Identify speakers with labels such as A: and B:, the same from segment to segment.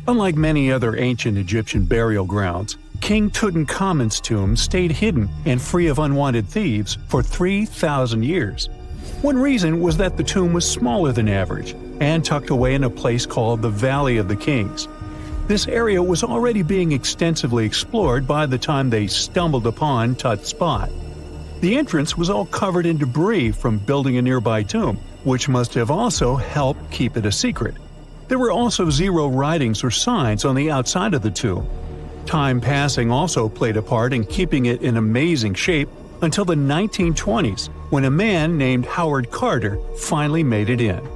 A: Unlike many other ancient Egyptian burial grounds, King Tutankhamun's tomb stayed hidden and free of unwanted thieves for 3,000 years. One reason was that the tomb was smaller than average and tucked away in a place called the Valley of the Kings. This area was already being extensively explored by the time they stumbled upon Tut's spot. The entrance was all covered in debris from building a nearby tomb, which must have also helped keep it a secret. There were also zero writings or signs on the outside of the tomb. Time passing also played a part in keeping it in amazing shape until the 1920s, when a man named Howard Carter finally made it in.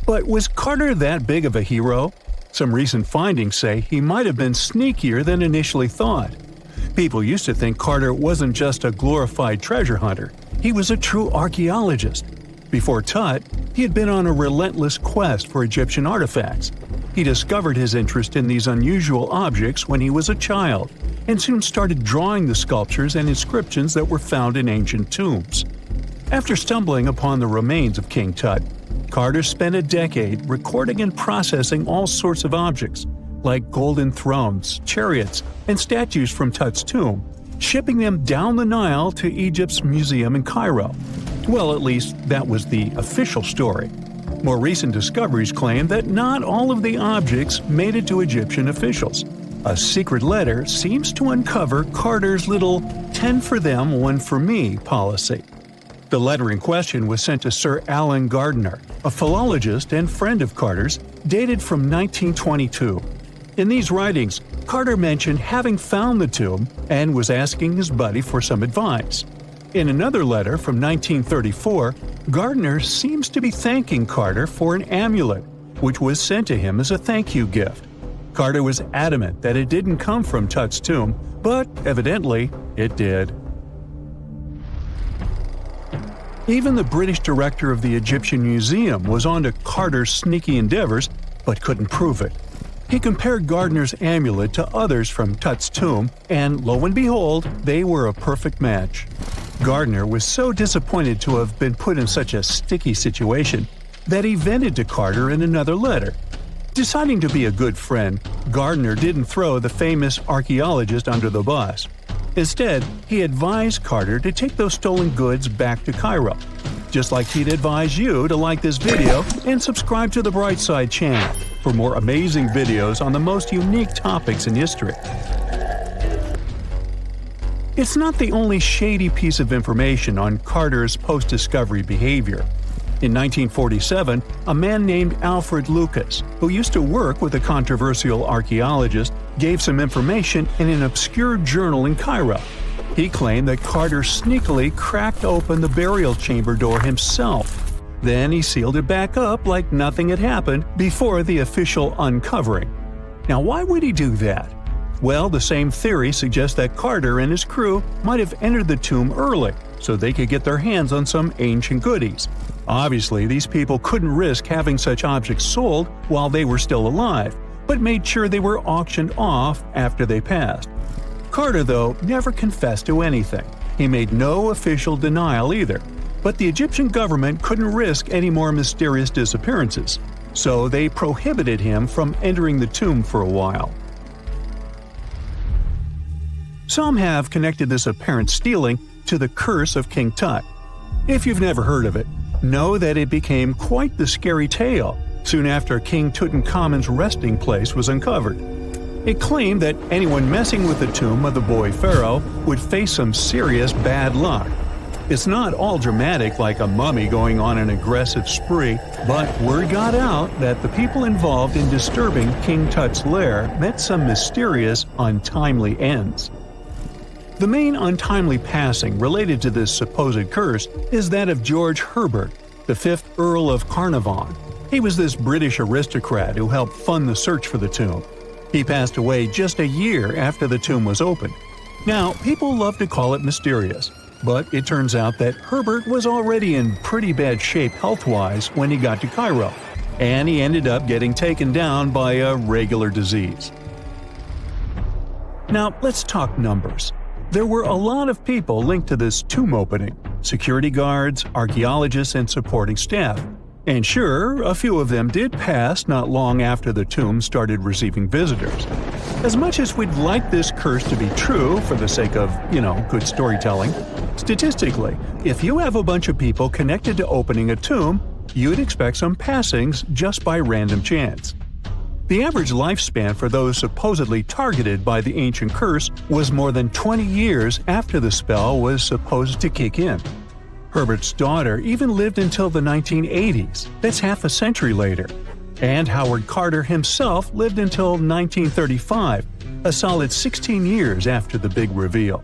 A: But was Carter that big of a hero? Some recent findings say he might have been sneakier than initially thought. People used to think Carter wasn't just a glorified treasure hunter, he was a true archaeologist. Before Tut, he had been on a relentless quest for Egyptian artifacts. He discovered his interest in these unusual objects when he was a child, and soon started drawing the sculptures and inscriptions that were found in ancient tombs. After stumbling upon the remains of King Tut, Carter spent a decade recording and processing all sorts of objects, like golden thrones, chariots, and statues from Tut's tomb, shipping them down the Nile to Egypt's museum in Cairo. Well, at least that was the official story. More recent discoveries claim that not all of the objects made it to Egyptian officials. A secret letter seems to uncover Carter's little 10 for them, 1 for me policy. The letter in question was sent to Sir Alan Gardiner, a philologist and friend of Carter's, dated from 1922. In these writings, Carter mentioned having found the tomb and was asking his buddy for some advice. In another letter from 1934, Gardiner seems to be thanking Carter for an amulet, which was sent to him as a thank you gift. Carter was adamant that it didn't come from Tut's tomb, but evidently it did. Even the British director of the Egyptian Museum was onto Carter's sneaky endeavors, but couldn't prove it. He compared Gardiner's amulet to others from Tut's tomb, and lo and behold, they were a perfect match. Gardiner was so disappointed to have been put in such a sticky situation that he vented to Carter in another letter. Deciding to be a good friend, Gardiner didn't throw the famous archaeologist under the bus. Instead, he advised Carter to take those stolen goods back to Cairo, just like he'd advise you to like this video and subscribe to the Brightside channel for more amazing videos on the most unique topics in history. It's not the only shady piece of information on Carter's post-discovery behavior. In 1947, a man named Alfred Lucas, who used to work with a controversial archaeologist, gave some information in an obscure journal in Cairo. He claimed that Carter sneakily cracked open the burial chamber door himself. Then he sealed it back up like nothing had happened before the official uncovering. Now, why would he do that? Well, the same theory suggests that Carter and his crew might have entered the tomb early so they could get their hands on some ancient goodies. Obviously, these people couldn't risk having such objects sold while they were still alive, but made sure they were auctioned off after they passed. Carter, though, never confessed to anything. He made no official denial either, but the Egyptian government couldn't risk any more mysterious disappearances, so they prohibited him from entering the tomb for a while. Some have connected this apparent stealing to the curse of King Tut. If you've never heard of it, know that it became quite the scary tale soon after King Tutankhamun's resting place was uncovered. It claimed that anyone messing with the tomb of the boy pharaoh would face some serious bad luck. It's not all dramatic like a mummy going on an aggressive spree, but word got out that the people involved in disturbing King Tut's lair met some mysterious, untimely ends. The main untimely passing related to this supposed curse is that of George Herbert, the 5th Earl of Carnarvon. He was this British aristocrat who helped fund the search for the tomb. He passed away just a year after the tomb was opened. Now, people love to call it mysterious, but it turns out that Herbert was already in pretty bad shape health-wise when he got to Cairo, and he ended up getting taken down by a regular disease. Now, let's talk numbers. There were a lot of people linked to this tomb opening: security guards, archaeologists, and supporting staff. And sure, a few of them did pass not long after the tomb started receiving visitors. As much as we'd like this curse to be true for the sake of, good storytelling, statistically, if you have a bunch of people connected to opening a tomb, you'd expect some passings just by random chance. The average lifespan for those supposedly targeted by the ancient curse was more than 20 years after the spell was supposed to kick in. Herbert's daughter even lived until the 1980s, that's half a century later. And Howard Carter himself lived until 1935, a solid 16 years after the big reveal.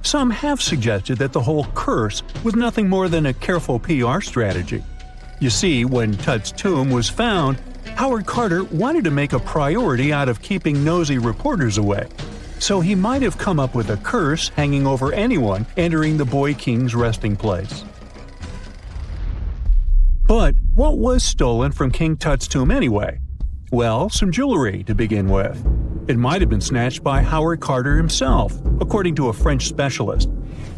A: Some have suggested that the whole curse was nothing more than a careful PR strategy. You see, when Tut's tomb was found, Howard Carter wanted to make a priority out of keeping nosy reporters away. So he might have come up with a curse hanging over anyone entering the Boy King's resting place. But what was stolen from King Tut's tomb anyway? Well, some jewelry to begin with. It might have been snatched by Howard Carter himself, according to a French specialist.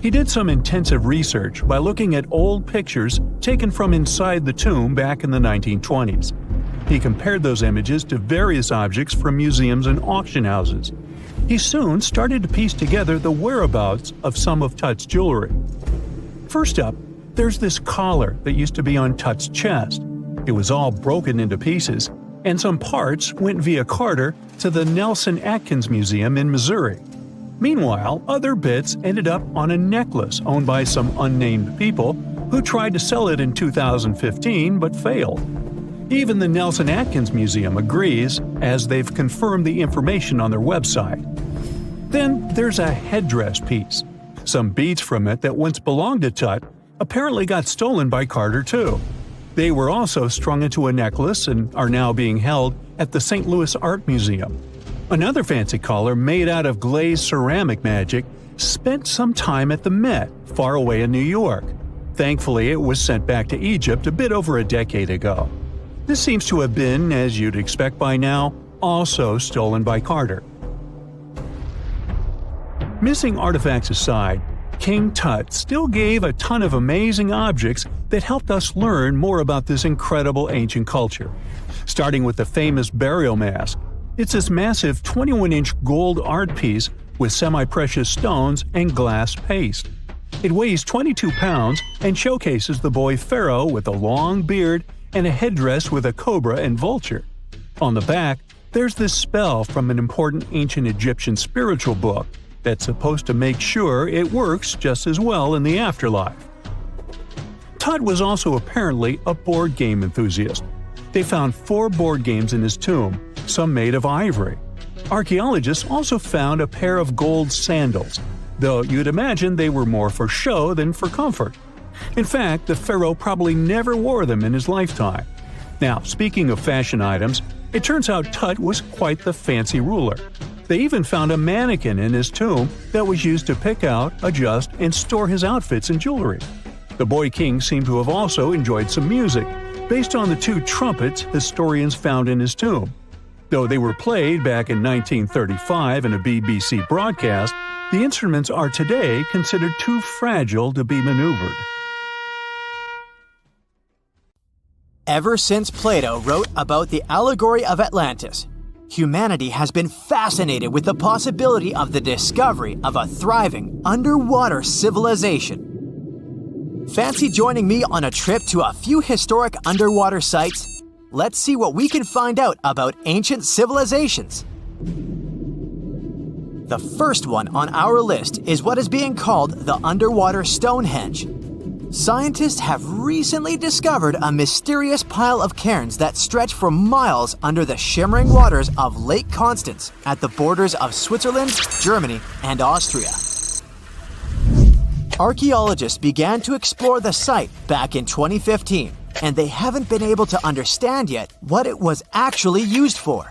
A: He did some intensive research by looking at old pictures taken from inside the tomb back in the 1920s. He compared those images to various objects from museums and auction houses. He soon started to piece together the whereabouts of some of Tut's jewelry. First up, there's this collar that used to be on Tut's chest. It was all broken into pieces, and some parts went via Carter to the Nelson Atkins Museum in Missouri. Meanwhile, other bits ended up on a necklace owned by some unnamed people who tried to sell it in 2015 but failed. Even the Nelson Atkins Museum agrees, as they've confirmed the information on their website. Then there's a headdress piece. Some beads from it that once belonged to Tut apparently got stolen by Carter too. They were also strung into a necklace and are now being held at the St. Louis Art Museum. Another fancy collar made out of glazed ceramic magic spent some time at the Met, far away in New York. Thankfully, it was sent back to Egypt a bit over a decade ago. This seems to have been, as you'd expect by now, also stolen by Carter. Missing artifacts aside, King Tut still gave a ton of amazing objects that helped us learn more about this incredible ancient culture. Starting with the famous burial mask. It's this massive 21-inch gold art piece with semi-precious stones and glass paste. It weighs 22 pounds and showcases the boy pharaoh with a long beard and a headdress with a cobra and vulture. On the back, there's this spell from an important ancient Egyptian spiritual book that's supposed to make sure it works just as well in the afterlife. Tut was also apparently a board game enthusiast. They found 4 board games in his tomb, some made of ivory. Archaeologists also found a pair of gold sandals, though you'd imagine they were more for show than for comfort. In fact, the pharaoh probably never wore them in his lifetime. Now, speaking of fashion items, it turns out Tut was quite the fancy ruler. They even found a mannequin in his tomb that was used to pick out, adjust, and store his outfits and jewelry. The boy king seemed to have also enjoyed some music, based on the 2 trumpets historians found in his tomb. Though they were played back in 1935 in a BBC broadcast, the instruments are today considered too fragile to be maneuvered.
B: Ever since Plato wrote about the allegory of Atlantis, humanity has been fascinated with the possibility of the discovery of a thriving underwater civilization. Fancy joining me on a trip to a few historic underwater sites? Let's see what we can find out about ancient civilizations. The first one on our list is what is being called the underwater Stonehenge. Scientists have recently discovered a mysterious pile of cairns that stretch for miles under the shimmering waters of Lake Constance at the borders of Switzerland, Germany, and Austria. Archaeologists began to explore the site back in 2015, and they haven't been able to understand yet what it was actually used for.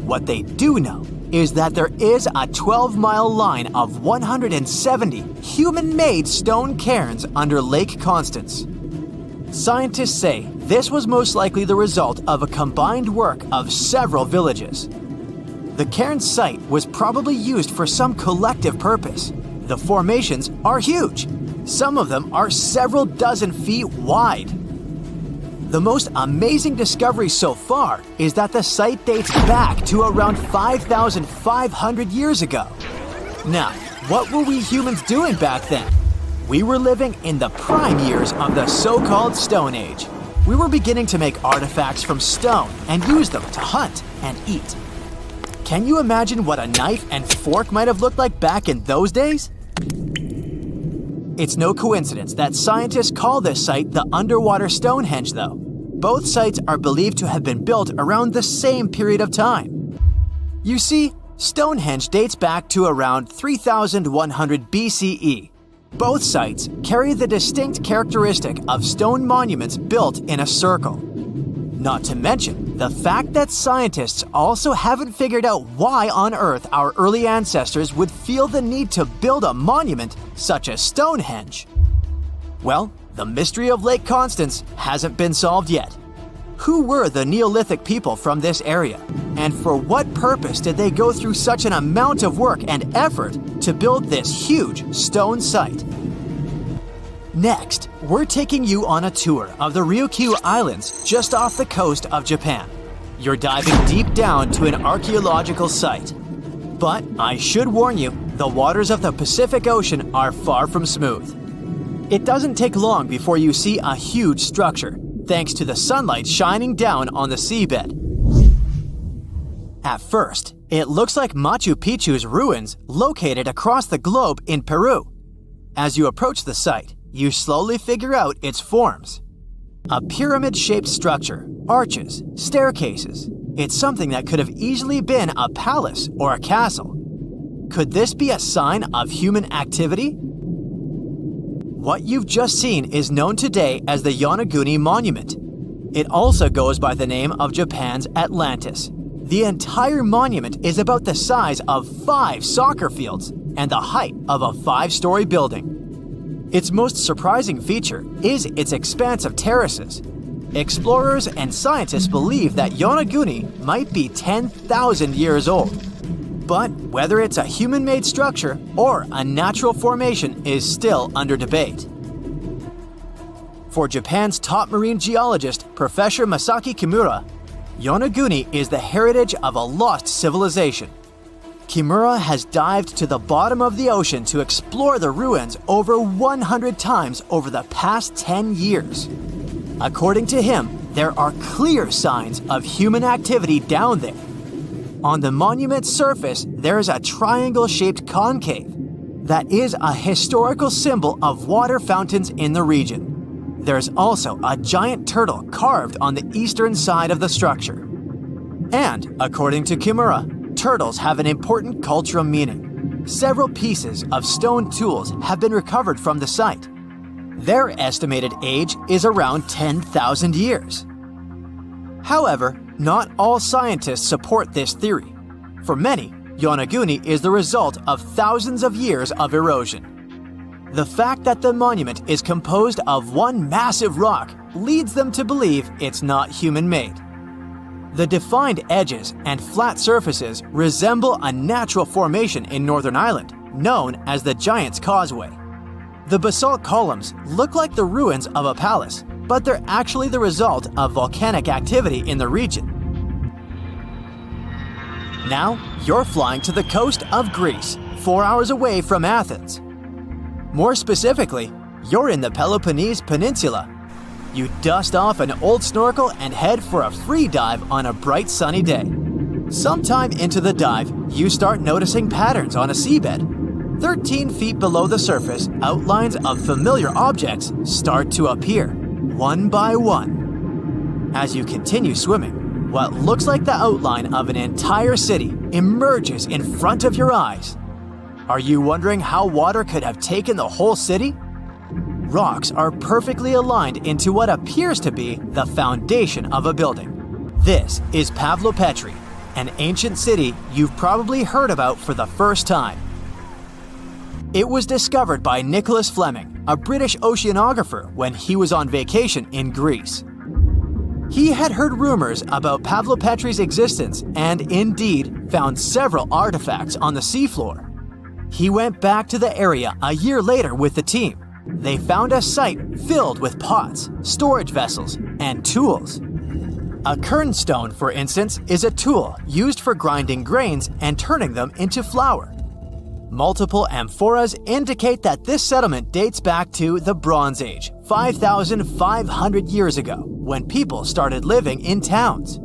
B: What they do know is that there is a 12-mile line of 170 human-made stone cairns under Lake Constance. Scientists say this was most likely the result of a combined work of several villages. The cairn site was probably used for some collective purpose. The formations are huge. Some of them are several dozen feet wide. The most amazing discovery so far is that the site dates back to around 5,500 years ago. Now, what were we humans doing back then? We were living in the prime years of the so-called Stone Age. We were beginning to make artifacts from stone and use them to hunt and eat. Can you imagine what a knife and fork might have looked like back in those days? It's no coincidence that scientists call this site the underwater Stonehenge, though. Both sites are believed to have been built around the same period of time. You see, Stonehenge dates back to around 3100 BCE. Both sites carry the distinct characteristic of stone monuments built in a circle. Not to mention the fact that scientists also haven't figured out why on earth our early ancestors would feel the need to build a monument such as Stonehenge. Well, the mystery of Lake Constance hasn't been solved yet. Who were the Neolithic people from this area? And for what purpose did they go through such an amount of work and effort to build this huge stone site? Next, we're taking you on a tour of the Ryukyu Islands just off the coast of Japan. You're diving deep down to an archaeological site. But I should warn you, the waters of the Pacific Ocean are far from smooth. It doesn't take long before you see a huge structure, thanks to the sunlight shining down on the seabed. At first, it looks like Machu Picchu's ruins located across the globe in Peru. As you approach the site, you slowly figure out its forms. A pyramid-shaped structure, arches, staircases. It's something that could have easily been a palace or a castle. Could this be a sign of human activity? What you've just seen is known today as the Yonaguni Monument. It also goes by the name of Japan's Atlantis. The entire monument is about the size of 5 soccer fields and the height of a 5-story building. Its most surprising feature is its expanse of terraces. Explorers and scientists believe that Yonaguni might be 10,000 years old. But whether it's a human-made structure or a natural formation is still under debate. For Japan's top marine geologist, Professor Masaki Kimura, Yonaguni is the heritage of a lost civilization. Kimura has dived to the bottom of the ocean to explore the ruins over 100 times over the past 10 years. According to him, there are clear signs of human activity down there. On the monument's surface, there is a triangle-shaped concave that is a historical symbol of water fountains in the region. There's also a giant turtle carved on the eastern side of the structure. And, according to Kimura, turtles have an important cultural meaning. Several pieces of stone tools have been recovered from the site. Their estimated age is around 10,000 years. However, not all scientists support this theory. For many, Yonaguni is the result of thousands of years of erosion. The fact that the monument is composed of one massive rock leads them to believe it's not human-made. The defined edges and flat surfaces resemble a natural formation in Northern Ireland, known as the Giant's Causeway. The basalt columns look like the ruins of a palace, but they're actually the result of volcanic activity in the region. Now, you're flying to the coast of Greece, 4 hours away from Athens. More specifically, you're in the Peloponnese Peninsula. You dust off an old snorkel and head for a free dive on a bright sunny day. Sometime into the dive, you start noticing patterns on a seabed. 13 feet below the surface, outlines of familiar objects start to appear, one by one. As you continue swimming, what looks like the outline of an entire city emerges in front of your eyes. Are you wondering how water could have taken the whole city? Rocks are perfectly aligned into what appears to be the foundation of a building. This is Pavlopetri, an ancient city you've probably heard about for the first time. It was discovered by Nicholas Fleming, a British oceanographer, when he was on vacation in Greece. He had heard rumors about Pavlopetri's existence and indeed found several artifacts on the seafloor. He went back to the area a year later with the team, they found a site filled with pots, storage vessels, and tools. A kernstone, for instance, is a tool used for grinding grains and turning them into flour. Multiple amphoras indicate that this settlement dates back to the Bronze Age, 5,500 years ago, when people started living in towns.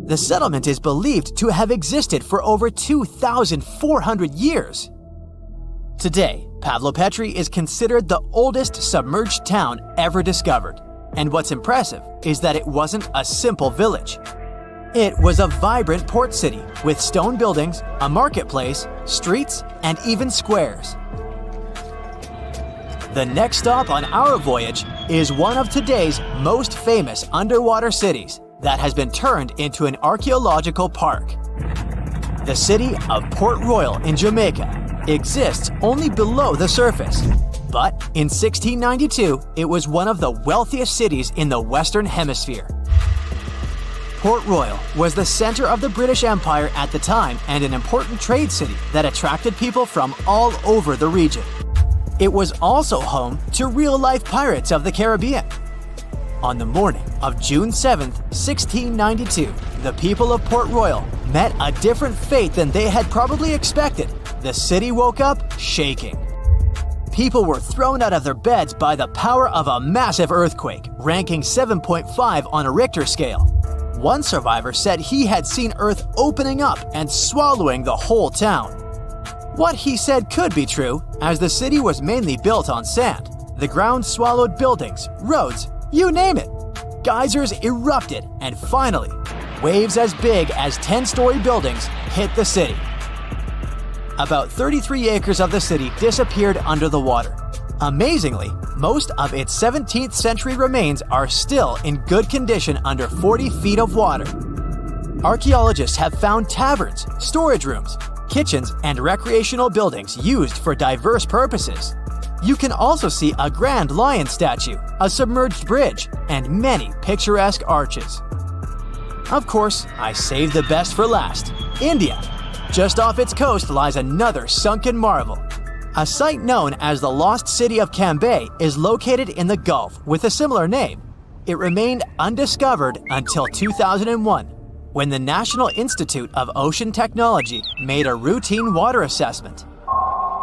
B: The settlement is believed to have existed for over 2,400 years. Today, Pavlopetri is considered the oldest submerged town ever discovered, and what's impressive is that it wasn't a simple village. It was a vibrant port city with stone buildings, a marketplace, streets, and even squares. The next stop on our voyage is one of today's most famous underwater cities that has been turned into an archaeological park. The city of Port Royal in Jamaica exists only below the surface, but in 1692 it was one of the wealthiest cities in the Western Hemisphere. Port Royal was the center of the British Empire at the time and an important trade city that attracted people from all over the region. It was also home to real-life pirates of the Caribbean. On the morning of June 7, 1692, the people of Port Royal met a different fate than they had probably expected. The city woke up shaking. People were thrown out of their beds by the power of a massive earthquake, ranking 7.5 on a Richter scale. One survivor said he had seen Earth opening up and swallowing the whole town. What he said could be true, as the city was mainly built on sand. The ground swallowed buildings, roads, you name it. Geysers erupted, and finally, waves as big as 10-story buildings hit the city. About 33 acres of the city disappeared under the water. Amazingly, most of its 17th century remains are still in good condition under 40 feet of water. Archaeologists have found taverns, storage rooms, kitchens, and recreational buildings used for diverse purposes. You can also see a grand lion statue, a submerged bridge, and many picturesque arches. Of course, I saved the best for last: India. Just off its coast lies another sunken marvel. A site known as the Lost City of Cambay is located in the Gulf with a similar name. It remained undiscovered until 2001, when the National Institute of Ocean Technology made a routine water assessment.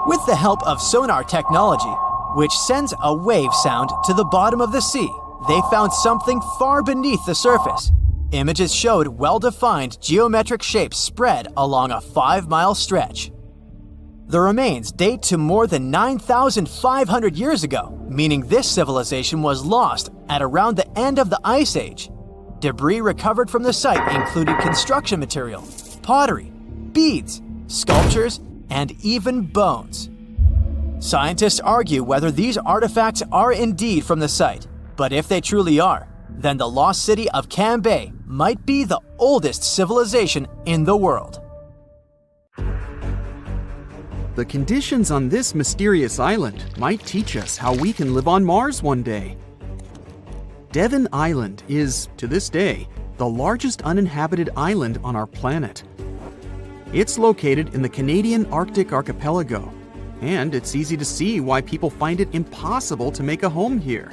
B: With the help of sonar technology, which sends a wave sound to the bottom of the sea, they found something far beneath the surface. Images showed well-defined geometric shapes spread along a 5-mile stretch. The remains date to more than 9,500 years ago, meaning this civilization was lost at around the end of the Ice Age. Debris recovered from the site included construction material, pottery, beads, sculptures, and even bones. Scientists argue whether these artifacts are indeed from the site, but if they truly are, then the lost city of Cambay might be the oldest civilization in the world.
C: The conditions on this mysterious island might teach us how we can live on Mars one day. Devon Island is, to this day, the largest uninhabited island on our planet. It's located in the Canadian Arctic archipelago, and it's easy to see why people find it impossible to make a home here.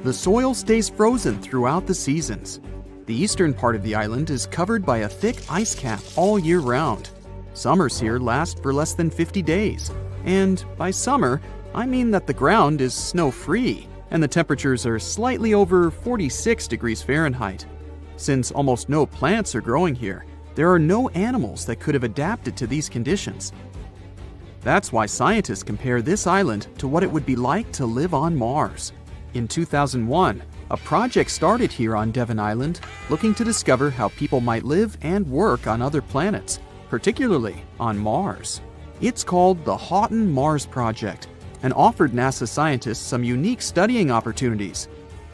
C: The soil stays frozen throughout the seasons. The eastern part of the island is covered by a thick ice cap all year round. Summers here last for less than 50 days, and by summer, I mean that the ground is snow-free and the temperatures are slightly over 46 degrees Fahrenheit. Since almost no plants are growing here, there are no animals that could have adapted to these conditions. That's why scientists compare this island to what it would be like to live on Mars. In 2001, a project started here on Devon Island looking to discover how people might live and work on other planets, particularly on Mars. It's called the Houghton Mars Project and offered NASA scientists some unique studying opportunities.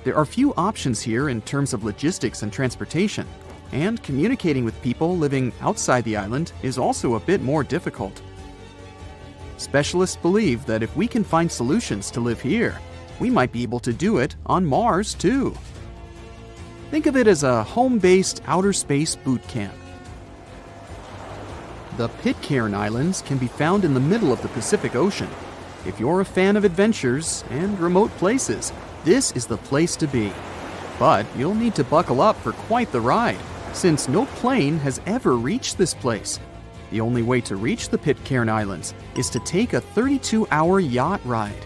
C: There are few options here in terms of logistics and transportation, and communicating with people living outside the island is also a bit more difficult. Specialists believe that if we can find solutions to live here, we might be able to do it on Mars too. Think of it as a home-based outer space boot camp. The Pitcairn Islands can be found in the middle of the Pacific Ocean. If you're a fan of adventures and remote places, this is the place to be. But you'll need to buckle up for quite the ride, since no plane has ever reached this place. The only way to reach the Pitcairn Islands is to take a 32-hour yacht ride.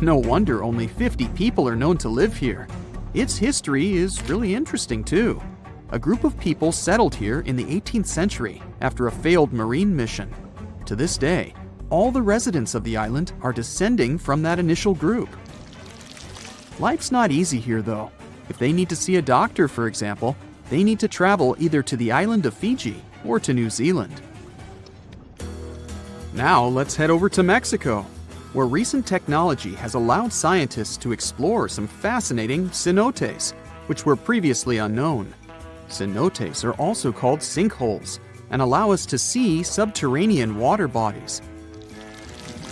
C: No wonder only 50 people are known to live here. Its history is really interesting too. A group of people settled here in the 18th century after a failed marine mission. To this day, all the residents of the island are descending from that initial group. Life's not easy here though. If they need to see a doctor, for example, they need to travel either to the island of Fiji or to New Zealand. Now let's head over to Mexico, where recent technology has allowed scientists to explore some fascinating cenotes, which were previously unknown. Cenotes are also called sinkholes and allow us to see subterranean water bodies.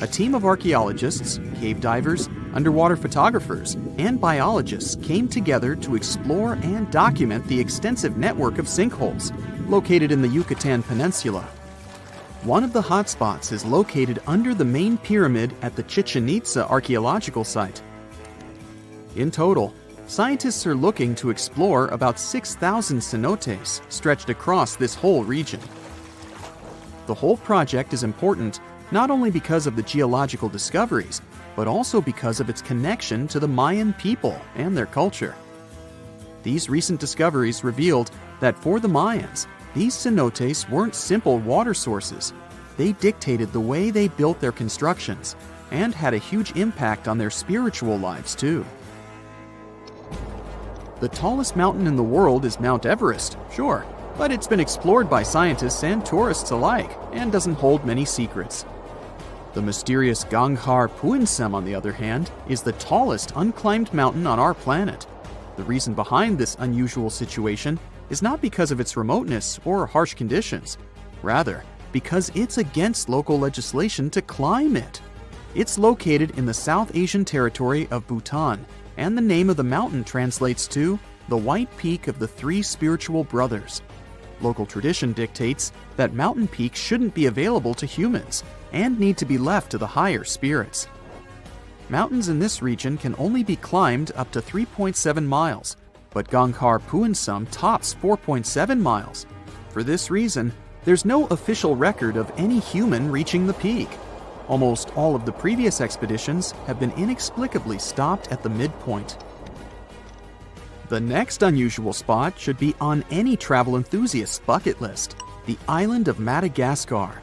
C: A team of archaeologists, cave divers, underwater photographers, and biologists came together to explore and document the extensive network of sinkholes located in the Yucatan Peninsula. One of the hotspots is located under the main pyramid at the Chichen Itza archaeological site. In total, scientists are looking to explore about 6,000 cenotes stretched across this whole region. The whole project is important not only because of the geological discoveries, but also because of its connection to the Mayan people and their culture. These recent discoveries revealed that for the Mayans, these cenotes weren't simple water sources. They dictated the way they built their constructions and had a huge impact on their spiritual lives too. The tallest mountain in the world is Mount Everest, sure, but it's been explored by scientists and tourists alike and doesn't hold many secrets. The mysterious Ganghar Puensum, on the other hand, is the tallest unclimbed mountain on our planet. The reason behind this unusual situation is not because of its remoteness or harsh conditions. Rather, because it's against local legislation to climb it. It's located in the South Asian territory of Bhutan, and the name of the mountain translates to the White Peak of the Three Spiritual Brothers. Local tradition dictates that mountain peaks shouldn't be available to humans and need to be left to the higher spirits. Mountains in this region can only be climbed up to 3.7 miles, but Ganghar Puensum tops 4.7 miles. For this reason, there's no official record of any human reaching the peak. Almost all of the previous expeditions have been inexplicably stopped at the midpoint. The next unusual spot should be on any travel enthusiast's bucket list, the island of Madagascar.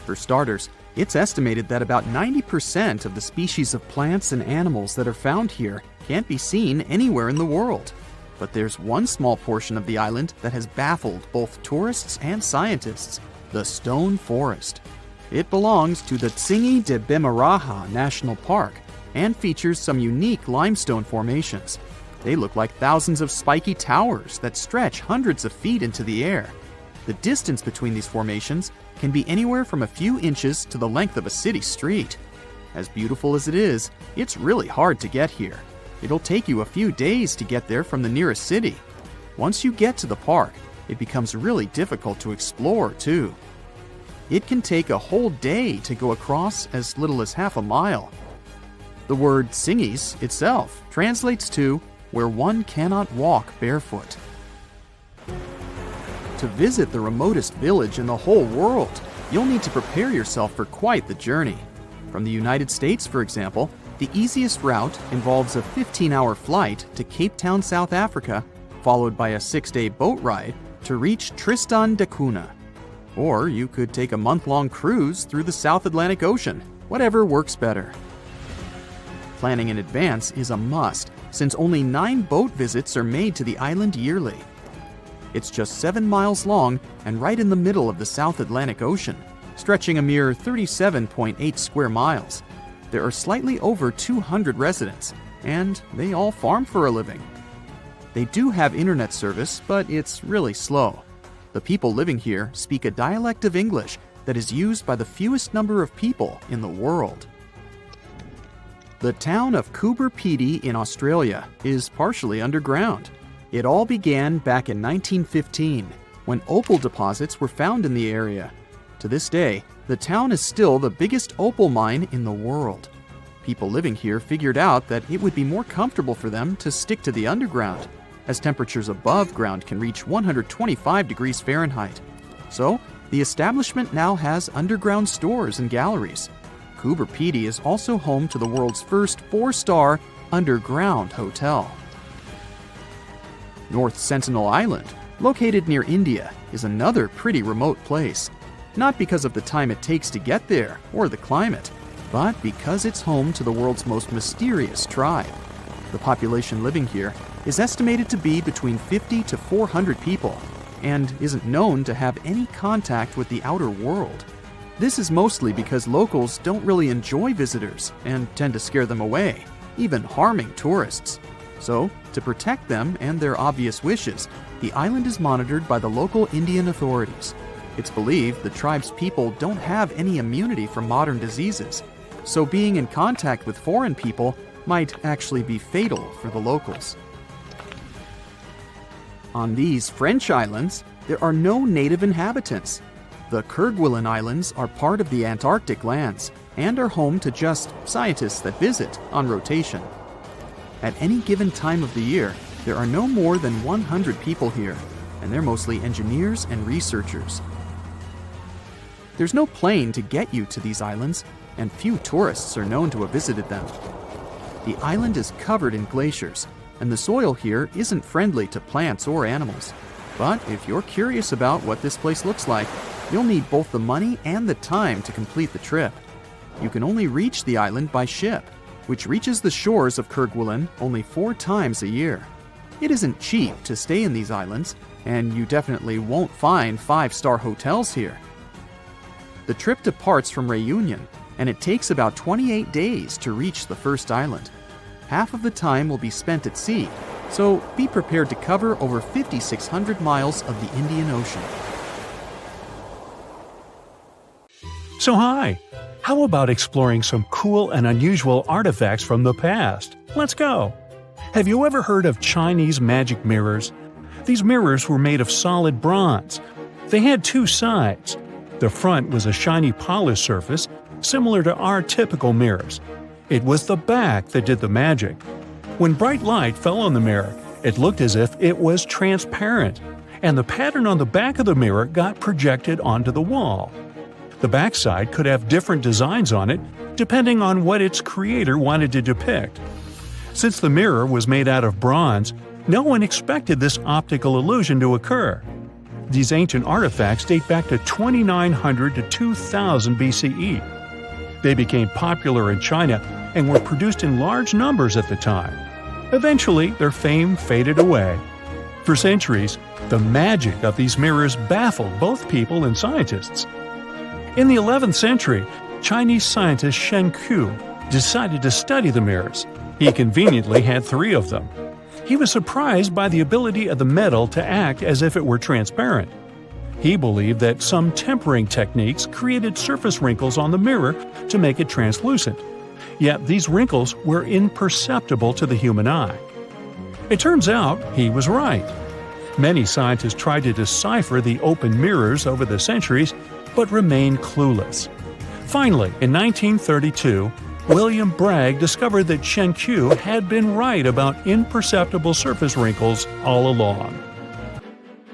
C: For starters, it's estimated that about 90% of the species of plants and animals that are found here can't be seen anywhere in the world. But there's one small portion of the island that has baffled both tourists and scientists, the stone forest. It belongs to the Tsingy de Bemaraha National Park and features some unique limestone formations. They look like thousands of spiky towers that stretch hundreds of feet into the air. The distance between these formations can be anywhere from a few inches to the length of a city street. As beautiful as it is, it's really hard to get here. It'll take you a few days to get there from the nearest city. Once you get to the park, it becomes really difficult to explore too. It can take a whole day to go across as little as half a mile. The word Tsingys itself translates to where one cannot walk barefoot. To visit the remotest village in the whole world, you'll need to prepare yourself for quite the journey. From the United States, for example, the easiest route involves a 15-hour flight to Cape Town, South Africa, followed by a 6-day boat ride to reach Tristan da Cunha. Or you could take a month-long cruise through the South Atlantic Ocean, whatever works better. Planning in advance is a must, since only 9 boat visits are made to the island yearly. It's just 7 miles long and right in the middle of the South Atlantic Ocean, stretching a mere 37.8 square miles. There are slightly over 200 residents, and they all farm for a living. They do have internet service, but it's really slow. The people living here speak a dialect of English that is used by the fewest number of people in the world. The town of Coober Pedy in Australia is partially underground. It all began back in 1915, when opal deposits were found in the area. To this day, the town is still the biggest opal mine in the world. People living here figured out that it would be more comfortable for them to stick to the underground, as temperatures above ground can reach 125 degrees Fahrenheit. So, the establishment now has underground stores and galleries. Coober Pedy is also home to the world's first 4-star underground hotel. North Sentinel Island, located near India, is another pretty remote place. Not because of the time it takes to get there or the climate, but because it's home to the world's most mysterious tribe. The population living here is estimated to be between 50 to 400 people and isn't known to have any contact with the outer world. This is mostly because locals don't really enjoy visitors and tend to scare them away, even harming tourists. So, to protect them and their obvious wishes, the island is monitored by the local Indian authorities. It's believed the tribe's people don't have any immunity from modern diseases, so being in contact with foreign people might actually be fatal for the locals. On these French islands, there are no native inhabitants. The Kerguelen Islands are part of the Antarctic lands and are home to just scientists that visit on rotation. At any given time of the year, there are no more than 100 people here, and they're mostly engineers and researchers. There's no plane to get you to these islands, and few tourists are known to have visited them. The island is covered in glaciers, and the soil here isn't friendly to plants or animals. But if you're curious about what this place looks like, you'll need both the money and the time to complete the trip. You can only reach the island by ship, which reaches the shores of Kerguelen only 4 times a year. It isn't cheap to stay in these islands, and you definitely won't find 5-star hotels here. The trip departs from Réunion, and it takes about 28 days to reach the first island. Half of the time will be spent at sea, so be prepared to cover over 5,600 miles of the Indian Ocean.
A: So hi, how about exploring some cool and unusual artifacts from the past? Let's go! Have you ever heard of Chinese magic mirrors? These mirrors were made of solid bronze. They had 2 sides. The front was a shiny polished surface, similar to our typical mirrors. It was the back that did the magic. When bright light fell on the mirror, it looked as if it was transparent, and the pattern on the back of the mirror got projected onto the wall. The backside could have different designs on it, depending on what its creator wanted to depict. Since the mirror was made out of bronze, no one expected this optical illusion to occur. These ancient artifacts date back to 2900 to 2000 BCE. They became popular in China and were produced in large numbers at the time. Eventually, their fame faded away. For centuries, the magic of these mirrors baffled both people and scientists. In the 11th century, Chinese scientist Shen Ku decided to study the mirrors. He conveniently had 3 of them. He was surprised by the ability of the metal to act as if it were transparent. He believed that some tempering techniques created surface wrinkles on the mirror to make it translucent. Yet these wrinkles were imperceptible to the human eye. It turns out he was right. Many scientists tried to decipher the open mirrors over the centuries, but remained clueless. Finally, in 1932, William Bragg discovered that Shen Ku had been right about imperceptible surface wrinkles all along.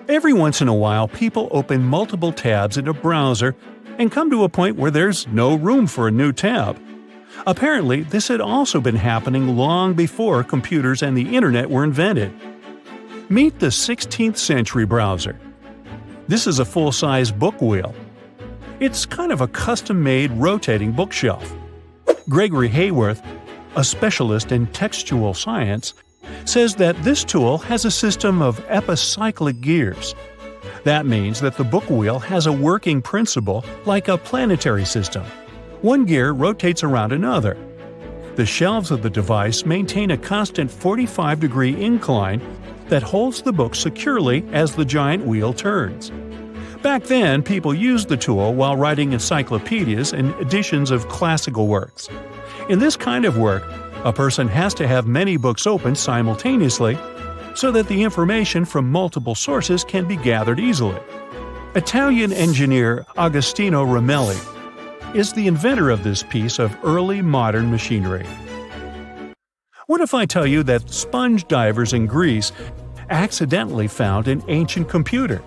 A: Every once in a while, people open multiple tabs in a browser and come to a point where there's no room for a new tab. Apparently, this had also been happening long before computers and the internet were invented. Meet the 16th century browser. This is a full-size book wheel. It's kind of a custom-made rotating bookshelf. Gregory Hayworth, a specialist in textual science, says that this tool has a system of epicyclic gears. That means that the book wheel has a working principle like a planetary system. One gear rotates around another. The shelves of the device maintain a constant 45-degree incline that holds the book securely as the giant wheel turns. Back then, people used the tool while writing encyclopedias and editions of classical works. In this kind of work, a person has to have many books open simultaneously so that the information from multiple sources can be gathered easily. Italian engineer Agostino Ramelli is the inventor of this piece of early modern machinery. What if I tell you that sponge divers in Greece accidentally found an ancient computer?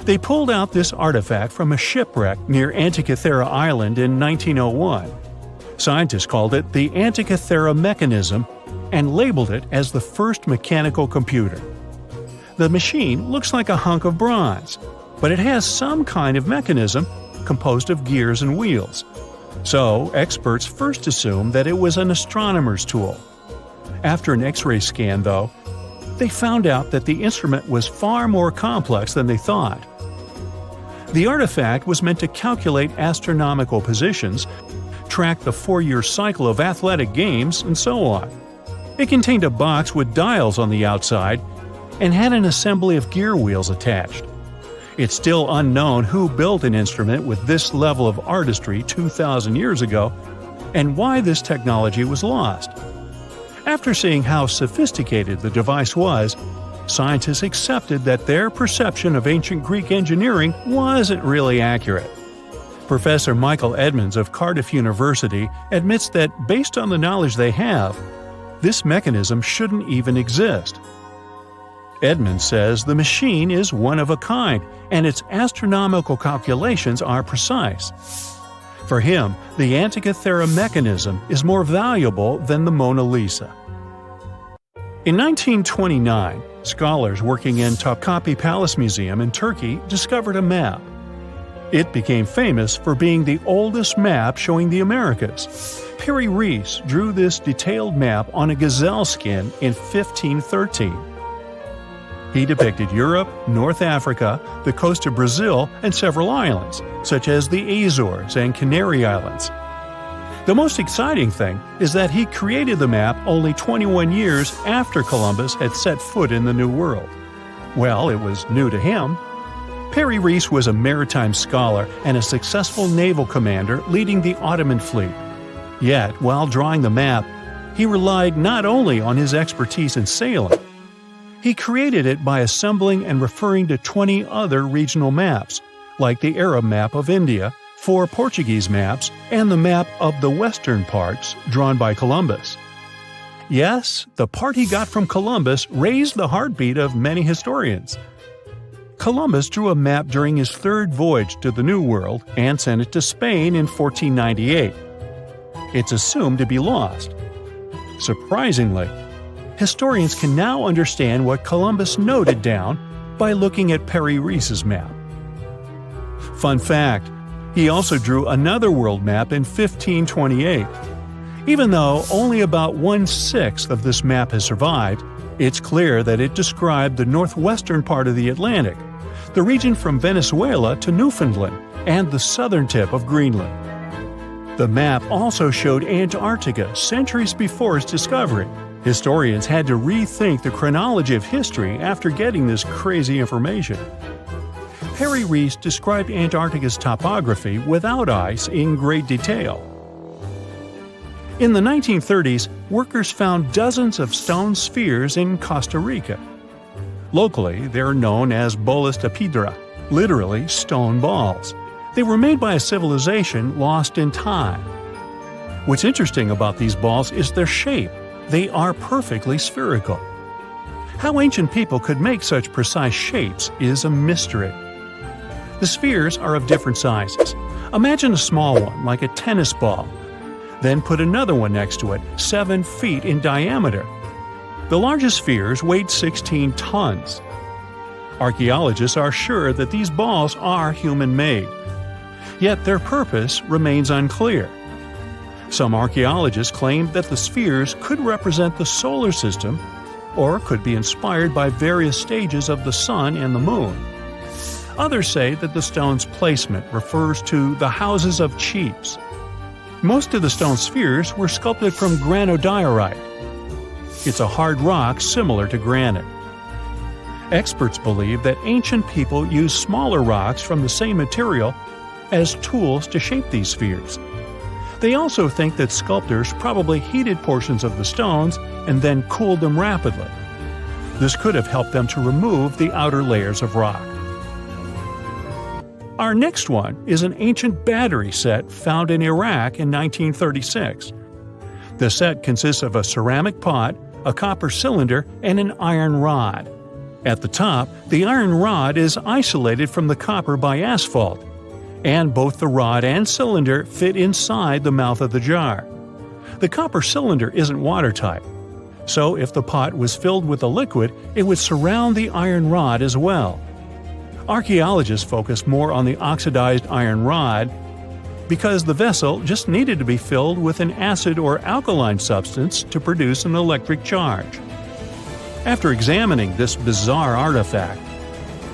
A: They pulled out this artifact from a shipwreck near Antikythera Island in 1901. Scientists called it the Antikythera mechanism and labeled it as the first mechanical computer. The machine looks like a hunk of bronze, but it has some kind of mechanism composed of gears and wheels. So, experts first assumed that it was an astronomer's tool. After an X-ray scan, though, they found out that the instrument was far more complex than they thought. The artifact was meant to calculate astronomical positions, track the 4-year cycle of athletic games, and so on. It contained a box with dials on the outside and had an assembly of gear wheels attached. It's still unknown who built an instrument with this level of artistry 2,000 years ago and why this technology was lost. After seeing how sophisticated the device was, scientists accepted that their perception of ancient Greek engineering wasn't really accurate. Professor Michael Edmonds of Cardiff University admits that based on the knowledge they have, this mechanism shouldn't even exist. Edmonds says the machine is one of a kind and its astronomical calculations are precise. For him, the Antikythera mechanism is more valuable than the Mona Lisa. In 1929, scholars working in Topkapi Palace Museum in Turkey discovered a map. It became famous for being the oldest map showing the Americas. Perry Reese drew this detailed map on a gazelle skin in 1513. He depicted Europe, North Africa, the coast of Brazil, and several islands, such as the Azores and Canary Islands. The most exciting thing is that he created the map only 21 years after Columbus had set foot in the New World. Well, it was new to him. Perry Reese was a maritime scholar and a successful naval commander leading the Ottoman fleet. Yet, while drawing the map, he relied not only on his expertise in sailing. He created it by assembling and referring to 20 other regional maps, like the Arab map of India, 4 Portuguese maps, and the map of the western parts drawn by Columbus. Yes, the part he got from Columbus raised the heartbeat of many historians. Columbus drew a map during his 3rd voyage to the New World and sent it to Spain in 1498. It's assumed to be lost. Surprisingly, historians can now understand what Columbus noted down by looking at Perry Reese's map. Fun fact, he also drew another world map in 1528. Even though only about 1/6 of this map has survived, it's clear that it described the northwestern part of the Atlantic, the region from Venezuela to Newfoundland, and the southern tip of Greenland. The map also showed Antarctica centuries before its discovery. Historians had to rethink the chronology of history after getting this crazy information. Perry Reese described Antarctica's topography without ice in great detail. In the 1930s, workers found dozens of stone spheres in Costa Rica. Locally, they're known as bolas de piedra, literally stone balls. They were made by a civilization lost in time. What's interesting about these balls is their shape. They are perfectly spherical. How ancient people could make such precise shapes is a mystery. The spheres are of different sizes. Imagine a small one, like a tennis ball. Then put another one next to it, 7 feet in diameter. The largest spheres weighed 16 tons. Archaeologists are sure that these balls are human-made. Yet their purpose remains unclear. Some archaeologists claim that the spheres could represent the solar system or could be inspired by various stages of the sun and the moon. Others say that the stone's placement refers to the houses of chiefs. Most of the stone spheres were sculpted from granodiorite. It's a hard rock similar to granite. Experts believe that ancient people used smaller rocks from the same material as tools to shape these spheres. They also think that sculptors probably heated portions of the stones and then cooled them rapidly. This could have helped them to remove the outer layers of rock. Our next one is an ancient battery set found in Iraq in 1936. The set consists of a ceramic pot, a copper cylinder, and an iron rod. At the top, the iron rod is isolated from the copper by asphalt, and both the rod and cylinder fit inside the mouth of the jar. The copper cylinder isn't watertight, so if the pot was filled with a liquid, it would surround the iron rod as well. Archaeologists focus more on the oxidized iron rod because the vessel just needed to be filled with an acid or alkaline substance to produce an electric charge. After examining this bizarre artifact,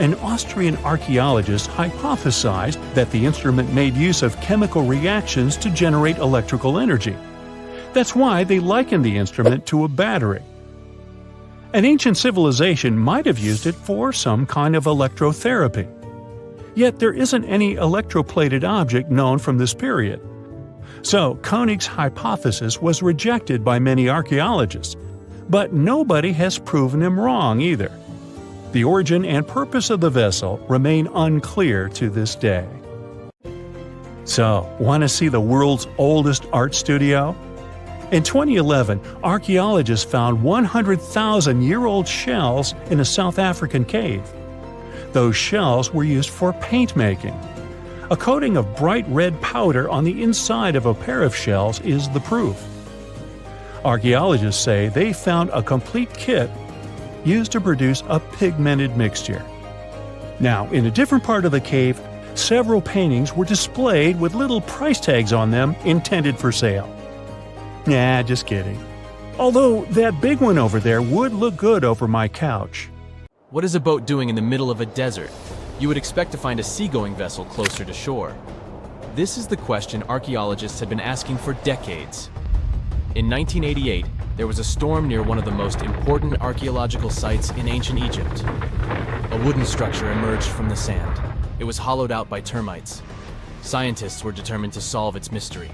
A: an Austrian archaeologist hypothesized that the instrument made use of chemical reactions to generate electrical energy. That's why they likened the instrument to a battery. An ancient civilization might have used it for some kind of electrotherapy. Yet there isn't any electroplated object known from this period. So Koenig's hypothesis was rejected by many archaeologists, but nobody has proven him wrong either. The origin and purpose of the vessel remain unclear to this day. So, want to see the world's oldest art studio? In 2011, archaeologists found 100,000-year-old shells in a South African cave. Those shells were used for paint making. A coating of bright red powder on the inside of a pair of shells is the proof. Archaeologists say they found a complete kit used to produce a pigmented mixture. Now, in a different part of the cave, several paintings were displayed with little price tags on them intended for sale. Nah, just kidding. Although that big one over there would look good over my couch.
D: What is a boat doing in the middle of a desert? You would expect to find a seagoing vessel closer to shore. This is the question archaeologists had been asking for decades. In 1988, there was a storm near one of the most important archaeological sites in ancient Egypt. A wooden structure emerged from the sand. It was hollowed out by termites. Scientists were determined to solve its mystery.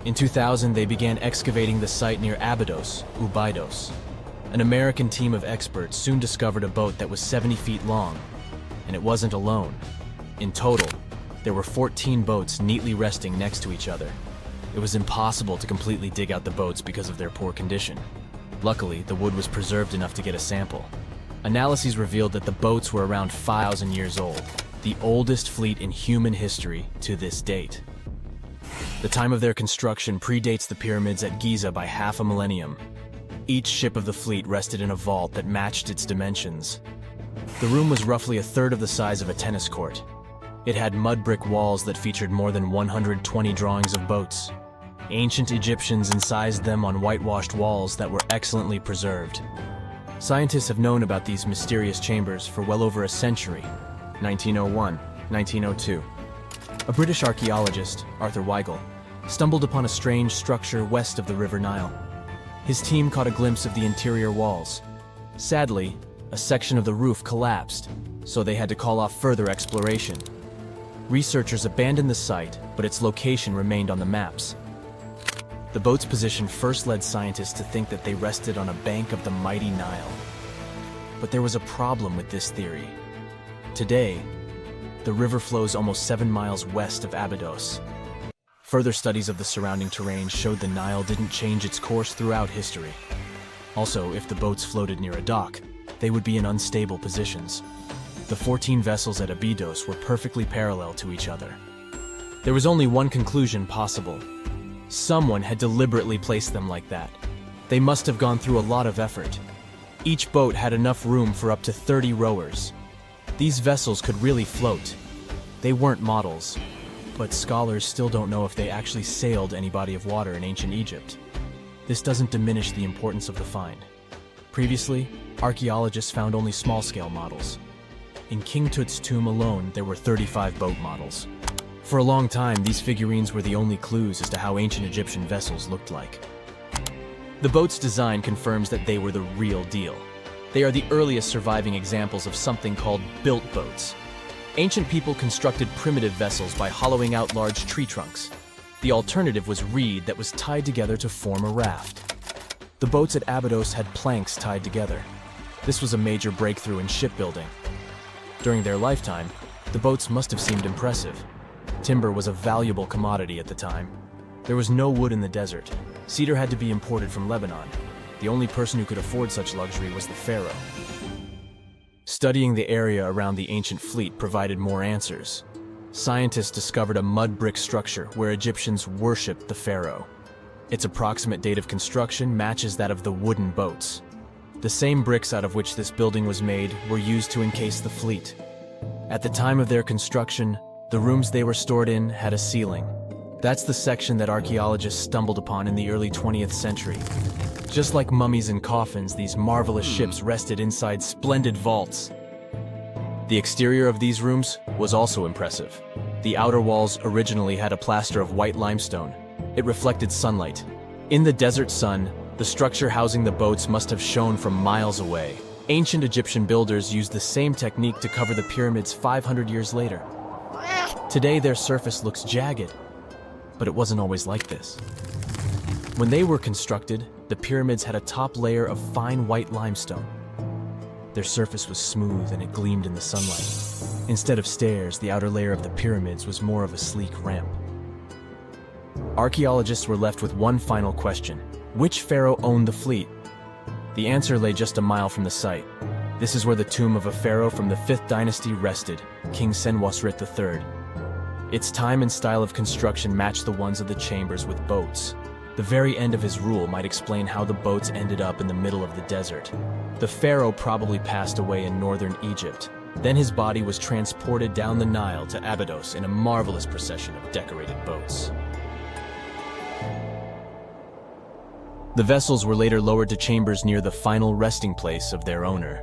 D: In 2000, they began excavating the site near Abydos, Abydos. An American team of experts soon discovered a boat that was 70 feet long, and it wasn't alone. In total, there were 14 boats neatly resting next to each other. It was impossible to completely dig out the boats because of their poor condition. Luckily, the wood was preserved enough to get a sample. Analyses revealed that the boats were around 5,000 years old, the oldest fleet in human history to this date. The time of their construction predates the pyramids at Giza by half a millennium. Each ship of the fleet rested in a vault that matched its dimensions. The room was roughly a third of the size of a tennis court. It had mud brick walls that featured more than 120 drawings of boats. Ancient Egyptians incised them on whitewashed walls that were excellently preserved. Scientists have known about these mysterious chambers for well over a century. 1901, 1902. A British archaeologist, Arthur Weigel, stumbled upon a strange structure west of the River Nile. His team caught a glimpse of the interior walls. Sadly, a section of the roof collapsed, so they had to call off further exploration. Researchers abandoned the site, but its location remained on the maps. The boat's position first led scientists to think that they rested on a bank of the mighty Nile. But there was a problem with this theory. Today, the river flows almost 7 miles west of Abydos. Further studies of the surrounding terrain showed the Nile didn't change its course throughout history. Also, if the boats floated near a dock, they would be in unstable positions. The 14 vessels at Abydos were perfectly parallel to each other. There was only one conclusion possible. Someone had deliberately placed them like that. They must have gone through a lot of effort. Each boat had enough room for up to 30 rowers. These vessels could really float. They weren't models, but scholars still don't know if they actually sailed any body of water in ancient Egypt. This doesn't diminish the importance of the find. Previously, archaeologists found only small-scale models. In King Tut's tomb alone, there were 35 boat models. For a long time, these figurines were the only clues as to how ancient Egyptian vessels looked like. The boat's design confirms that they were the real deal. They are the earliest surviving examples of something called built boats. Ancient people constructed primitive vessels by hollowing out large tree trunks. The alternative was reed that was tied together to form a raft. The boats at Abydos had planks tied together. This was a major breakthrough in shipbuilding. During their lifetime, The boats must have seemed impressive. Timber was a valuable commodity at the time. There was no wood in the desert. Cedar had to be imported from Lebanon. The only person who could afford such luxury was the pharaoh. Studying the area around the ancient fleet provided more answers. Scientists discovered a mud brick structure where Egyptians worshipped the pharaoh. Its approximate date of construction matches that of the wooden boats. The same bricks out of which this building was made were used to encase the fleet. At the time of their construction, the rooms they were stored in had a ceiling. That's the section that archaeologists stumbled upon in the early 20th century. Just like mummies and coffins, these marvelous ships rested inside splendid vaults. The exterior of these rooms was also impressive. The outer walls originally had a plaster of white limestone. It reflected sunlight. In the desert sun, the structure housing the boats must have shone from miles away. Ancient Egyptian builders used the same technique to cover the pyramids 500 years later. Today, their surface looks jagged, but it wasn't always like this. When they were constructed, the pyramids had a top layer of fine white limestone. Their surface was smooth and it gleamed in the sunlight. Instead of stairs, the outer layer of the pyramids was more of a sleek ramp. Archaeologists were left with one final question. Which pharaoh owned the fleet? The answer lay just a mile from the site. This is where the tomb of a pharaoh from the 5th dynasty rested, King Senwosret III. Its time and style of construction matched the ones of the chambers with boats. The very end of his rule might explain how the boats ended up in the middle of the desert. The pharaoh probably passed away in northern Egypt. Then his body was transported down the Nile to Abydos in a marvelous procession of decorated boats. The vessels were later lowered to chambers near the final resting place of their owner.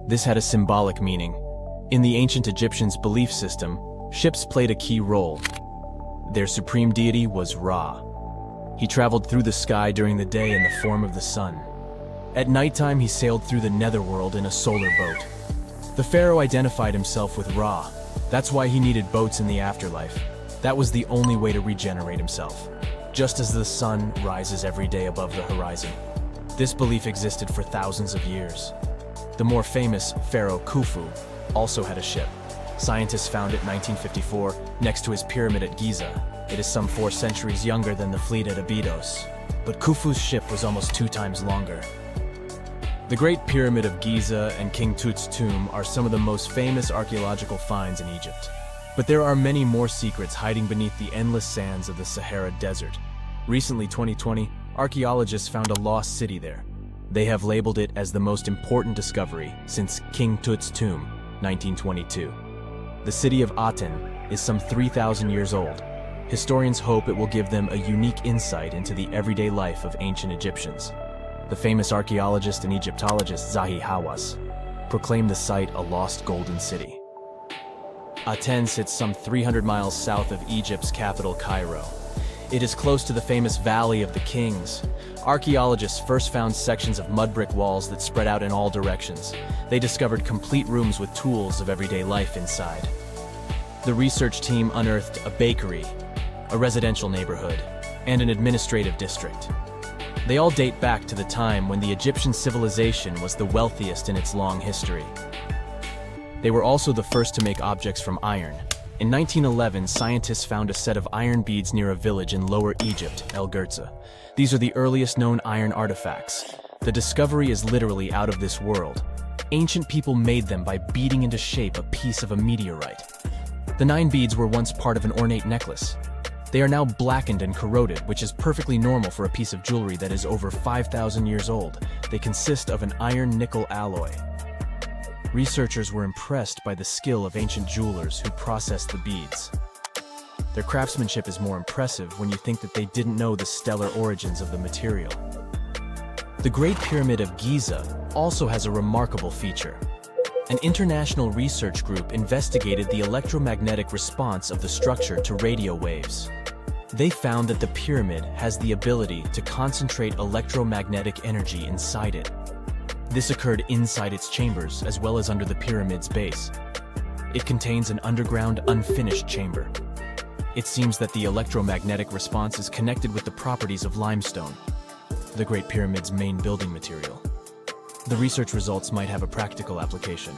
D: This had a symbolic meaning. In the ancient Egyptians' belief system, ships played a key role. Their supreme deity was Ra. He traveled through the sky during the day in the form of the sun. At nighttime, he sailed through the netherworld in a solar boat. The pharaoh identified himself with Ra. That's why he needed boats in the afterlife. That was the only way to regenerate himself. Just as the sun rises every day above the horizon. This belief existed for thousands of years. The more famous Pharaoh Khufu also had a ship. Scientists found it in 1954 next to his pyramid at Giza. It is some 4 centuries younger than the fleet at Abydos, but Khufu's ship was almost 2 times longer. The Great Pyramid of Giza and King Tut's tomb are some of the most famous archaeological finds in Egypt. But there are many more secrets hiding beneath the endless sands of the Sahara Desert. Recently, 2020, archaeologists found a lost city there. They have labeled it as the most important discovery since King Tut's tomb, 1922. The city of Aten is some 3,000 years old. Historians hope it will give them a unique insight into the everyday life of ancient Egyptians. The famous archaeologist and Egyptologist Zahi Hawass proclaimed the site a lost golden city. Aten sits some 300 miles south of Egypt's capital, Cairo. It is close to the famous Valley of the Kings. Archaeologists first found sections of mud brick walls that spread out in all directions. They discovered complete rooms with tools of everyday life inside. The research team unearthed a bakery, a residential neighborhood, and an administrative district. They all date back to the time when the Egyptian civilization was the wealthiest in its long history. They were also the first to make objects from iron. In 1911, scientists found a set of iron beads near a village in Lower Egypt, El Girza. These are the earliest known iron artifacts. The discovery is literally out of this world. Ancient people made them by beating into shape a piece of a meteorite. The 9 beads were once part of an ornate necklace. They are now blackened and corroded, which is perfectly normal for a piece of jewelry that is over 5,000 years old. They consist of an iron-nickel alloy. Researchers were impressed by the skill of ancient jewelers who processed the beads. Their craftsmanship is more impressive when you think that they didn't know the stellar origins of the material. The Great Pyramid of Giza also has a remarkable feature. An international research group investigated the electromagnetic response of the structure to radio waves. They found that the pyramid has the ability to concentrate electromagnetic energy inside it. This occurred inside its chambers as well as under the pyramid's base. It contains an underground, unfinished chamber. It seems that the electromagnetic response is connected with the properties of limestone, the Great Pyramid's main building material. The research results might have a practical application.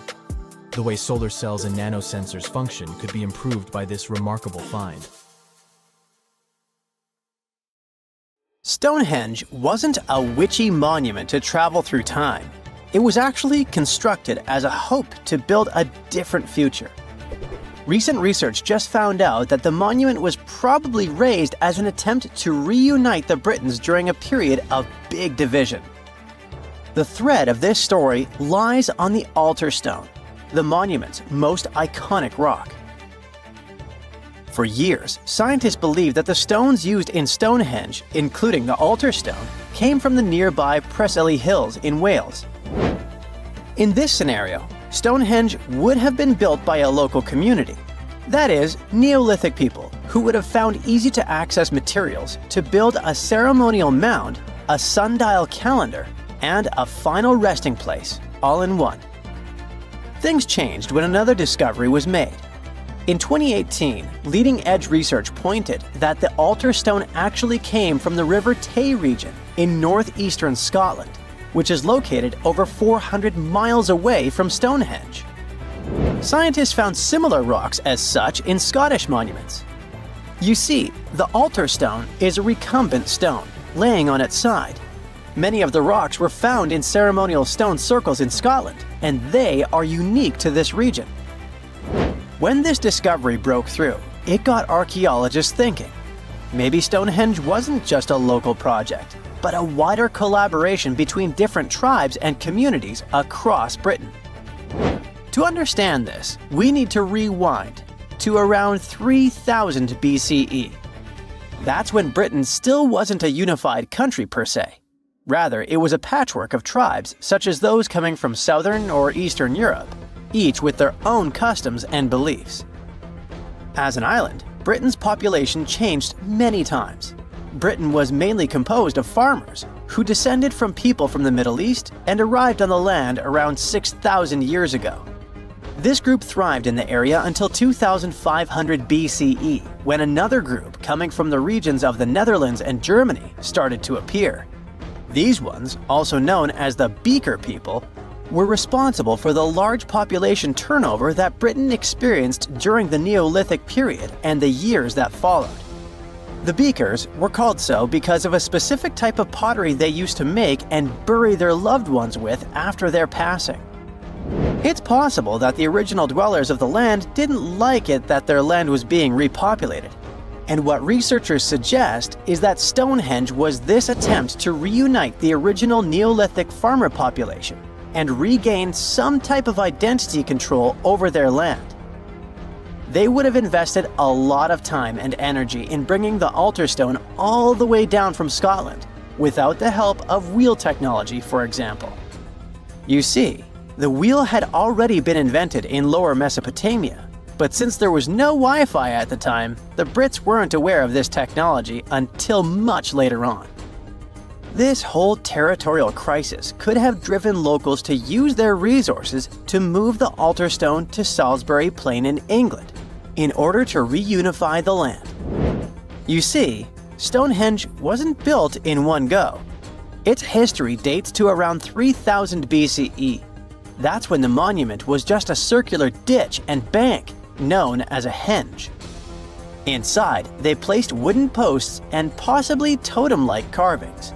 D: The way solar cells and nanosensors function could be improved by this remarkable find.
B: Stonehenge wasn't a witchy monument to travel through time. It was actually constructed as a hope to build a different future. Recent research just found out that the monument was probably raised as an attempt to reunite the Britons during a period of big division. The thread of this story lies on the altar stone, the monument's most iconic rock. For years, scientists believed that the stones used in Stonehenge, including the altar stone, came from the nearby Preseli Hills in Wales. In this scenario, Stonehenge would have been built by a local community. That is, Neolithic people who would have found easy-to-access materials to build a ceremonial mound, a sundial calendar, and a final resting place, all in one. Things changed when another discovery was made. In 2018, leading-edge research pointed that the altar stone actually came from the River Tay region in northeastern Scotland, which is located over 400 miles away from Stonehenge. Scientists found similar rocks as such in Scottish monuments. You see, the altar stone is a recumbent stone, laying on its side. Many of the rocks were found in ceremonial stone circles in Scotland, and they are unique to this region. When this discovery broke through, it got archaeologists thinking. Maybe Stonehenge wasn't just a local project, but a wider collaboration between different tribes and communities across Britain. To understand this, we need to rewind to around 3000 BCE. That's when Britain still wasn't a unified country per se. Rather, it was a patchwork of tribes such as those coming from southern or eastern Europe, each with their own customs and beliefs. As an island, Britain's population changed many times. Britain was mainly composed of farmers who descended from people from the Middle East and arrived on the land around 6,000 years ago. This group thrived in the area until 2500 BCE, when another group coming from the regions of the Netherlands and Germany started to appear. These ones, also known as the Beaker people, were responsible for the large population turnover that Britain experienced during the Neolithic period and the years that followed. The Beakers were called so because of a specific type of pottery they used to make and bury their loved ones with after their passing. It's possible that the original dwellers of the land didn't like it that their land was being repopulated. And what researchers suggest is that Stonehenge was this attempt to reunite the original Neolithic farmer population and regain some type of identity control over their land. They would have invested a lot of time and energy in bringing the altar stone all the way down from Scotland, without the help of wheel technology, for example. You see, the wheel had already been invented in Lower Mesopotamia, but since there was no Wi-Fi at the time, the Brits weren't aware of this technology until much later on. This whole territorial crisis could have driven locals to use their resources to move the altar stone to Salisbury Plain in England, in order to reunify the land. You see, Stonehenge wasn't built in one go. Its history dates to around 3000 BCE. That's when the monument was just a circular ditch and bank, known as a henge. Inside, they placed wooden posts and possibly totem-like carvings.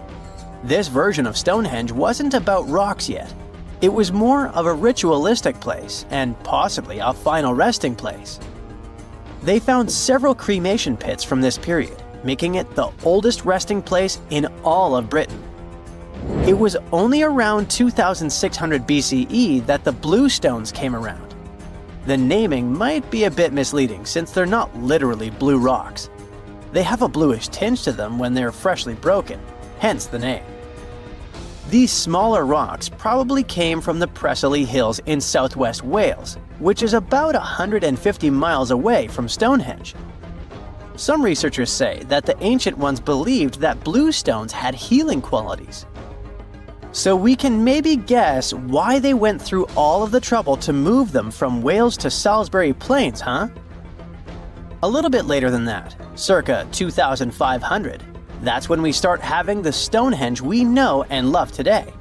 B: This version of Stonehenge wasn't about rocks yet. It was more of a ritualistic place and possibly a final resting place. They found several cremation pits from this period, making it the oldest resting place in all of Britain. It was only around 2600 BCE that the blue stones came around. The naming might be a bit misleading since they're not literally blue rocks. They have a bluish tinge to them when they're freshly broken, hence the name. These smaller rocks probably came from the Preseli Hills in southwest Wales, which is about 150 miles away from Stonehenge. Some researchers say that the ancient ones believed that blue stones had healing qualities. So we can maybe guess why they went through all of the trouble to move them from Wales to Salisbury Plains, huh? A little bit later than that, circa 2500, that's when we start having the Stonehenge we know and love today.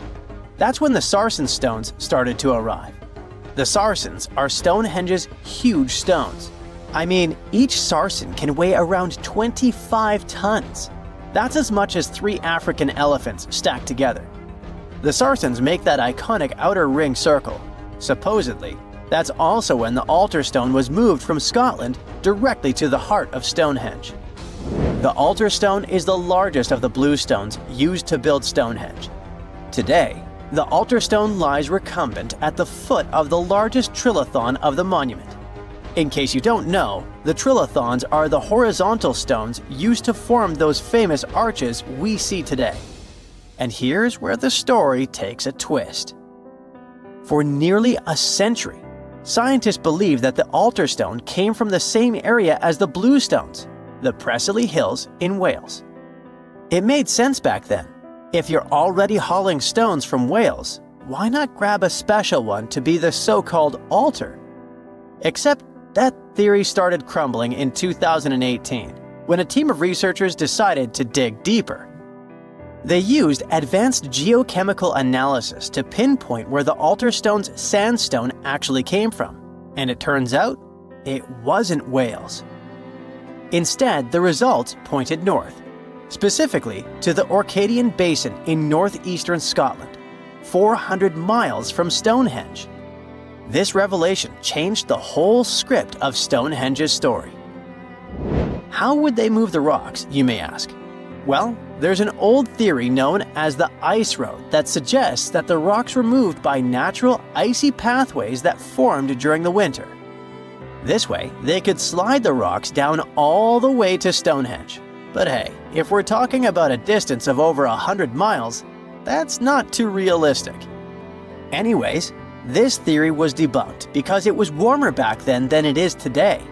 B: That's when the Sarsen stones started to arrive. The sarsens are Stonehenge's huge stones. I mean, each sarsen can weigh around 25 tons. That's as much as 3 African elephants stacked together. The sarsens make that iconic outer ring circle. Supposedly, that's also when the altar stone was moved from Scotland directly to the heart of Stonehenge. The altar stone is the largest of the blue stones used to build Stonehenge. Today, the altar stone lies recumbent at the foot of the largest trilithon of the monument. In case you don't know, the trilithons are the horizontal stones used to form those famous arches we see today. And here's where the story takes a twist. For nearly a century, scientists believe that the altar stone came from the same area as the blue stones, the Preseli Hills in Wales. It made sense back then. If you're already hauling stones from Wales, why not grab a special one to be the so-called altar? Except that theory started crumbling in 2018, when a team of researchers decided to dig deeper. They used advanced geochemical analysis to pinpoint where the altar stone's sandstone actually came from, and it turns out it wasn't Wales. Instead, the results pointed north, specifically to the Orcadian Basin in northeastern Scotland, 400 miles from Stonehenge. This revelation changed the whole script of Stonehenge's story. How would they move the rocks, you may ask? Well, there's an old theory known as the ice road that suggests that the rocks were moved by natural icy pathways that formed during the winter. This way, they could slide the rocks down all the way to Stonehenge. But hey, if we're talking about a distance of over 100 miles, that's not too realistic. Anyways, this theory was debunked because it was warmer back then than it is today.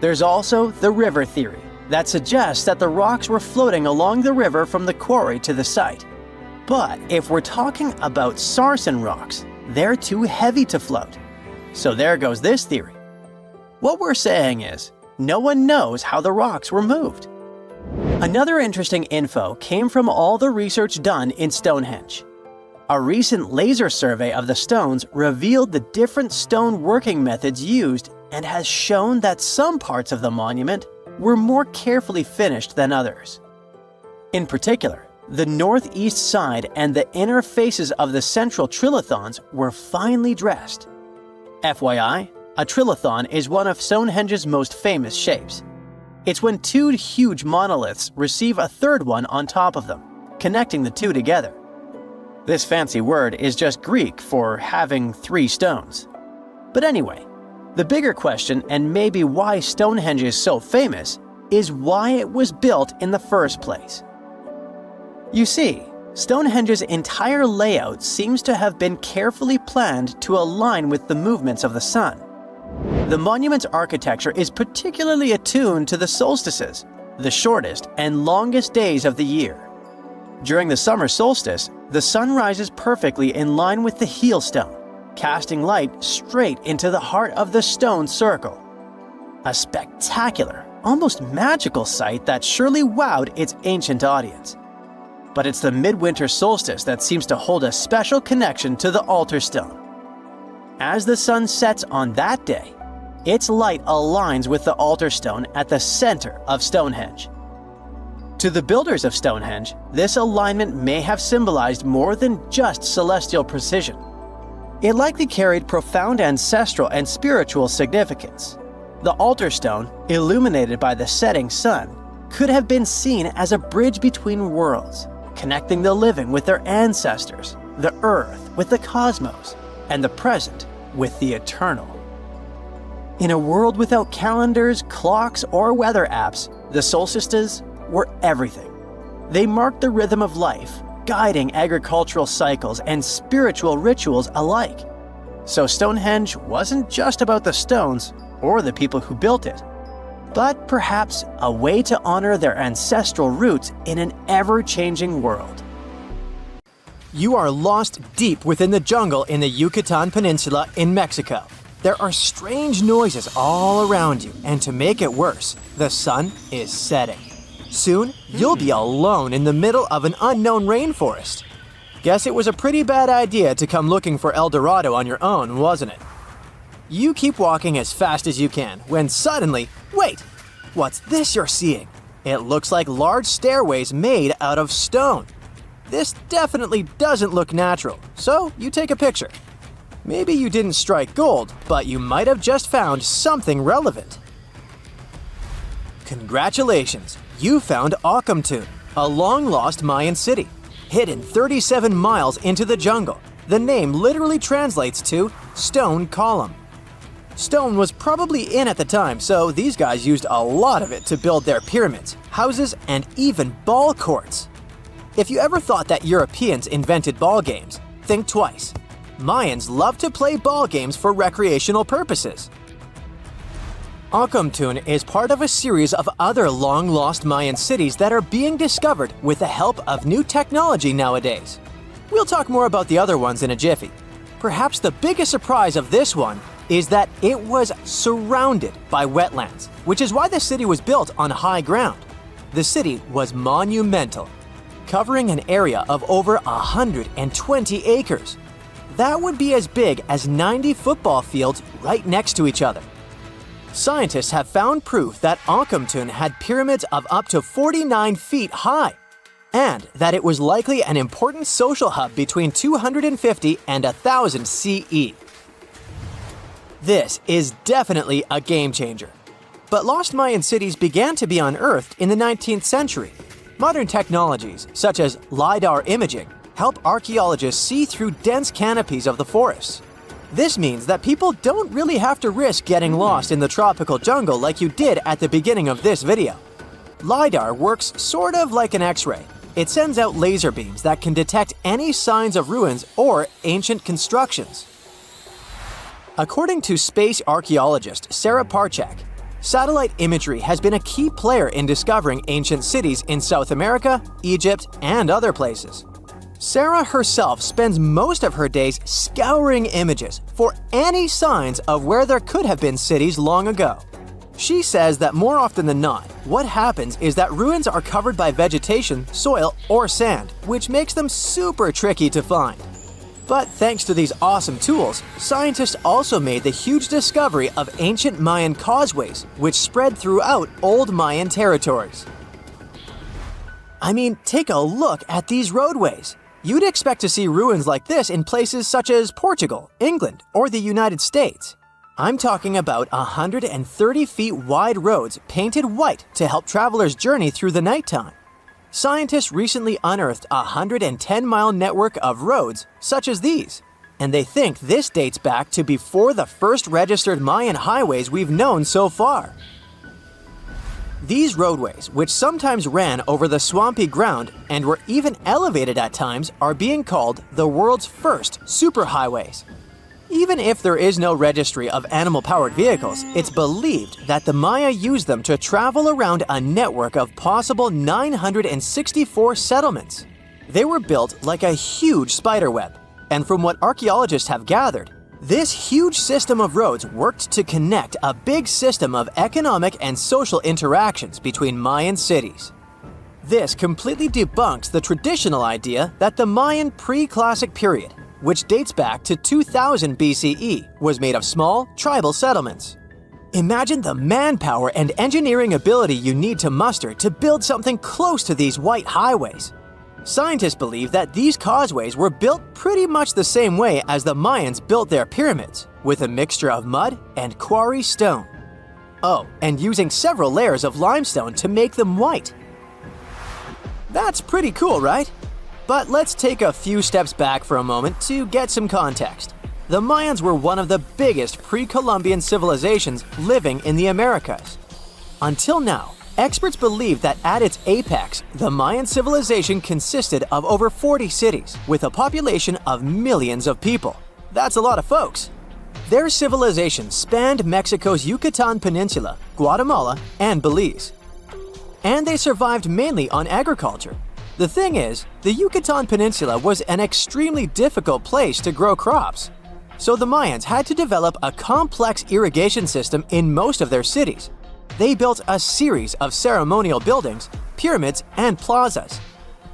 B: There's also the river theory that suggests that the rocks were floating along the river from the quarry to the site. But if we're talking about sarsen rocks, they're too heavy to float. So there goes this theory. What we're saying is, no one knows how the rocks were moved. Another interesting info came from all the research done in Stonehenge. A recent laser survey of the stones revealed the different stone working methods used and has shown that some parts of the monument were more carefully finished than others. In particular, the northeast side and the inner faces of the central trilithons were finely dressed. FYI, a trilithon is one of Stonehenge's most famous shapes. It's when 2 huge monoliths receive a third one on top of them, connecting the 2 together. This fancy word is just Greek for having 3 stones. But anyway, the bigger question, and maybe why Stonehenge is so famous, is why it was built in the first place. You see, Stonehenge's entire layout seems to have been carefully planned to align with the movements of the sun. The monument's architecture is particularly attuned to the solstices, the shortest and longest days of the year. During the summer solstice, the sun rises perfectly in line with the heel stone, casting light straight into the heart of the stone circle. A spectacular, almost magical sight that surely wowed its ancient audience. But it's the midwinter solstice that seems to hold a special connection to the altar stone. As the sun sets on that day, its light aligns with the altar stone at the center of Stonehenge. To the builders of Stonehenge, this alignment may have symbolized more than just celestial precision. It likely carried profound ancestral and spiritual significance. The altar stone, illuminated by the setting sun, could have been seen as a bridge between worlds, connecting the living with their ancestors, the earth with the cosmos, and the present with the eternal. In a world without calendars, clocks, or weather apps, the solstices were everything. They marked the rhythm of life, guiding agricultural cycles and spiritual rituals alike. So Stonehenge wasn't just about the stones or the people who built it, but perhaps a way to honor their ancestral roots in an ever-changing world. You are lost deep within the jungle in the Yucatan Peninsula in Mexico. There are strange noises all around you, and to make it worse, the sun is setting. Soon, you'll be alone in the middle of an unknown rainforest. Guess it was a pretty bad idea to come looking for El Dorado on your own, wasn't it? You keep walking as fast as you can when suddenly, wait! What's this you're seeing? It looks like large stairways made out of stone. This definitely doesn't look natural, so you take a picture. Maybe you didn't strike gold, but you might have just found something relevant. Congratulations! You found Tut, a long-lost Mayan city. Hidden 37 miles into the jungle, the name literally translates to stone column. Stone was probably in at the time, so these guys used a lot of it to build their pyramids, houses, and even ball courts. If you ever thought that Europeans invented ball games, think twice. Mayans loved to play ball games for recreational purposes. Tut is part of a series of other long-lost Mayan cities that are being discovered with the help of new technology nowadays. We'll talk more about the other ones in a jiffy. Perhaps the biggest surprise of this one is that it was surrounded by wetlands, which is why the city was built on high ground. The city was monumental, covering an area of over 120 acres. That would be as big as 90 football fields right next to each other. Scientists have found proof that Tut had pyramids of up to 49 feet high, and that it was likely an important social hub between 250 and 1000 CE. This is definitely a game changer. But lost Mayan cities began to be unearthed in the 19th century. Modern technologies, such as LiDAR imaging, help archaeologists see through dense canopies of the forests. This means that people don't really have to risk getting lost in the tropical jungle like you did at the beginning of this video. LiDAR works sort of like an X-ray. It sends out laser beams that can detect any signs of ruins or ancient constructions. According to space archaeologist Sarah Parchak, satellite imagery has been a key player in discovering ancient cities in South America, Egypt, and other places. Sarah herself spends most of her days scouring images for any signs of where there could have been cities long ago. She says that more often than not, what happens is that ruins are covered by vegetation, soil, or sand, which makes them super tricky to find. But thanks to these awesome tools, scientists also made the huge discovery of ancient Mayan causeways, which spread throughout old Mayan territories. I mean, take a look at these roadways. You'd expect to see ruins like this in places such as Portugal, England, or the United States. I'm talking about 130 feet wide roads painted white to help travelers journey through the nighttime. Scientists recently unearthed a 110-mile network of roads such as these, and they think this dates back to before the first registered Mayan highways we've known so far. These roadways, which sometimes ran over the swampy ground and were even elevated at times, are being called the world's first superhighways. Even if there is no registry of animal-powered vehicles, it's believed that the Maya used them to travel around a network of possible 964 settlements. They were built like a huge spiderweb, and from what archaeologists have gathered, this huge system of roads worked to connect a big system of economic and social interactions between Mayan cities. This completely debunks the traditional idea that the Mayan pre-classic period, which dates back to 2000 BCE, was made of small, tribal settlements. Imagine the manpower and engineering ability you need to muster to build something close to these white highways. Scientists believe that these causeways were built pretty much the same way as the Mayans built their pyramids, with a mixture of mud and quarry stone. Oh, and using several layers of limestone to make them white. That's pretty cool, right? But let's take a few steps back for a moment to get some context. The Mayans were one of the biggest pre-Columbian civilizations living in the Americas. Until now, experts believe that at its apex, the Mayan civilization consisted of over 40 cities with a population of millions of people. That's a lot of folks. Their civilization spanned Mexico's Yucatan Peninsula, Guatemala, and Belize. And they survived mainly on agriculture. The thing is, the Yucatan Peninsula was an extremely difficult place to grow crops. So the Mayans had to develop a complex irrigation system in most of their cities. They built a series of ceremonial buildings, pyramids, and plazas.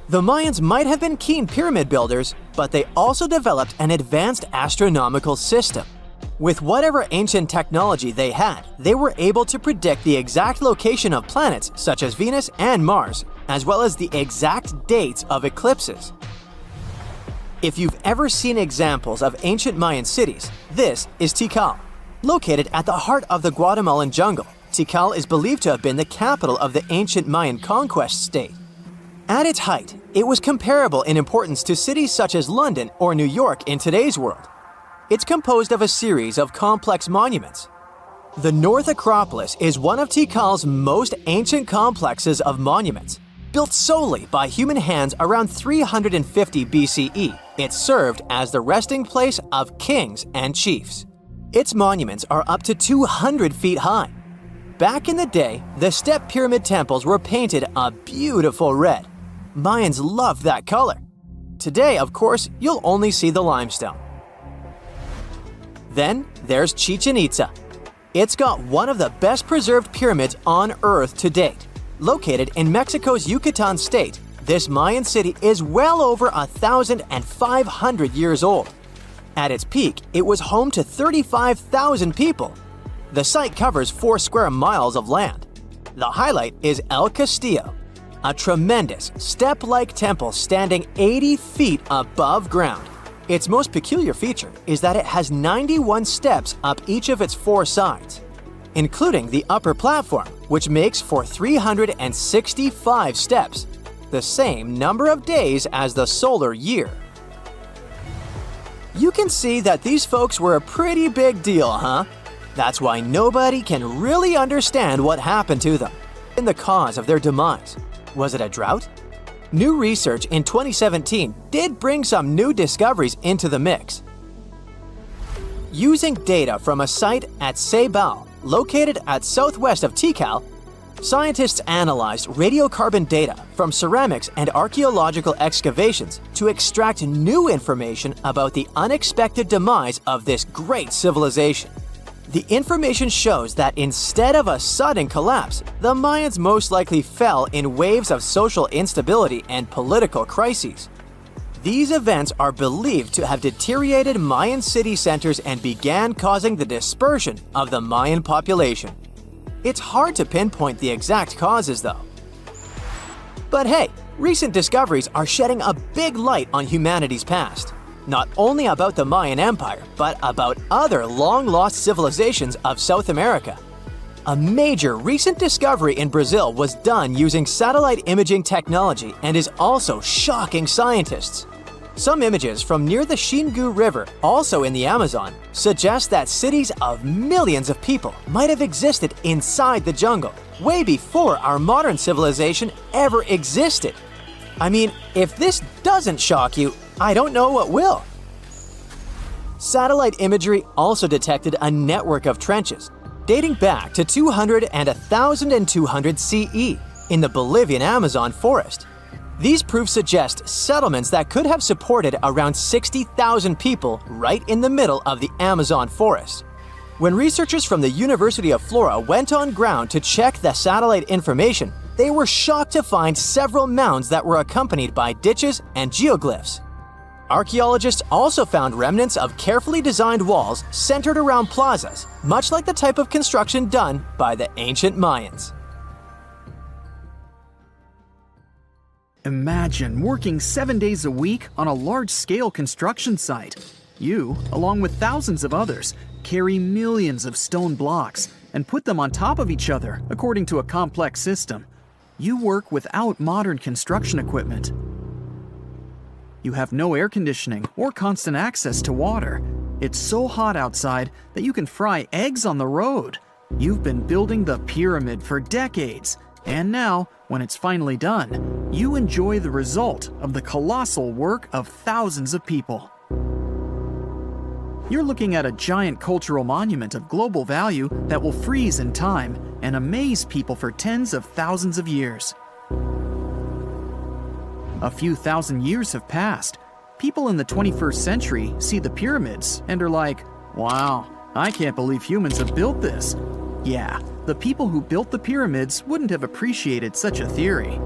B: The Mayans might have been keen pyramid builders, but they also developed an advanced astronomical system. With whatever ancient technology they had, they were able to predict the exact location of planets such as Venus and Mars, as well as the exact dates of eclipses. If you've ever seen examples of ancient Mayan cities, this is Tikal. Located at the heart of the Guatemalan jungle, Tikal is believed to have been the capital of the ancient Mayan conquest state. At its height, it was comparable in importance to cities such as London or New York in today's world. It's composed of a series of complex monuments. The North Acropolis is one of Tikal's most ancient complexes of monuments. Built solely by human hands around 350 BCE, it served as the resting place of kings and chiefs. Its monuments are up to 200 feet high. Back in the day, the step pyramid temples were painted a beautiful red. Mayans loved that color. Today, of course, you'll only see the limestone. Then there's Chichen Itza. It's got one of the best preserved pyramids on Earth to date. Located in Mexico's Yucatan state, this Mayan city is well over 1,500 years old. At its peak, it was home to 35,000 people. The site covers 4 square miles of land. The highlight is El Castillo, a tremendous step-like temple standing 80 feet above ground. Its most peculiar feature is that it has 91 steps up each of its 4 sides, including the upper platform, which makes for 365 steps, the same number of days as the solar year. You can see that these folks were a pretty big deal, huh? That's why nobody can really understand what happened to them and the cause of their demise. Was it a drought? New research in 2017 did bring some new discoveries into the mix. Using data from a site at Ceibal, located at southwest of Tikal, scientists analyzed radiocarbon data from ceramics and archaeological excavations to extract new information about the unexpected demise of this great civilization. The information shows that instead of a sudden collapse, the Mayans most likely fell in waves of social instability and political crises. These events are believed to have deteriorated Mayan city centers and began causing the dispersion of the Mayan population. It's hard to pinpoint the exact causes, though. But hey, recent discoveries are shedding a big light on humanity's past. Not only about the Mayan Empire, but about other long-lost civilizations of South America. A major recent discovery in Brazil was done using satellite imaging technology and is also shocking scientists. Some images from near the Xingu River, also in the Amazon, suggest that cities of millions of people might have existed inside the jungle, way before our modern civilization ever existed. I mean, if this doesn't shock you, I don't know what will. Satellite imagery also detected a network of trenches dating back to 200 and 1200 CE in the Bolivian Amazon forest. These proofs suggest settlements that could have supported around 60,000 people right in the middle of the Amazon forest. When researchers from the University of Florida went on ground to check the satellite information, they were shocked to find several mounds that were accompanied by ditches and geoglyphs. Archaeologists also found remnants of carefully designed walls centered around plazas, much like the type of construction done by the ancient Mayans.
C: Imagine working 7 days a week on a large-scale construction site. You, along with thousands of others, carry millions of stone blocks and put them on top of each other according to a complex system. You work without modern construction equipment. You have no air conditioning or constant access to water. It's so hot outside that you can fry eggs on the road. You've been building the pyramid for decades, and now, when it's finally done, you enjoy the result of the colossal work of thousands of people. You're looking at a giant cultural monument of global value that will freeze in time and amaze people for tens of thousands of years. A few thousand years have passed. People in the 21st century see the pyramids and are like, wow, I can't believe humans have built this. Yeah, the people who built the pyramids wouldn't have appreciated such a theory.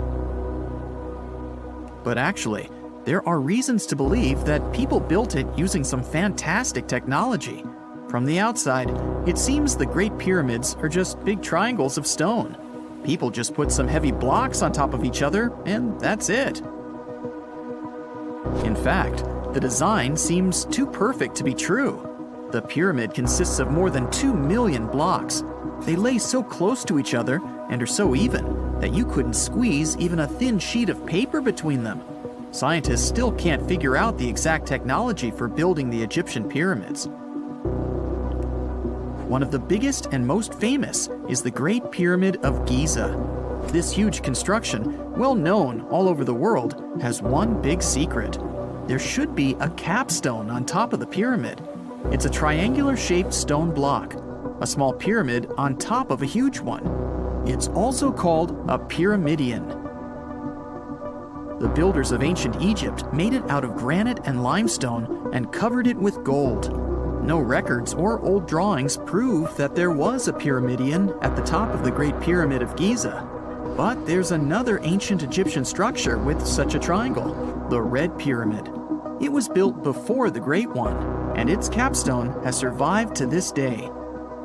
C: But actually, there are reasons to believe that people built it using some fantastic technology. From the outside, it seems the Great Pyramids are just big triangles of stone. People just put some heavy blocks on top of each other, and that's it. In fact, the design seems too perfect to be true. The pyramid consists of more than 2 million blocks. They lay so close to each other and are so even that you couldn't squeeze even a thin sheet of paper between them. Scientists still can't figure out the exact technology for building the Egyptian pyramids. One of the biggest and most famous is the Great Pyramid of Giza. This huge construction, well known all over the world, has one big secret. There should be a capstone on top of the pyramid. It's a triangular-shaped stone block, a small pyramid on top of a huge one. It's also called a pyramidion. The builders of ancient Egypt made it out of granite and limestone and covered it with gold. No records or old drawings prove that there was a pyramidion at the top of the Great Pyramid of Giza. But there's another ancient Egyptian structure with such a triangle, the Red Pyramid. It was built before the Great One, and its capstone has survived to this day.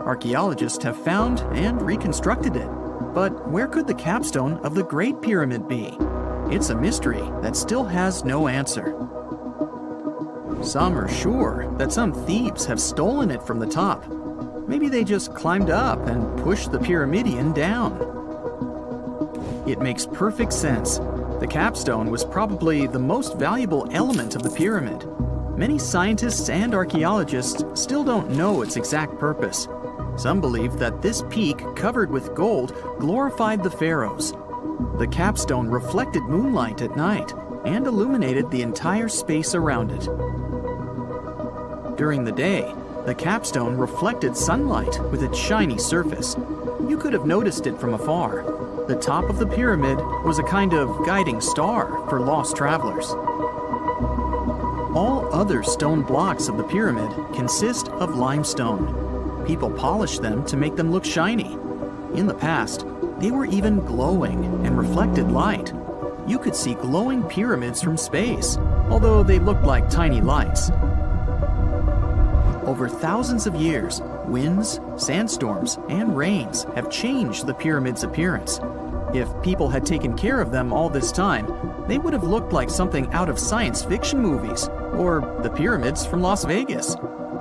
C: Archaeologists have found and reconstructed it. But where could the capstone of the Great Pyramid be? It's a mystery that still has no answer. Some are sure that some thieves have stolen it from the top. Maybe they just climbed up and pushed the pyramidion down. It makes perfect sense. The capstone was probably the most valuable element of the pyramid. Many scientists and archaeologists still don't know its exact purpose. Some believe that this peak covered with gold glorified the pharaohs. The capstone reflected moonlight at night and illuminated the entire space around it. During the day, the capstone reflected sunlight with its shiny surface. You could have noticed it from afar. The top of the pyramid was a kind of guiding star for lost travelers. All other stone blocks of the pyramid consist of limestone. People polished them to make them look shiny. In the past, they were even glowing and reflected light. You could see glowing pyramids from space, although they looked like tiny lights. Over thousands of years, winds, sandstorms, and rains have changed the pyramid's appearance. If people had taken care of them all this time, they would have looked like something out of science fiction movies, or the pyramids from Las Vegas.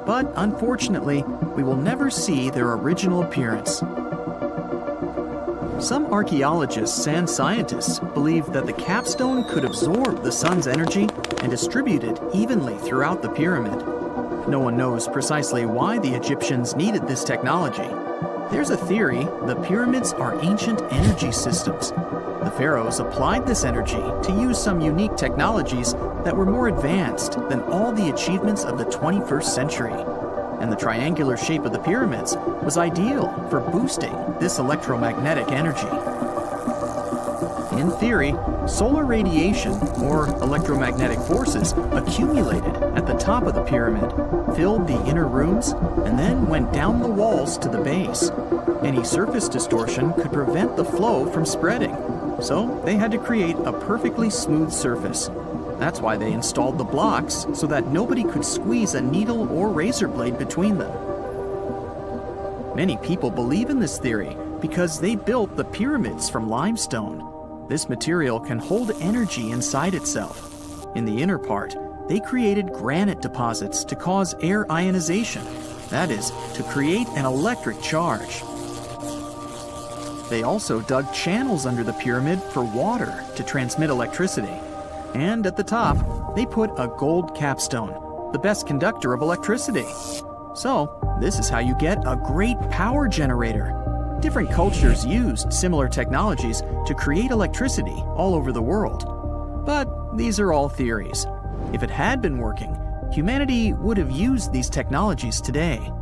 C: But unfortunately, we will never see their original appearance. Some archaeologists and scientists believe that the capstone could absorb the sun's energy and distribute it evenly throughout the pyramid. No one knows precisely why the Egyptians needed this technology. There's a theory the pyramids are ancient energy systems. The pharaohs applied this energy to use some unique technologies that were more advanced than all the achievements of the 21st century. And the triangular shape of the pyramids was ideal for boosting this electromagnetic energy. In theory, solar radiation, or electromagnetic forces, accumulated at the top of the pyramid, filled the inner rooms, and then went down the walls to the base. Any surface distortion could prevent the flow from spreading, so they had to create a perfectly smooth surface. That's why they installed the blocks so that nobody could squeeze a needle or razor blade between them. Many people believe in this theory because they built the pyramids from limestone. This material can hold energy inside itself. In the inner part, they created granite deposits to cause air ionization, that is, to create an electric charge. They also dug channels under the pyramid for water to transmit electricity. And at the top, they put a gold capstone, the best conductor of electricity. So, this is how you get a great power generator. Different cultures used similar technologies to create electricity all over the world. But these are all theories. If it had been working, humanity would have used these technologies today.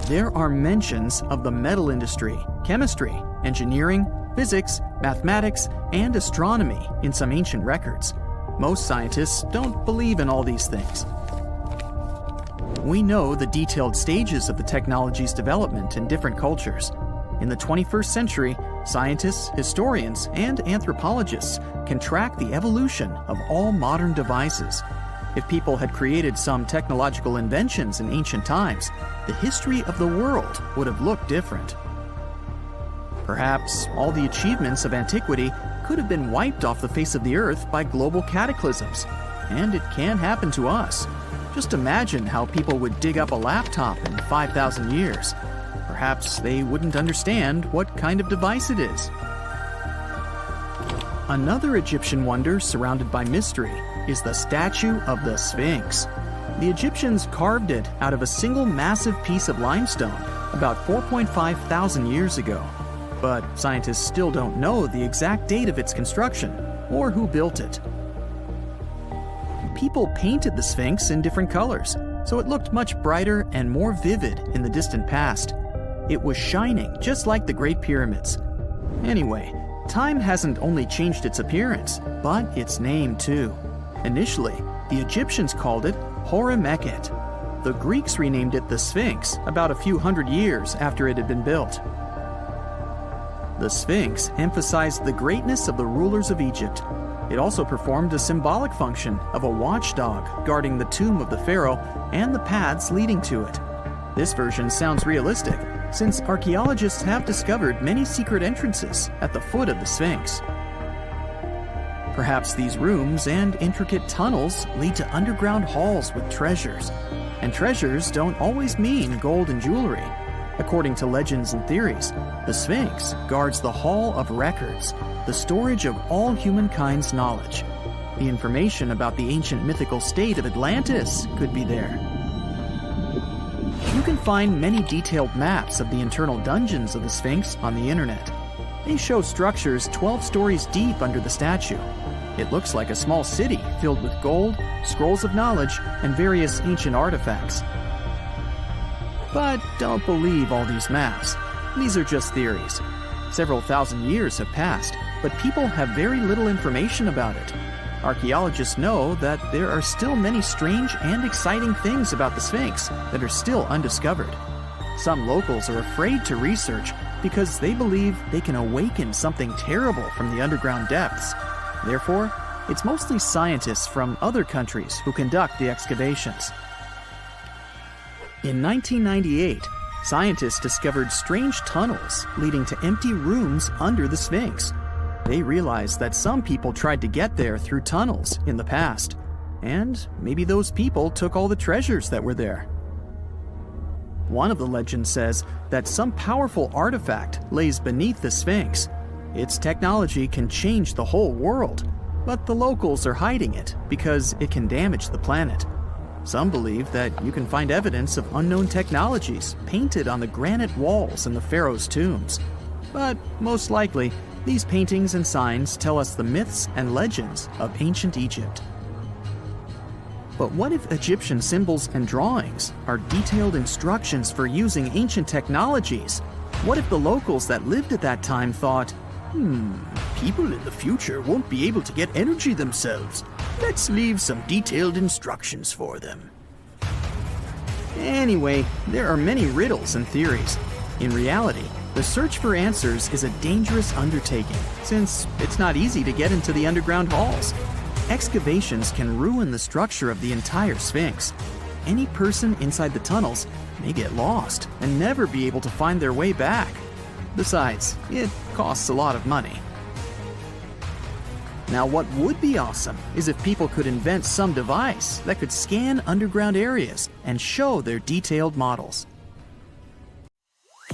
C: There are mentions of the metal industry, chemistry, engineering, physics, mathematics, and astronomy in some ancient records. Most scientists don't believe in all these things. We know the detailed stages of the technology's development in different cultures. In the 21st century, scientists, historians, and anthropologists can track the evolution of all modern devices. If people had created some technological inventions in ancient times, the history of the world would have looked different. Perhaps all the achievements of antiquity could have been wiped off the face of the earth by global cataclysms. And it can happen to us. Just imagine how people would dig up a laptop in 5,000 years. Perhaps they wouldn't understand what kind of device it is. Another Egyptian wonder surrounded by mystery is the statue of the Sphinx. The Egyptians carved it out of a single massive piece of limestone about 4.5 thousand years ago. But scientists still don't know the exact date of its construction or who built it. People painted the Sphinx in different colors, so it looked much brighter and more vivid in the distant past. It was shining just like the Great Pyramids. Anyway, time hasn't only changed its appearance, but its name too. Initially, the Egyptians called it Hora-Mekhet. The Greeks renamed it the Sphinx about a few hundred years after it had been built. The Sphinx emphasized the greatness of the rulers of Egypt. It also performed a symbolic function of a watchdog guarding the tomb of the pharaoh and the paths leading to it. This version sounds realistic, since archaeologists have discovered many secret entrances at the foot of the Sphinx. Perhaps these rooms and intricate tunnels lead to underground halls with treasures. And treasures don't always mean gold and jewelry. According to legends and theories, the Sphinx guards the Hall of Records, the storage of all humankind's knowledge. The information about the ancient mythical state of Atlantis could be there. You can find many detailed maps of the internal dungeons of the Sphinx on the internet. They show structures 12 stories deep under the statue. It looks like a small city filled with gold, scrolls of knowledge, and various ancient artifacts. But don't believe all these maps. These are just theories. Several thousand years have passed, but people have very little information about it. Archaeologists know that there are still many strange and exciting things about the Sphinx that are still undiscovered. Some locals are afraid to research because they believe they can awaken something terrible from the underground depths. Therefore, it's mostly scientists from other countries who conduct the excavations. In 1998, scientists discovered strange tunnels leading to empty rooms under the Sphinx. They realized that some people tried to get there through tunnels in the past, and maybe those people took all the treasures that were there. One of the legends says that some powerful artifact lays beneath the Sphinx. Its technology can change the whole world, but the locals are hiding it because it can damage the planet. Some believe that you can find evidence of unknown technologies painted on the granite walls in the pharaoh's tombs. But most likely, these paintings and signs tell us the myths and legends of ancient Egypt. But what if Egyptian symbols and drawings are detailed instructions for using ancient technologies? What if the locals that lived at that time thought, people in the future won't be able to get energy themselves. Let's leave some detailed instructions for them. Anyway, there are many riddles and theories. In reality, the search for answers is a dangerous undertaking, since it's not easy to get into the underground halls. Excavations can ruin the structure of the entire Sphinx. Any person inside the tunnels may get lost and never be able to find their way back. Besides, it costs a lot of money. Now, what would be awesome is if people could invent some device that could scan underground areas and show their detailed models.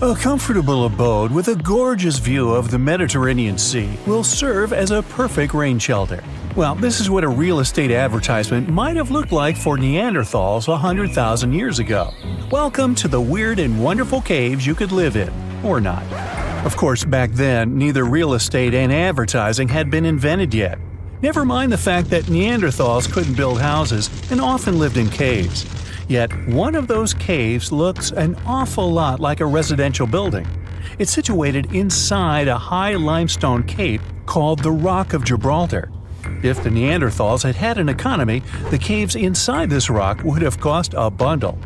A: A comfortable abode with a gorgeous view of the Mediterranean Sea will serve as a perfect rain shelter. Well, this is what a real estate advertisement might have looked like for Neanderthals 100,000 years ago. Welcome to the weird and wonderful caves you could live in, or not. Of course, back then, neither real estate and advertising had been invented yet. Never mind the fact that Neanderthals couldn't build houses and often lived in caves. Yet, one of those caves looks an awful lot like a residential building. It's situated inside a high limestone cape called the Rock of Gibraltar. If the Neanderthals had had an economy, the caves inside this rock would have cost a bundle.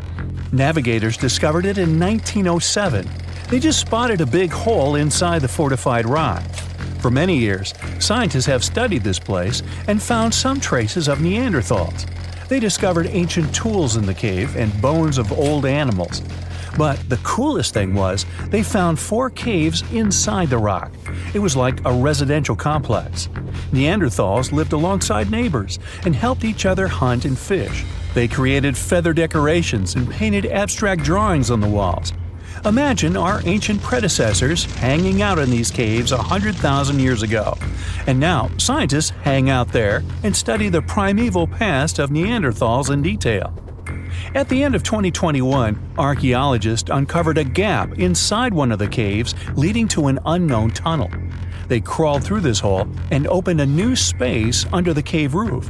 A: Navigators discovered it in 1907. They just spotted a big hole inside the fortified rock. For many years, scientists have studied this place and found some traces of Neanderthals. They discovered ancient tools in the cave and bones of old animals. But the coolest thing was, they found 4 caves inside the rock. It was like a residential complex. Neanderthals lived alongside neighbors and helped each other hunt and fish. They created feather decorations and painted abstract drawings on the walls. Imagine our ancient predecessors hanging out in these caves 100,000 years ago. And now, scientists hang out there and study the primeval past of Neanderthals in detail. At the end of 2021, archaeologists uncovered a gap inside one of the caves leading to an unknown tunnel. They crawled through this hole and opened a new space under the cave roof.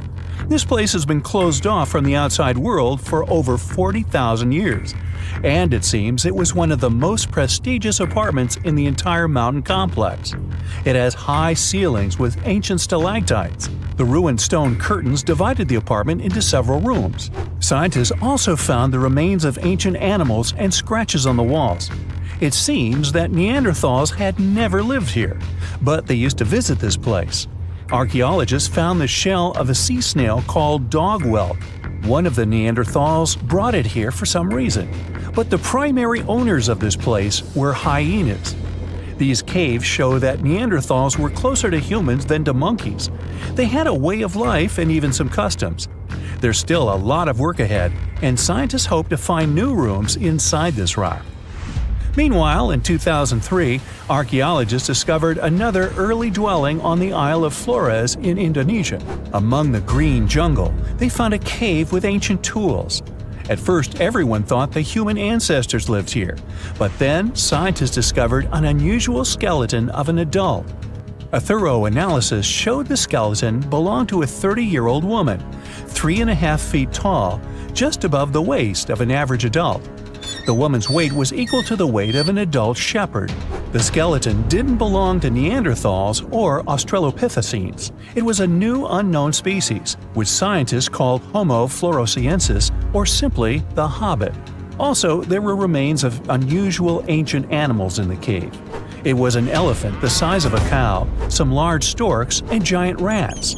A: This place has been closed off from the outside world for over 40,000 years. And it seems it was one of the most prestigious apartments in the entire mountain complex. It has high ceilings with ancient stalactites. The ruined stone curtains divided the apartment into several rooms. Scientists also found the remains of ancient animals and scratches on the walls. It seems that Neanderthals had never lived here, but they used to visit this place. Archaeologists found the shell of a sea snail called dog whelk. One of the Neanderthals brought it here for some reason, but the primary owners of this place were hyenas. These caves show that Neanderthals were closer to humans than to monkeys. They had a way of life and even some customs. There's still a lot of work ahead, and scientists hope to find new rooms inside this rock. Meanwhile, in 2003, archaeologists discovered another early dwelling on the Isle of Flores in Indonesia. Among the green jungle, they found a cave with ancient tools. At first, everyone thought the human ancestors lived here, but then scientists discovered an unusual skeleton of an adult. A thorough analysis showed the skeleton belonged to a 30-year-old woman, 3.5 feet tall, just above the waist of an average adult. The woman's weight was equal to the weight of an adult shepherd. The skeleton didn't belong to Neanderthals or Australopithecines. It was a new unknown species, which scientists called Homo floresiensis, or simply the Hobbit. Also, there were remains of unusual ancient animals in the cave. It was an elephant the size of a cow, some large storks, and giant rats.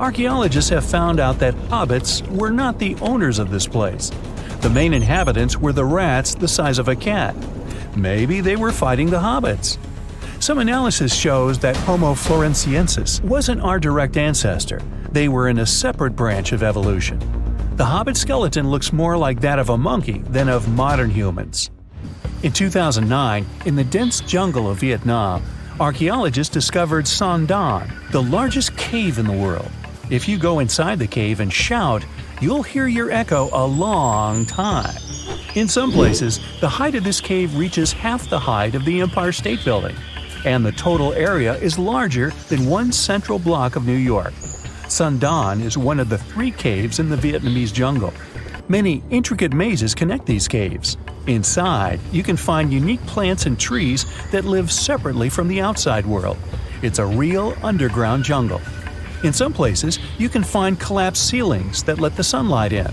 A: Archaeologists have found out that hobbits were not the owners of this place. The main inhabitants were the rats the size of a cat. Maybe they were fighting the hobbits. Some analysis shows that Homo floresiensis wasn't our direct ancestor. They were in a separate branch of evolution. The hobbit skeleton looks more like that of a monkey than of modern humans. In 2009, in the dense jungle of Vietnam, archaeologists discovered Son Don, the largest cave in the world. If you go inside the cave and shout, you'll hear your echo a long time. In some places, the height of this cave reaches half the height of the Empire State Building, and the total area is larger than one central block of New York. Son Don is one of the 3 caves in the Vietnamese jungle. Many intricate mazes connect these caves. Inside, you can find unique plants and trees that live separately from the outside world. It's a real underground jungle. In some places, you can find collapsed ceilings that let the sunlight in.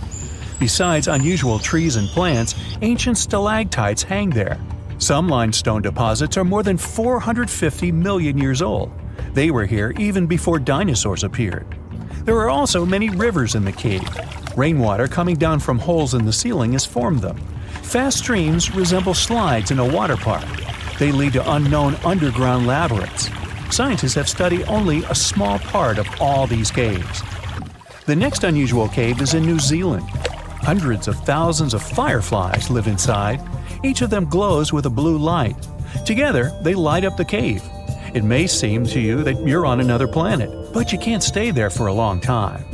A: Besides unusual trees and plants, ancient stalactites hang there. Some limestone deposits are more than 450 million years old. They were here even before dinosaurs appeared. There are also many rivers in the cave. Rainwater coming down from holes in the ceiling has formed them. Fast streams resemble slides in a water park. They lead to unknown underground labyrinths. Scientists have studied only a small part of all these caves. The next unusual cave is in New Zealand. Hundreds of thousands of fireflies live inside. Each of them glows with a blue light. Together, they light up the cave. It may seem to you that you're on another planet, but you can't stay there for a long time.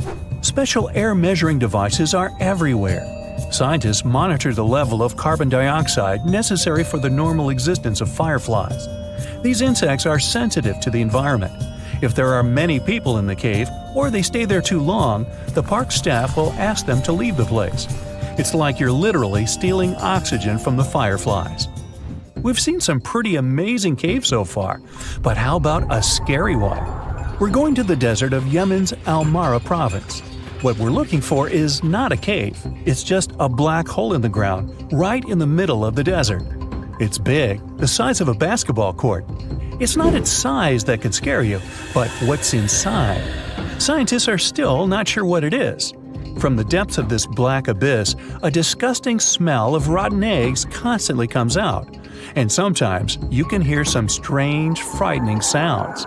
A: Special air measuring devices are everywhere. Scientists monitor the level of carbon dioxide necessary for the normal existence of fireflies. These insects are sensitive to the environment. If there are many people in the cave, or they stay there too long, the park staff will ask them to leave the place. It's like you're literally stealing oxygen from the fireflies. We've seen some pretty amazing caves so far, but how about a scary one? We're going to the desert of Yemen's Al-Mara province. What we're looking for is not a cave, it's just a black hole in the ground, right in the middle of the desert. It's big, the size of a basketball court. It's not its size that could scare you, but what's inside. Scientists are still not sure what it is. From the depths of this black abyss, a disgusting smell of rotten eggs constantly comes out, and sometimes you can hear some strange, frightening sounds.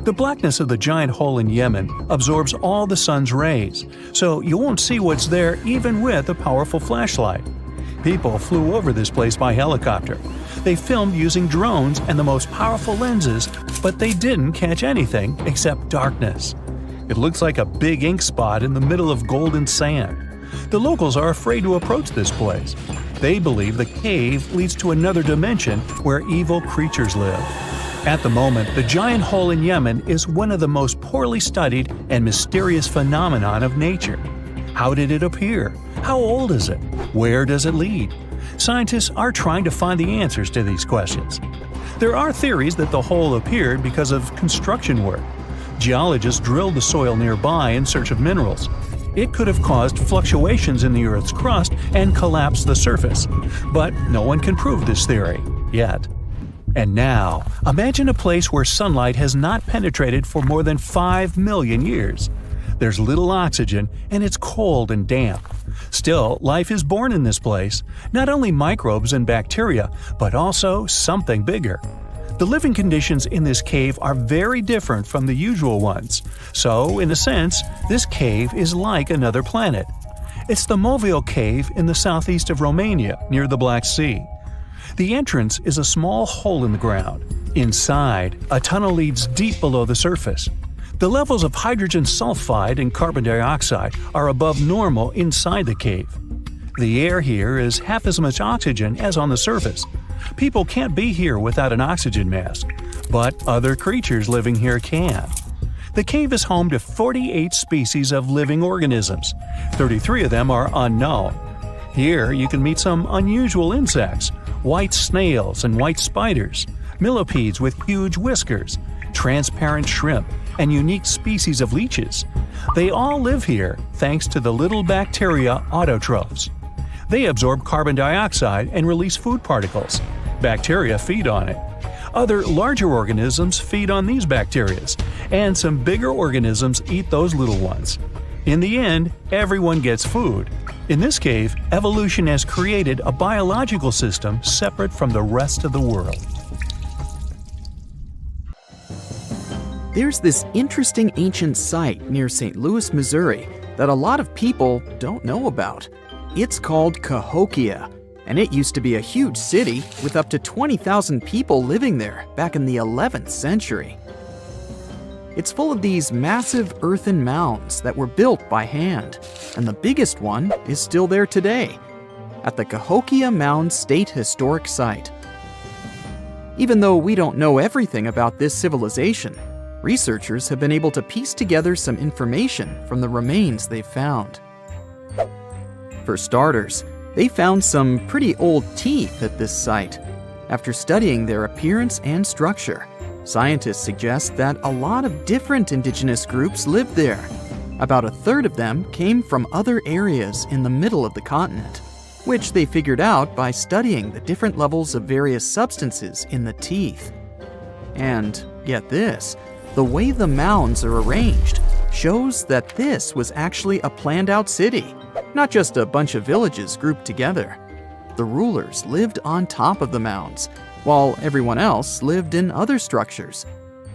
A: The blackness of the giant hole in Yemen absorbs all the sun's rays, so you won't see what's there even with a powerful flashlight. People flew over this place by helicopter. They filmed using drones and the most powerful lenses, but they didn't catch anything except darkness. It looks like a big ink spot in the middle of golden sand. The locals are afraid to approach this place. They believe the cave leads to another dimension where evil creatures live. At the moment, the giant hole in Yemen is one of the most poorly studied and mysterious phenomenon of nature. How did it appear? How old is it? Where does it lead? Scientists are trying to find the answers to these questions. There are theories that the hole appeared because of construction work. Geologists drilled the soil nearby in search of minerals. It could have caused fluctuations in the Earth's crust and collapsed the surface. But no one can prove this theory, yet. And now, imagine a place where sunlight has not penetrated for more than 5 million years. There's little oxygen, and it's cold and damp. Still, life is born in this place, not only microbes and bacteria, but also something bigger. The living conditions in this cave are very different from the usual ones, so, in a sense, this cave is like another planet. It's the Movil Cave in the southeast of Romania, near the Black Sea. The entrance is a small hole in the ground. Inside, a tunnel leads deep below the surface. The levels of hydrogen sulfide and carbon dioxide are above normal inside the cave. The air here is half as much oxygen as on the surface. People can't be here without an oxygen mask, but other creatures living here can. The cave is home to 48 species of living organisms. 33 of them are unknown. Here you can meet some unusual insects, white snails and white spiders, millipedes with huge whiskers, transparent shrimp, and unique species of leeches. They all live here thanks to the little bacteria autotrophs. They absorb carbon dioxide and release food particles. Bacteria feed on it. Other larger organisms feed on these bacteria, and some bigger organisms eat those little ones. In the end, everyone gets food. In this cave, evolution has created a biological system separate from the rest of the world.
C: There's this interesting ancient site near St. Louis, Missouri, that a lot of people don't know about. It's called Cahokia, and it used to be a huge city with up to 20,000 people living there back in the 11th century. It's full of these massive earthen mounds that were built by hand, and the biggest one is still there today, at the Cahokia Mound State Historic Site. Even though we don't know everything about this civilization, researchers have been able to piece together some information from the remains they've found. For starters, they found some pretty old teeth at this site. After studying their appearance and structure, scientists suggest that a lot of different indigenous groups lived there. About a third of them came from other areas in the middle of the continent, which they figured out by studying the different levels of various substances in the teeth. And get this, the way the mounds are arranged shows that this was actually a planned-out city, not just a bunch of villages grouped together. The rulers lived on top of the mounds, while everyone else lived in other structures.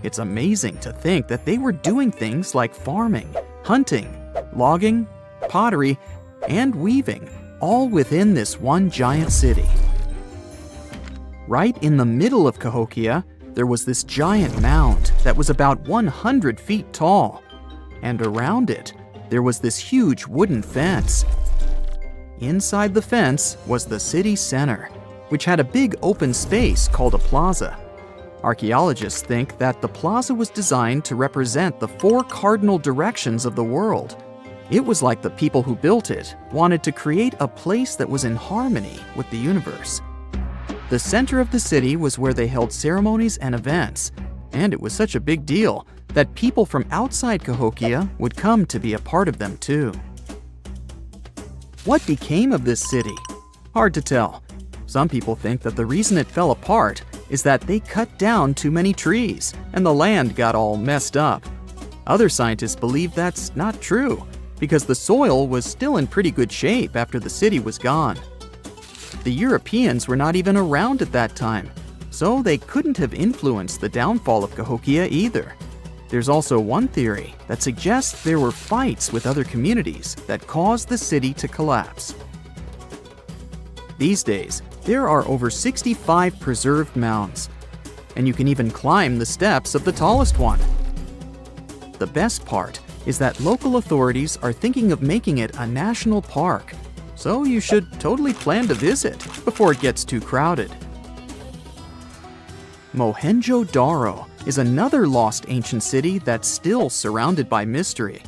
C: It's amazing to think that they were doing things like farming, hunting, logging, pottery, and weaving, all within this one giant city. Right in the middle of Cahokia, there was this giant mound that was about 100 feet tall, and around it, there was this huge wooden fence. Inside the fence was the city center, which had a big open space called a plaza. Archaeologists think that the plaza was designed to represent the 4 cardinal directions of the world. It was like the people who built it wanted to create a place that was in harmony with the universe. The center of the city was where they held ceremonies and events, and it was such a big deal that people from outside Cahokia would come to be a part of them too. What became of this city? Hard to tell. Some people think that the reason it fell apart is that they cut down too many trees and the land got all messed up. Other scientists believe that's not true, because the soil was still in pretty good shape after the city was gone. The Europeans were not even around at that time, so they couldn't have influenced the downfall of Cahokia either. There's also one theory that suggests there were fights with other communities that caused the city to collapse. These days, there are over 65 preserved mounds, and you can even climb the steps of the tallest one. The best part is that local authorities are thinking of making it a national park, so you should totally plan to visit before it gets too crowded. Mohenjo-Daro is another lost ancient city that's still surrounded by mystery.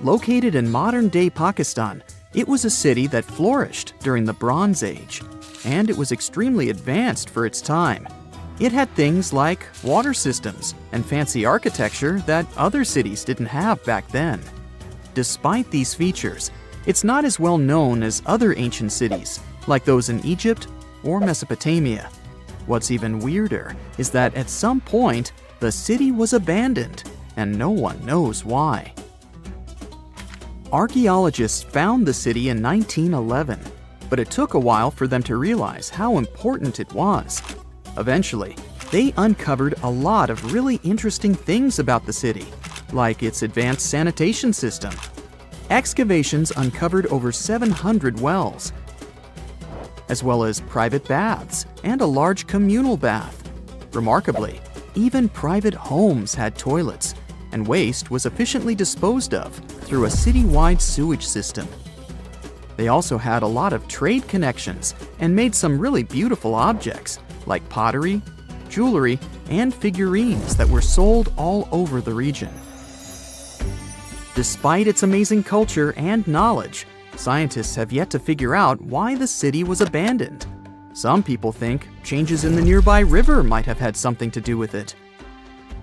C: Located in modern-day Pakistan, it was a city that flourished during the Bronze Age, and it was extremely advanced for its time. It had things like water systems and fancy architecture that other cities didn't have back then. Despite these features, it's not as well known as other ancient cities, like those in Egypt or Mesopotamia. What's even weirder is that at some point, the city was abandoned, and no one knows why. Archaeologists found the city in 1911, but it took a while for them to realize how important it was. Eventually, they uncovered a lot of really interesting things about the city, like its advanced sanitation system. Excavations uncovered over 700 wells, as well as private baths and a large communal bath. Remarkably, even private homes had toilets, and waste was efficiently disposed of through a citywide sewage system. They also had a lot of trade connections and made some really beautiful objects, like pottery, jewelry, and figurines that were sold all over the region. Despite its amazing culture and knowledge, scientists have yet to figure out why the city was abandoned. Some people think changes in the nearby river might have had something to do with it.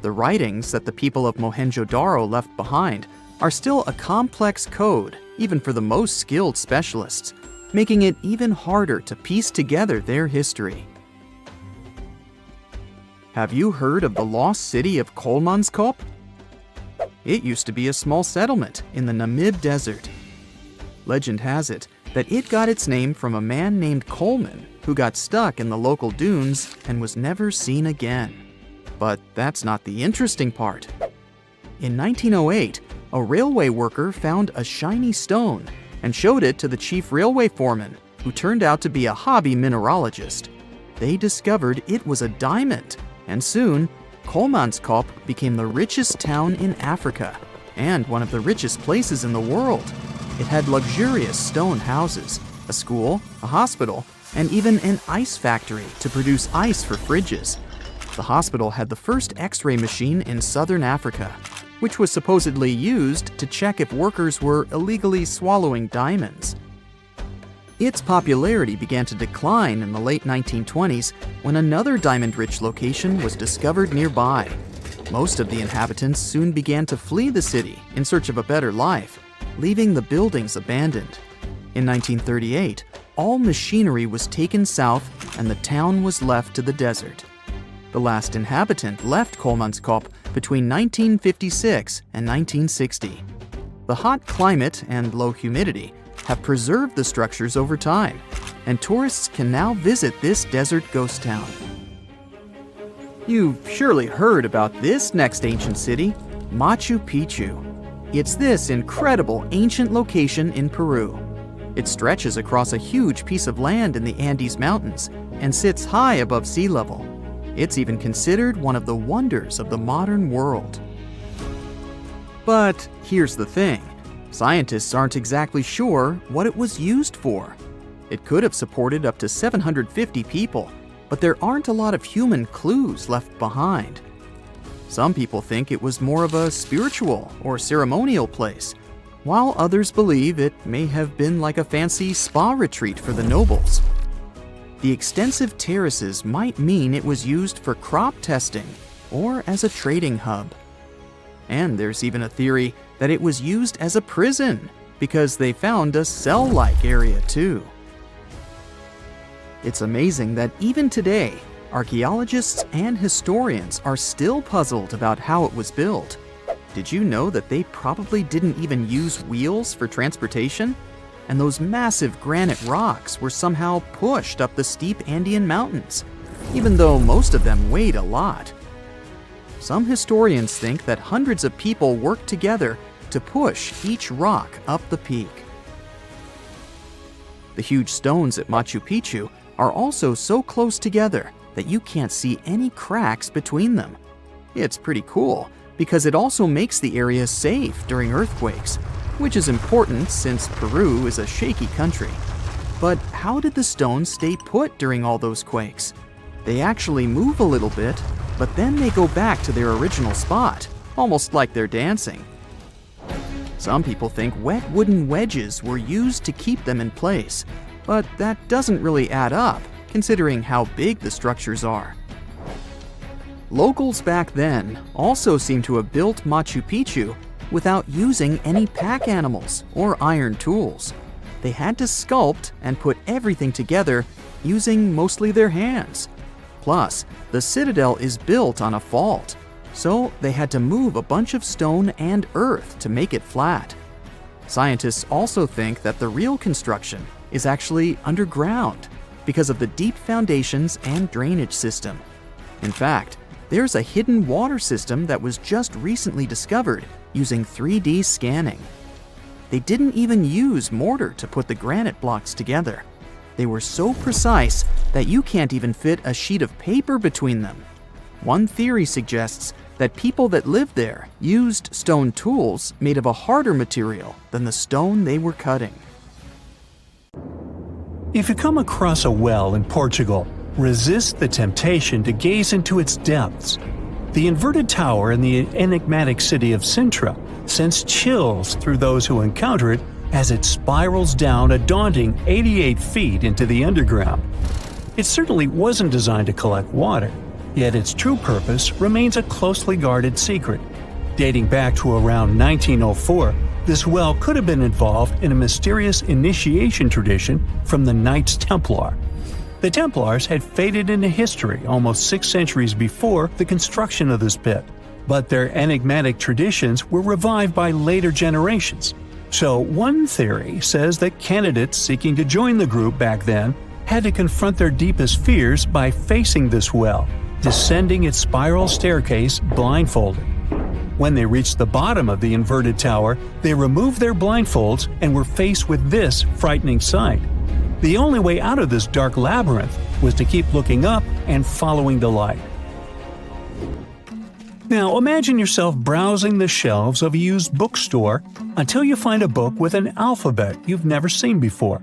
C: The writings that the people of Mohenjo-Daro left behind are still a complex code, even for the most skilled specialists, making it even harder to piece together their history. Have you heard of the lost city of Kolmanskop? It used to be a small settlement in the Namib Desert. Legend has it that it got its name from a man named Coleman who got stuck in the local dunes and was never seen again. But that's not the interesting part. In 1908, a railway worker found a shiny stone and showed it to the chief railway foreman, who turned out to be a hobby mineralogist. They discovered it was a diamond, and soon, Kolmanskop became the richest town in Africa and one of the richest places in the world. It had luxurious stone houses, a school, a hospital, and even an ice factory to produce ice for fridges. The hospital had the first X-ray machine in southern Africa, which was supposedly used to check if workers were illegally swallowing diamonds. Its popularity began to decline in the late 1920s when another diamond-rich location was discovered nearby. Most of the inhabitants soon began to flee the city in search of a better life, leaving the buildings abandoned. In 1938, all machinery was taken south and the town was left to the desert. The last inhabitant left Kolmanskop between 1956 and 1960. The hot climate and low humidity have preserved the structures over time, and tourists can now visit this desert ghost town. You've surely heard about this next ancient city, Machu Picchu. It's this incredible ancient location in Peru. It stretches across a huge piece of land in the Andes Mountains and sits high above sea level. It's even considered one of the wonders of the modern world. But here's the thing. Scientists aren't exactly sure what it was used for. It could have supported up to 750 people, but there aren't a lot of human clues left behind. Some people think it was more of a spiritual or ceremonial place, while others believe it may have been like a fancy spa retreat for the nobles. The extensive terraces might mean it was used for crop testing or as a trading hub. And there's even a theory that it was used as a prison because they found a cell-like area too. It's amazing that even today, archaeologists and historians are still puzzled about how it was built. Did you know that they probably didn't even use wheels for transportation? And those massive granite rocks were somehow pushed up the steep Andean mountains, even though most of them weighed a lot. Some historians think that hundreds of people worked together to push each rock up the peak. The huge stones at Machu Picchu are also so close together that you can't see any cracks between them. It's pretty cool because it also makes the area safe during earthquakes, which is important since Peru is a shaky country. But how did the stones stay put during all those quakes? They actually move a little bit, but then they go back to their original spot, almost like they're dancing. Some people think wet wooden wedges were used to keep them in place, but that doesn't really add up, considering how big the structures are. Locals back then also seem to have built Machu Picchu without using any pack animals or iron tools. They had to sculpt and put everything together using mostly their hands. Plus, the citadel is built on a fault, so they had to move a bunch of stone and earth to make it flat. Scientists also think that the real construction is actually underground because of the deep foundations and drainage system. In fact, there's a hidden water system that was just recently discovered using 3D scanning. They didn't even use mortar to put the granite blocks together. They were so precise that you can't even fit a sheet of paper between them. One theory suggests that people that lived there used stone tools made of a harder material than the stone they were cutting.
A: If you come across a well in Portugal, resist the temptation to gaze into its depths. The inverted tower in the enigmatic city of Sintra sends chills through those who encounter it as it spirals down a daunting 88 feet into the underground. It certainly wasn't designed to collect water, yet its true purpose remains a closely guarded secret. Dating back to around 1904, this well could have been involved in a mysterious initiation tradition from the Knights Templar. The Templars had faded into history almost 6 centuries before the construction of this pit, but their enigmatic traditions were revived by later generations. So one theory says that candidates seeking to join the group back then had to confront their deepest fears by facing this well, descending its spiral staircase blindfolded. When they reached the bottom of the inverted tower, they removed their blindfolds and were faced with this frightening sight. The only way out of this dark labyrinth was to keep looking up and following the light. Now imagine yourself browsing the shelves of a used bookstore until you find a book with an alphabet you've never seen before.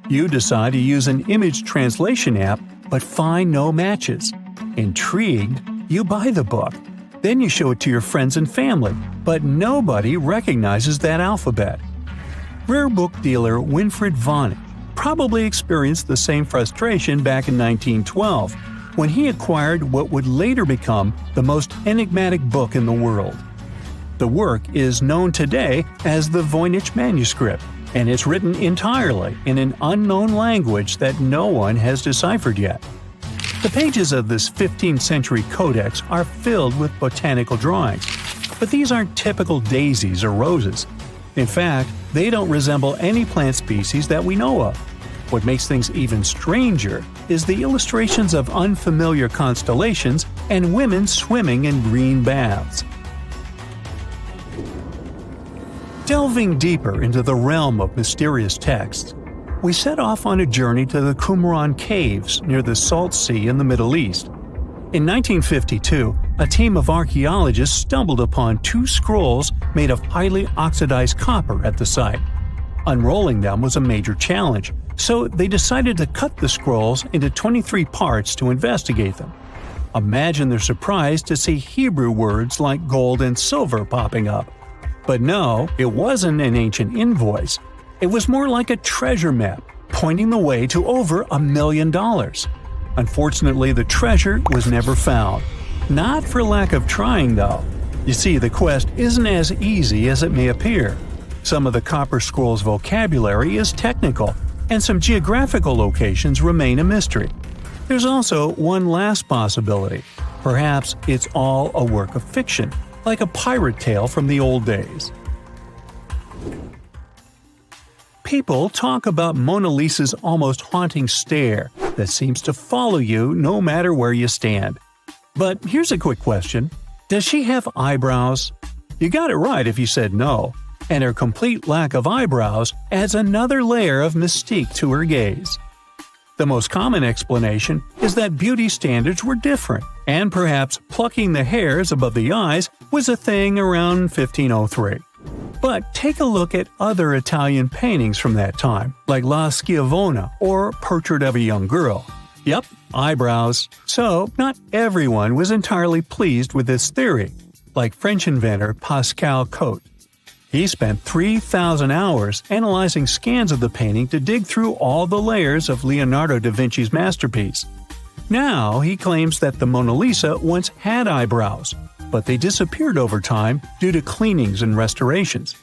A: You decide to use an image translation app but find no matches. Intrigued, you buy the book. Then you show it to your friends and family, but nobody recognizes that alphabet. Rare book dealer Winfried Vonnig probably experienced the same frustration back in 1912 when he acquired what would later become the most enigmatic book in the world. The work is known today as the Voynich manuscript, and it's written entirely in an unknown language that no one has deciphered yet. The pages of this 15th century codex are filled with botanical drawings, but these aren't typical daisies or roses. In fact, they don't resemble any plant species that we know of. What makes things even stranger is the illustrations of unfamiliar constellations and women swimming in green baths. Delving deeper into the realm of mysterious texts, we set off on a journey to the Qumran Caves near the Salt Sea in the Middle East. In 1952, a team of archaeologists stumbled upon 2 scrolls made of highly oxidized copper at the site. Unrolling them was a major challenge, so they decided to cut the scrolls into 23 parts to investigate them. Imagine their surprise to see Hebrew words like gold and silver popping up. But no, it wasn't an ancient invoice. It was more like a treasure map, pointing the way to over $1 million. Unfortunately, the treasure was never found. Not for lack of trying, though. You see, the quest isn't as easy as it may appear. Some of the Copper Scroll's vocabulary is technical, and some geographical locations remain a mystery. There's also one last possibility. Perhaps it's all a work of fiction, like a pirate tale from the old days. People talk about Mona Lisa's almost haunting stare that seems to follow you no matter where you stand. But here's a quick question. Does she have eyebrows? You got it right if you said no, and her complete lack of eyebrows adds another layer of mystique to her gaze. The most common explanation is that beauty standards were different, and perhaps plucking the hairs above the eyes was a thing around 1503. But take a look at other Italian paintings from that time, like La Schiavona or Portrait of a Young Girl. Yep, eyebrows. So, not everyone was entirely pleased with this theory, like French inventor Pascal Cotte. He spent 3,000 hours analyzing scans of the painting to dig through all the layers of Leonardo da Vinci's masterpiece. Now he claims that the Mona Lisa once had eyebrows, but they disappeared over time due to cleanings and restorations.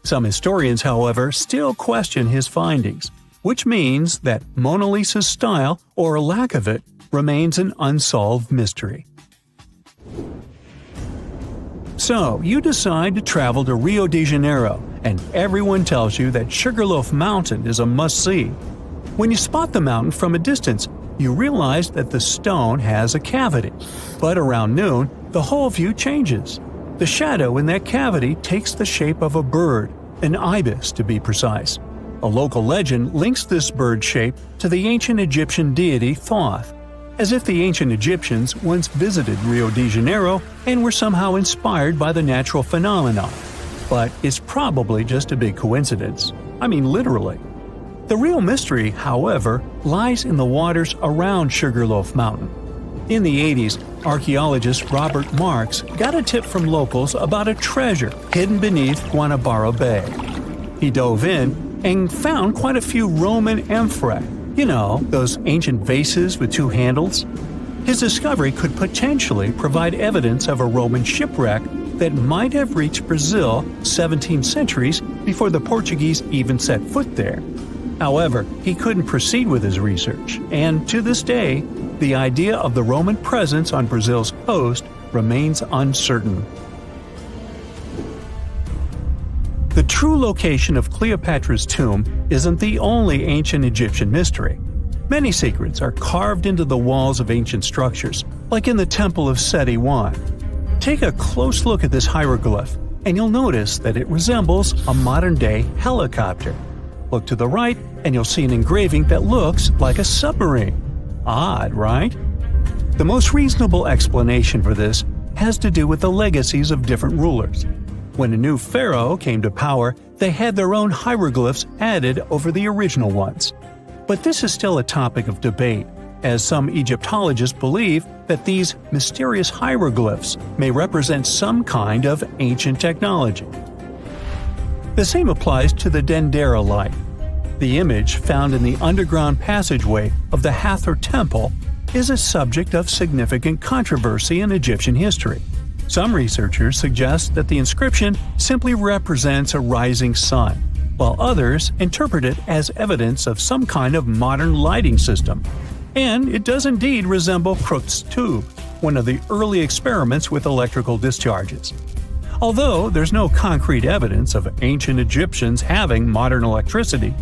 A: Some historians, however, still question his findings, which means that Mona Lisa's style, or lack of it, remains an unsolved mystery. So, you decide to travel to Rio de Janeiro, and everyone tells you that Sugarloaf Mountain is a must-see. When you spot the mountain from a distance, you realize that the stone has a cavity. But around noon, the whole view changes. The shadow in that cavity takes the shape of a bird, an ibis to be precise. A local legend links this bird shape to the ancient Egyptian deity Thoth, as if the ancient Egyptians once visited Rio de Janeiro and were somehow inspired by the natural phenomenon. But it's probably just a big coincidence. I mean, literally. The real mystery, however, lies in the waters around Sugarloaf Mountain. In the 80s, archaeologist Robert Marks got a tip from locals about a treasure hidden beneath Guanabara Bay. He dove in and found quite a few Roman amphorae. You know, those ancient vases with two handles? His discovery could potentially provide evidence of a Roman shipwreck that might have reached Brazil 17 centuries before the Portuguese even set foot there. However, he couldn't proceed with his research, and to this day, the idea of the Roman presence on Brazil's coast remains uncertain. The true location of Cleopatra's tomb isn't the only ancient Egyptian mystery. Many secrets are carved into the walls of ancient structures, like in the Temple of Seti I. Take a close look at this hieroglyph, and you'll notice that it resembles a modern-day helicopter. Look to the right, and you'll see an engraving that looks like a submarine. Odd, right? The most reasonable explanation for this has to do with the legacies of different rulers. When a new pharaoh came to power, they had their own hieroglyphs added over the original ones. But this is still a topic of debate, as some Egyptologists believe that these mysterious hieroglyphs may represent some kind of ancient technology. The same applies to the Dendera light. The image found in the underground passageway of the Hathor Temple is a subject of significant controversy in Egyptian history. Some researchers suggest that the inscription simply represents a rising sun, while others interpret it as evidence of some kind of modern lighting system. And it does indeed resemble Crookes' tube, one of the early experiments with electrical discharges. Although there's no concrete evidence of ancient Egyptians having modern electricity,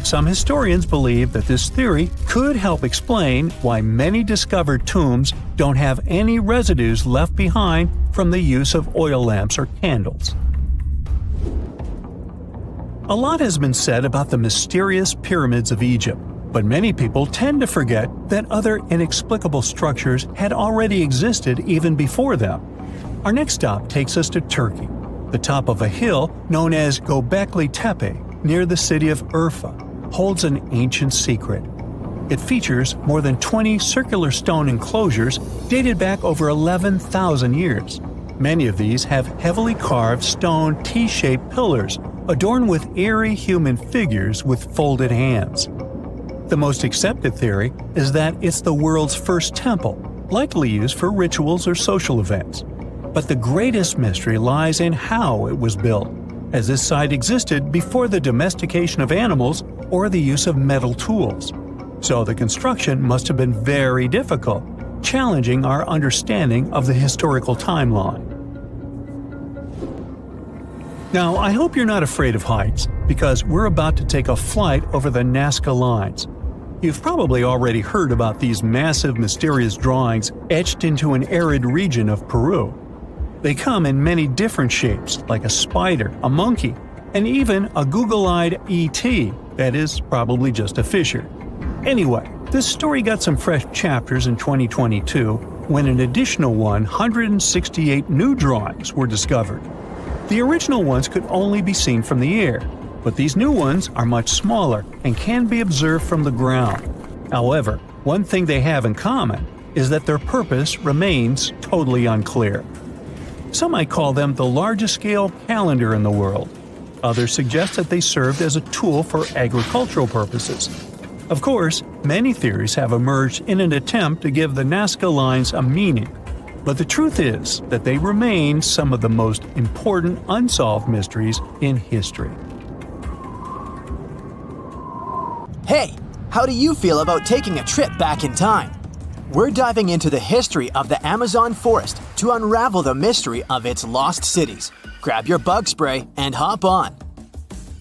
A: some historians believe that this theory could help explain why many discovered tombs don't have any residues left behind from the use of oil lamps or candles. A lot has been said about the mysterious pyramids of Egypt, but many people tend to forget that other inexplicable structures had already existed even before them. Our next stop takes us to Turkey. The top of a hill known as Göbekli Tepe, near the city of Urfa, holds an ancient secret. It features more than 20 circular stone enclosures dated back over 11,000 years. Many of these have heavily carved stone T-shaped pillars adorned with eerie human figures with folded hands. The most accepted theory is that it's the world's first temple, likely used for rituals or social events. But the greatest mystery lies in how it was built, as this site existed before the domestication of animals or the use of metal tools. So the construction must have been very difficult, challenging our understanding of the historical timeline. Now, I hope you're not afraid of heights, because we're about to take a flight over the Nazca Lines. You've probably already heard about these massive, mysterious drawings etched into an arid region of Peru. They come in many different shapes, like a spider, a monkey, and even a Google-eyed ET that is probably just a fisher. Anyway, this story got some fresh chapters in 2022 when an additional 168 new drawings were discovered. The original ones could only be seen from the air, but these new ones are much smaller and can be observed from the ground. However, one thing they have in common is that their purpose remains totally unclear. Some might call them the largest-scale calendar in the world. Others suggest that they served as a tool for agricultural purposes. Of course, many theories have emerged in an attempt to give the Nazca Lines a meaning, but the truth is that they remain some of the most important unsolved mysteries in history.
B: Hey, how do you feel about taking a trip back in time? We're diving into the history of the Amazon forest to unravel the mystery of its lost cities. Grab your bug spray and hop on.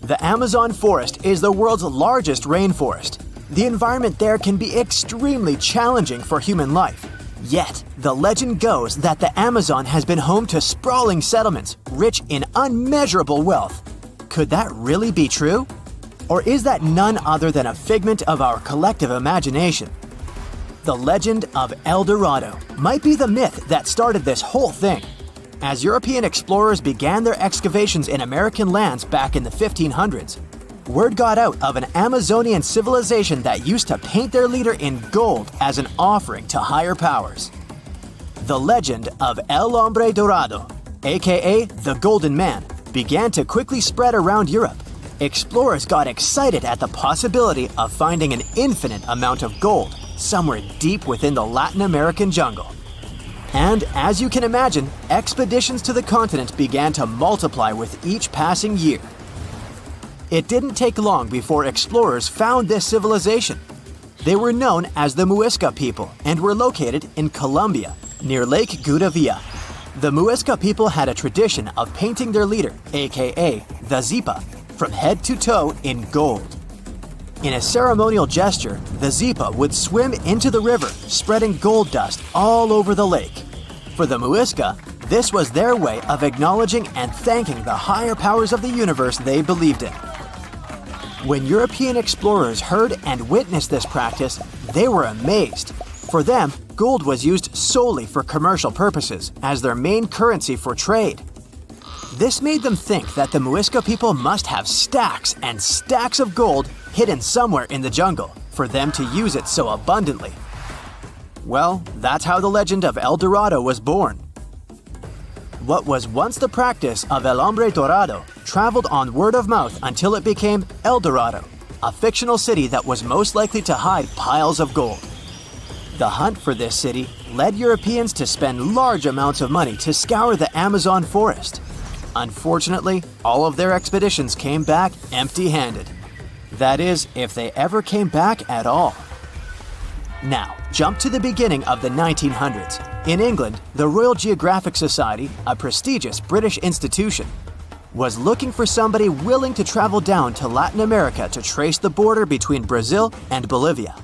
B: The Amazon forest is the world's largest rainforest. The environment there can be extremely challenging for human life. Yet, the legend goes that the Amazon has been home to sprawling settlements, rich in unmeasurable wealth. Could that really be true? Or is that none other than a figment of our collective imagination? The legend of El Dorado might be the myth that started this whole thing. As European explorers began their excavations in American lands back in the 1500s, word got out of an Amazonian civilization that used to paint their leader in gold as an offering to higher powers. The legend of El Hombre Dorado, aka the Golden Man, began to quickly spread around Europe. Explorers got excited at the possibility of finding an infinite amount of gold somewhere deep within the Latin American jungle. And as you can imagine, expeditions to the continent began to multiply with each passing year. It didn't take long before explorers found this civilization. They were known as the Muisca people and were located in Colombia, near Lake Gudavia. The Muisca people had a tradition of painting their leader, aka the Zipa, from head to toe in gold. In a ceremonial gesture, the Zipa would swim into the river, spreading gold dust all over the lake. For the Muisca, this was their way of acknowledging and thanking the higher powers of the universe they believed in. When European explorers heard and witnessed this practice, they were amazed. For them, gold was used solely for commercial purposes as their main currency for trade. This made them think that the Muisca people must have stacks and stacks of gold hidden somewhere in the jungle for them to use it so abundantly. Well, that's how the legend of El Dorado was born. What was once the practice of El Hombre Dorado traveled on word of mouth until it became El Dorado, a fictional city that was most likely to hide piles of gold. The hunt for this city led Europeans to spend large amounts of money to scour the Amazon forest. Unfortunately, all of their expeditions came back empty-handed. That is, if they ever came back at all. Now, jump to the beginning of the 1900s. In England, the Royal Geographic Society, a prestigious British institution, was looking for somebody willing to travel down to Latin America to trace the border between Brazil and Bolivia.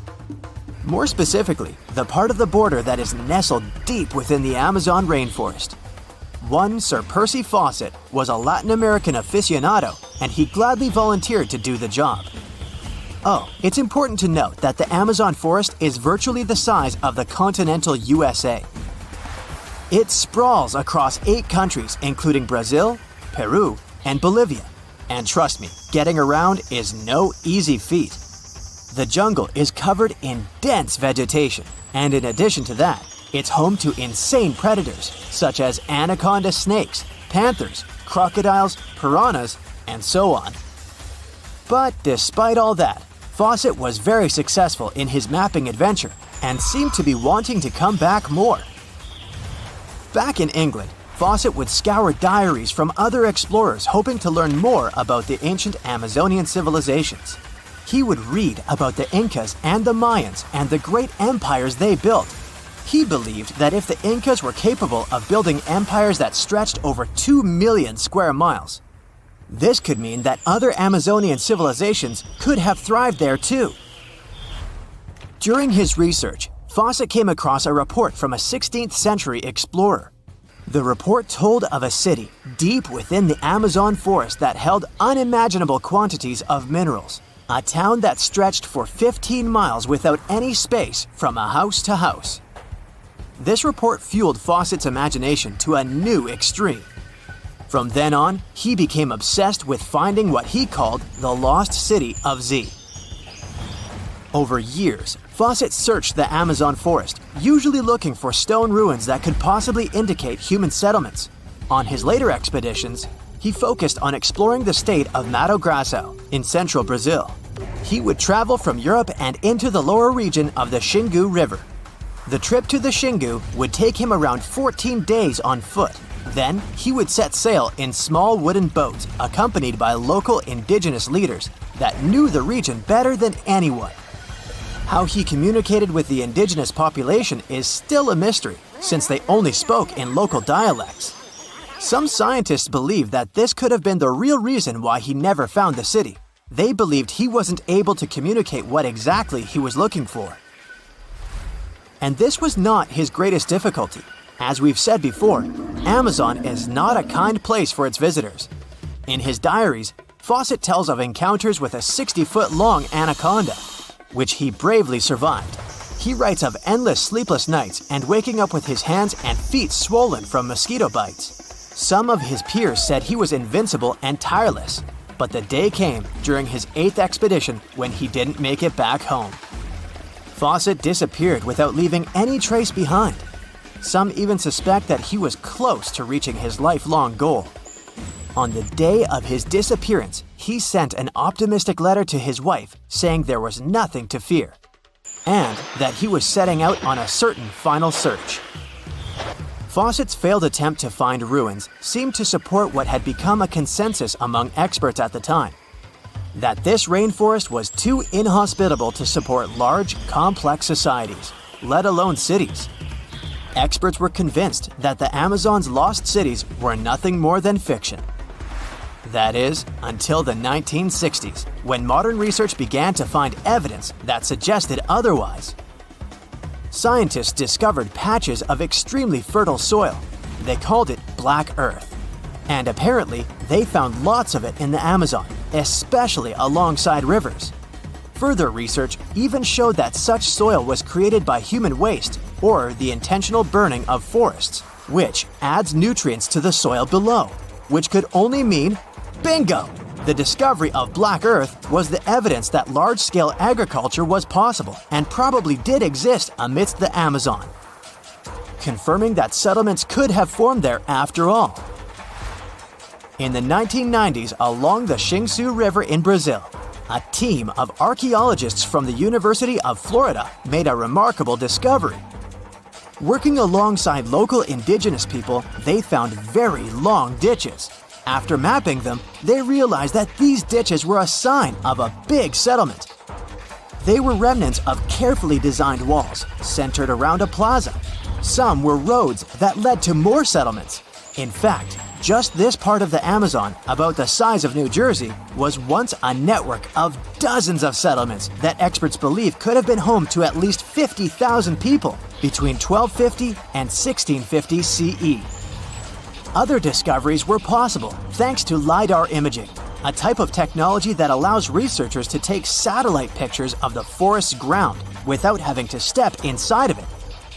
B: More specifically, the part of the border that is nestled deep within the Amazon rainforest. One Sir Percy Fawcett was a Latin American aficionado, and he gladly volunteered to do the job. Oh, it's important to note that the Amazon forest is virtually the size of the continental USA. It sprawls across 8 countries, including Brazil, Peru, and Bolivia. And trust me, getting around is no easy feat. The jungle is covered in dense vegetation, and in addition to that, it's home to insane predators such as anaconda snakes, panthers, crocodiles, piranhas, and so on. But despite all that, Fawcett was very successful in his mapping adventure and seemed to be wanting to come back more. Back in England, Fawcett would scour diaries from other explorers hoping to learn more about the ancient Amazonian civilizations. He would read about the Incas and the Mayans and the great empires they built. He believed that if the Incas were capable of building empires that stretched over 2 million square miles, This could mean that other Amazonian civilizations could have thrived there too. During his research, Fawcett came across a report from a 16th century explorer. The report told of a city deep within the Amazon forest that held unimaginable quantities of minerals. A town that stretched for 15 miles without any space from a house to house. This report fueled Fawcett's imagination to a new extreme. From then on, he became obsessed with finding what he called the lost city of Z. Over years, Fawcett searched the Amazon forest, usually looking for stone ruins that could possibly indicate human settlements. On his later expeditions, he focused on exploring the state of Mato Grosso in central Brazil. He would travel from Europe and into the lower region of the Xingu River. The trip to the Xingu would take him around 14 days on foot. Then, he would set sail in small wooden boats accompanied by local indigenous leaders that knew the region better than anyone. How he communicated with the indigenous population is still a mystery, since they only spoke in local dialects. Some scientists believe that this could have been the real reason why he never found the city. They believed he wasn't able to communicate what exactly he was looking for. And this was not his greatest difficulty. As we've said before, Amazon is not a kind place for its visitors. In his diaries, Fawcett tells of encounters with a 60-foot-long anaconda, which he bravely survived. He writes of endless sleepless nights and waking up with his hands and feet swollen from mosquito bites. Some of his peers said he was invincible and tireless, but the day came during his 8th expedition when he didn't make it back home. Fawcett disappeared without leaving any trace behind. Some even suspect that he was close to reaching his lifelong goal. On the day of his disappearance, he sent an optimistic letter to his wife saying there was nothing to fear, and that he was setting out on a certain final search. Fawcett's failed attempt to find ruins seemed to support what had become a consensus among experts at the time, that this rainforest was too inhospitable to support large, complex societies, let alone cities. Experts were convinced that the Amazon's lost cities were nothing more than fiction. That is, until the 1960s, when modern research began to find evidence that suggested otherwise. Scientists discovered patches of extremely fertile soil. They called it Black Earth. And apparently, they found lots of it in the Amazon, especially alongside rivers. Further research even showed that such soil was created by human waste or the intentional burning of forests, which adds nutrients to the soil below, which could only mean bingo! The discovery of Black Earth was the evidence that large-scale agriculture was possible and probably did exist amidst the Amazon, confirming that settlements could have formed there after all. In the 1990s, along the Xingu River in Brazil, a team of archaeologists from the University of Florida made a remarkable discovery. Working alongside local indigenous people, they found very long ditches. After mapping them, they realized that these ditches were a sign of a big settlement. They were remnants of carefully designed walls centered around a plaza. Some were roads that led to more settlements. In fact, just this part of the Amazon, about the size of New Jersey, was once a network of dozens of settlements that experts believe could have been home to at least 50,000 people between 1250 and 1650 CE. Other discoveries were possible thanks to LiDAR imaging, a type of technology that allows researchers to take satellite pictures of the forest's ground without having to step inside of it.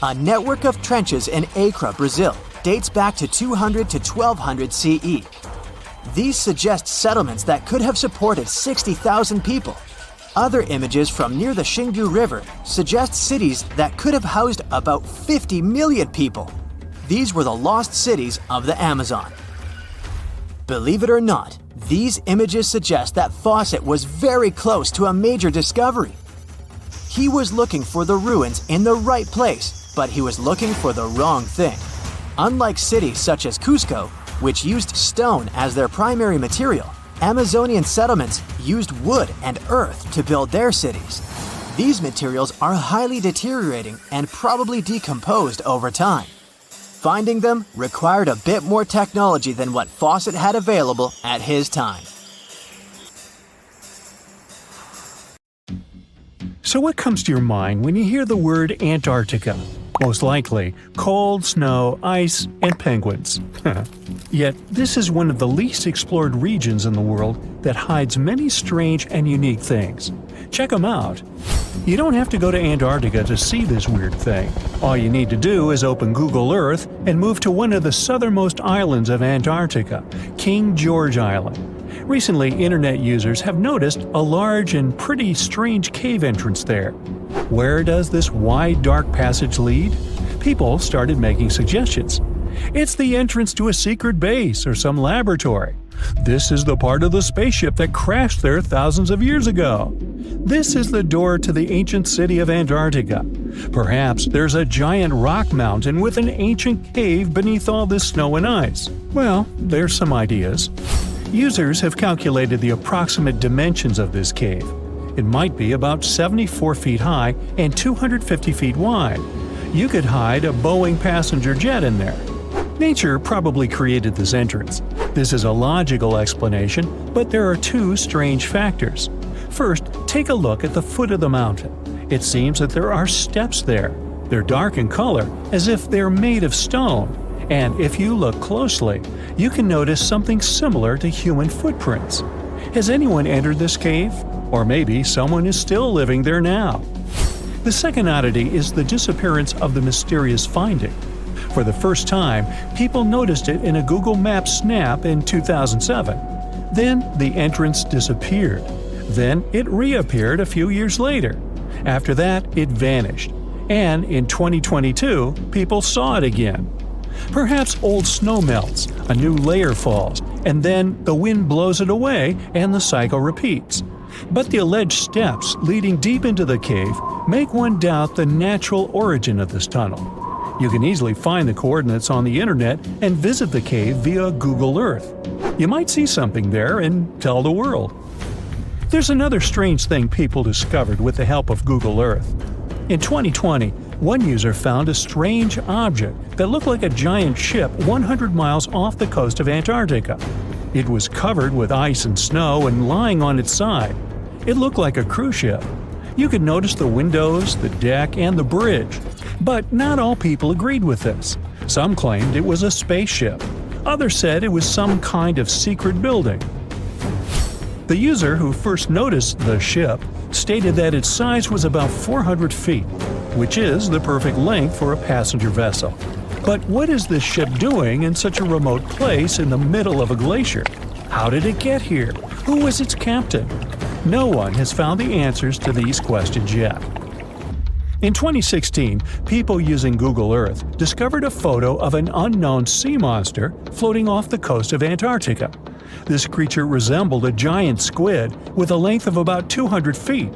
B: A network of trenches in Acre, Brazil, dates back to 200 to 1200 CE. These suggest settlements that could have supported 60,000 people. Other images from near the Xingu River suggest cities that could have housed about 50 million people. These were the lost cities of the Amazon. Believe it or not, these images suggest that Fawcett was very close to a major discovery. He was looking for the ruins in the right place, but he was looking for the wrong thing. Unlike cities such as Cusco, which used stone as their primary material, Amazonian settlements used wood and earth to build their cities. These materials are highly deteriorating and probably decomposed over time. Finding them required a bit more technology than what Fawcett had available at his time.
A: So what comes to your mind when you hear the word Antarctica? Most likely, cold, snow, ice, and penguins. Yet, this is one of the least explored regions in the world that hides many strange and unique things. Check them out. You don't have to go to Antarctica to see this weird thing. All you need to do is open Google Earth and move to one of the southernmost islands of Antarctica, King George Island. Recently, internet users have noticed a large and pretty strange cave entrance there. Where does this wide, dark passage lead? People started making suggestions. It's the entrance to a secret base or some laboratory. This is the part of the spaceship that crashed there thousands of years ago. This is the door to the ancient city of Antarctica. Perhaps there's a giant rock mountain with an ancient cave beneath all this snow and ice. Well, there's some ideas. Users have calculated the approximate dimensions of this cave. It might be about 74 feet high and 250 feet wide. You could hide a Boeing passenger jet in there. Nature probably created this entrance. This is a logical explanation, but there are two strange factors. First, take a look at the foot of the mountain. It seems that there are steps there. They're dark in color, as if they're made of stone. And if you look closely, you can notice something similar to human footprints. Has anyone entered this cave? Or maybe someone is still living there now. The second oddity is the disappearance of the mysterious finding. For the first time, people noticed it in a Google Maps snap in 2007. Then the entrance disappeared. Then it reappeared a few years later. After that, it vanished. And in 2022, people saw it again. Perhaps old snow melts, a new layer falls, and then the wind blows it away and the cycle repeats. But the alleged steps leading deep into the cave make one doubt the natural origin of this tunnel. You can easily find the coordinates on the internet and visit the cave via Google Earth. You might see something there and tell the world. There's another strange thing people discovered with the help of Google Earth. In 2020, one user found a strange object that looked like a giant ship 100 miles off the coast of Antarctica. It was covered with ice and snow and lying on its side. It looked like a cruise ship. You could notice the windows, the deck, and the bridge. But not all people agreed with this. Some claimed it was a spaceship. Others said it was some kind of secret building. The user who first noticed the ship stated that its size was about 400 feet, which is the perfect length for a passenger vessel. But what is this ship doing in such a remote place in the middle of a glacier? How did it get here? Who was its captain? No one has found the answers to these questions yet. In 2016, people using Google Earth discovered a photo of an unknown sea monster floating off the coast of Antarctica. This creature resembled a giant squid with a length of about 200 feet.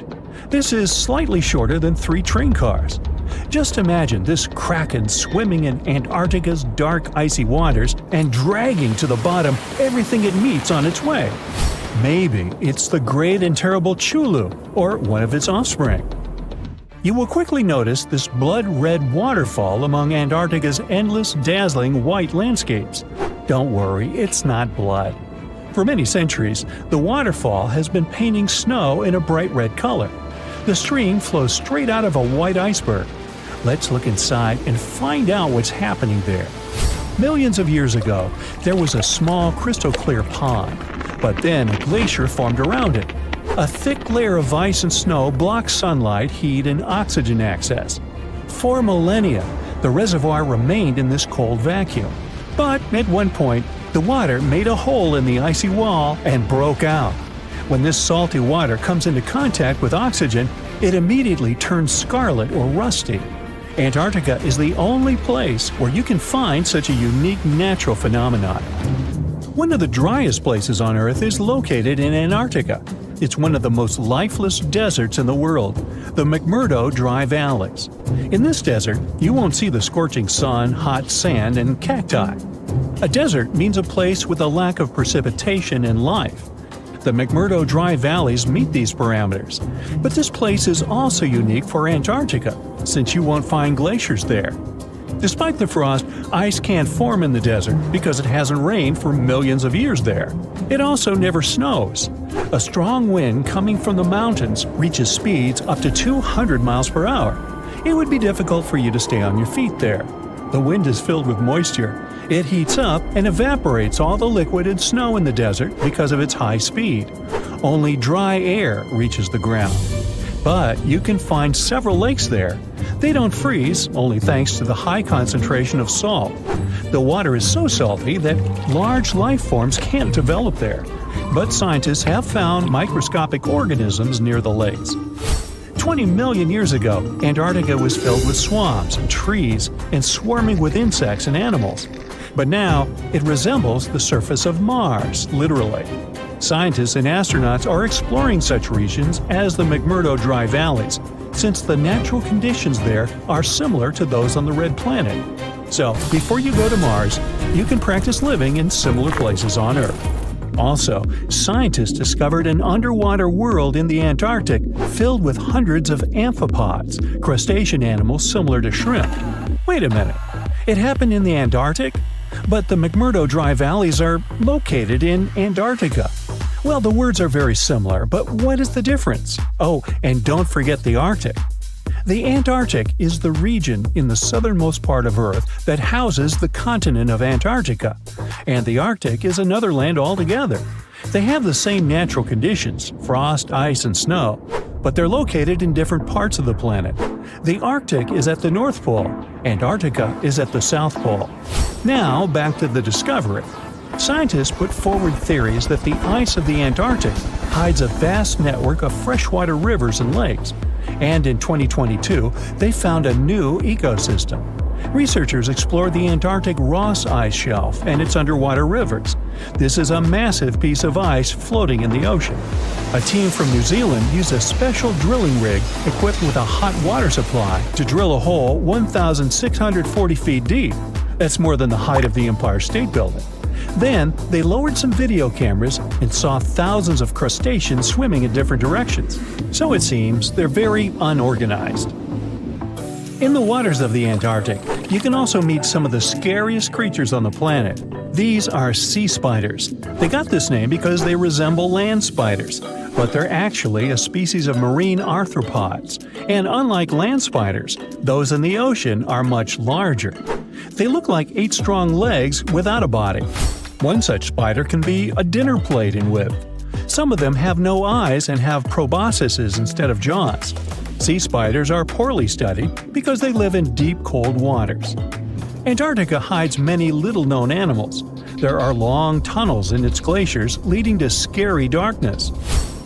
A: This is slightly shorter than 3 train cars. Just imagine this kraken swimming in Antarctica's dark, icy waters and dragging to the bottom everything it meets on its way. Maybe it's the great and terrible Chulu, or one of its offspring. You will quickly notice this blood-red waterfall among Antarctica's endless, dazzling white landscapes. Don't worry, it's not blood. For many centuries, the waterfall has been painting snow in a bright red color. The stream flows straight out of a white iceberg. Let's look inside and find out what's happening there. Millions of years ago, there was a small crystal-clear pond, but then a glacier formed around it. A thick layer of ice and snow blocked sunlight, heat, and oxygen access. For millennia, the reservoir remained in this cold vacuum. But at one point, the water made a hole in the icy wall and broke out. When this salty water comes into contact with oxygen, it immediately turns scarlet or rusty. Antarctica is the only place where you can find such a unique natural phenomenon. One of the driest places on Earth is located in Antarctica. It's one of the most lifeless deserts in the world, the McMurdo Dry Valleys. In this desert, you won't see the scorching sun, hot sand, and cacti. A desert means a place with a lack of precipitation and life. The McMurdo Dry Valleys meet these parameters. But this place is also unique for Antarctica, since you won't find glaciers there. Despite the frost, ice can't form in the desert because it hasn't rained for millions of years there. It also never snows. A strong wind coming from the mountains reaches speeds up to 200 miles per hour. It would be difficult for you to stay on your feet there. The wind is filled with moisture. It heats up and evaporates all the liquid and snow in the desert because of its high speed. Only dry air reaches the ground. But you can find several lakes there. They don't freeze, only thanks to the high concentration of salt. The water is so salty that large life forms can't develop there. But scientists have found microscopic organisms near the lakes. 20 million years ago, Antarctica was filled with swamps and trees and swarming with insects and animals. But now, it resembles the surface of Mars, literally. Scientists and astronauts are exploring such regions as the McMurdo Dry Valleys, since the natural conditions there are similar to those on the Red Planet. So, before you go to Mars, you can practice living in similar places on Earth. Also, scientists discovered an underwater world in the Antarctic filled with hundreds of amphipods, crustacean animals similar to shrimp. Wait a minute, it happened in the Antarctic? But the McMurdo Dry Valleys are located in Antarctica. Well, the words are very similar, but what is the difference? Oh, and don't forget the Arctic. The Antarctic is the region in the southernmost part of Earth that houses the continent of Antarctica, and the Arctic is another land altogether. They have the same natural conditions, frost, ice, and snow, but they're located in different parts of the planet. The Arctic is at the North Pole, Antarctica is at the South Pole. Now, back to the discovery. Scientists put forward theories that the ice of the Antarctic hides a vast network of freshwater rivers and lakes. And in 2022, they found a new ecosystem. Researchers explored the Antarctic Ross Ice Shelf and its underwater rivers. This is a massive piece of ice floating in the ocean. A team from New Zealand used a special drilling rig equipped with a hot water supply to drill a hole 1,640 feet deep. That's more than the height of the Empire State Building. Then, they lowered some video cameras and saw thousands of crustaceans swimming in different directions. So it seems they're very unorganized. In the waters of the Antarctic, you can also meet some of the scariest creatures on the planet. These are sea spiders. They got this name because they resemble land spiders, but they're actually a species of marine arthropods. And unlike land spiders, those in the ocean are much larger. They look like 8 strong legs without a body. One such spider can be a dinner plate in width. Some of them have no eyes and have proboscises instead of jaws. Sea spiders are poorly studied because they live in deep, cold waters. Antarctica hides many little-known animals. There are long tunnels in its glaciers leading to scary darkness.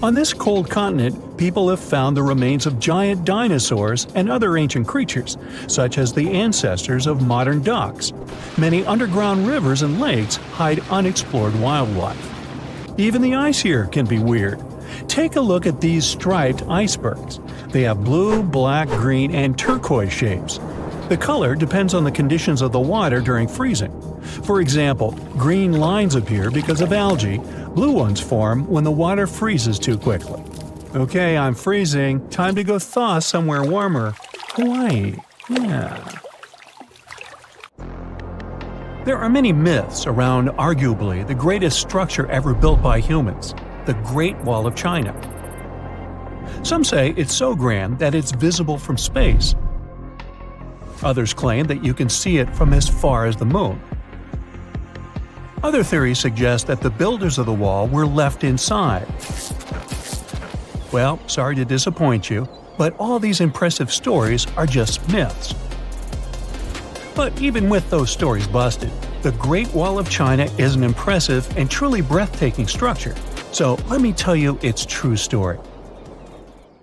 A: On this cold continent, people have found the remains of giant dinosaurs and other ancient creatures, such as the ancestors of modern ducks. Many underground rivers and lakes hide unexplored wildlife. Even the ice here can be weird. Take a look at these striped icebergs. They have blue, black, green, and turquoise shapes. The color depends on the conditions of the water during freezing. For example, green lines appear because of algae, blue ones form when the water freezes too quickly. Okay, I'm freezing. Time to go thaw somewhere warmer. Hawaii. Yeah. There are many myths around arguably the greatest structure ever built by humans, the Great Wall of China. Some say it's so grand that it's visible from space. Others claim that you can see it from as far as the moon. Other theories suggest that the builders of the wall were left inside. Well, sorry to disappoint you, but all these impressive stories are just myths. But even with those stories busted, the Great Wall of China is an impressive and truly breathtaking structure. So let me tell you its true story.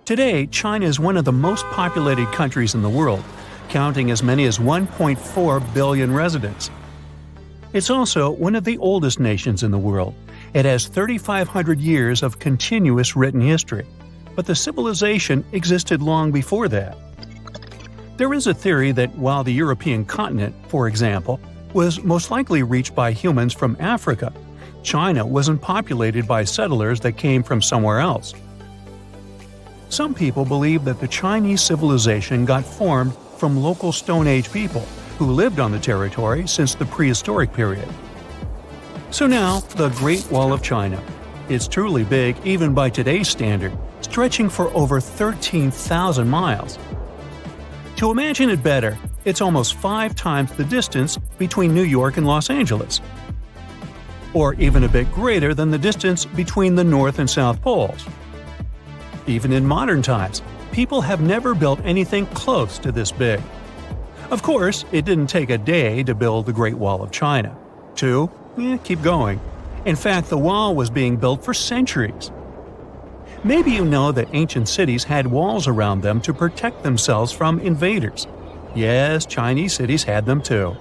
A: Today, China is one of the most populated countries in the world, counting as many as 1.4 billion residents. It's also one of the oldest nations in the world. It has 3,500 years of continuous written history, but the civilization existed long before that. There is a theory that while the European continent, for example, was most likely reached by humans from Africa, China wasn't populated by settlers that came from somewhere else. Some people believe that the Chinese civilization got formed from local Stone Age people, who lived on the territory since the prehistoric period. So now, the Great Wall of China. It's truly big even by today's standard, stretching for over 13,000 miles. To imagine it better, it's almost 5 times the distance between New York and Los Angeles, or even a bit greater than the distance between the North and South Poles. Even in modern times, people have never built anything close to this big. Of course, it didn't take a day to build the Great Wall of China. 2, keep going. In fact, the wall was being built for centuries. Maybe you know that ancient cities had walls around them to protect themselves from invaders. Yes, Chinese cities had them too.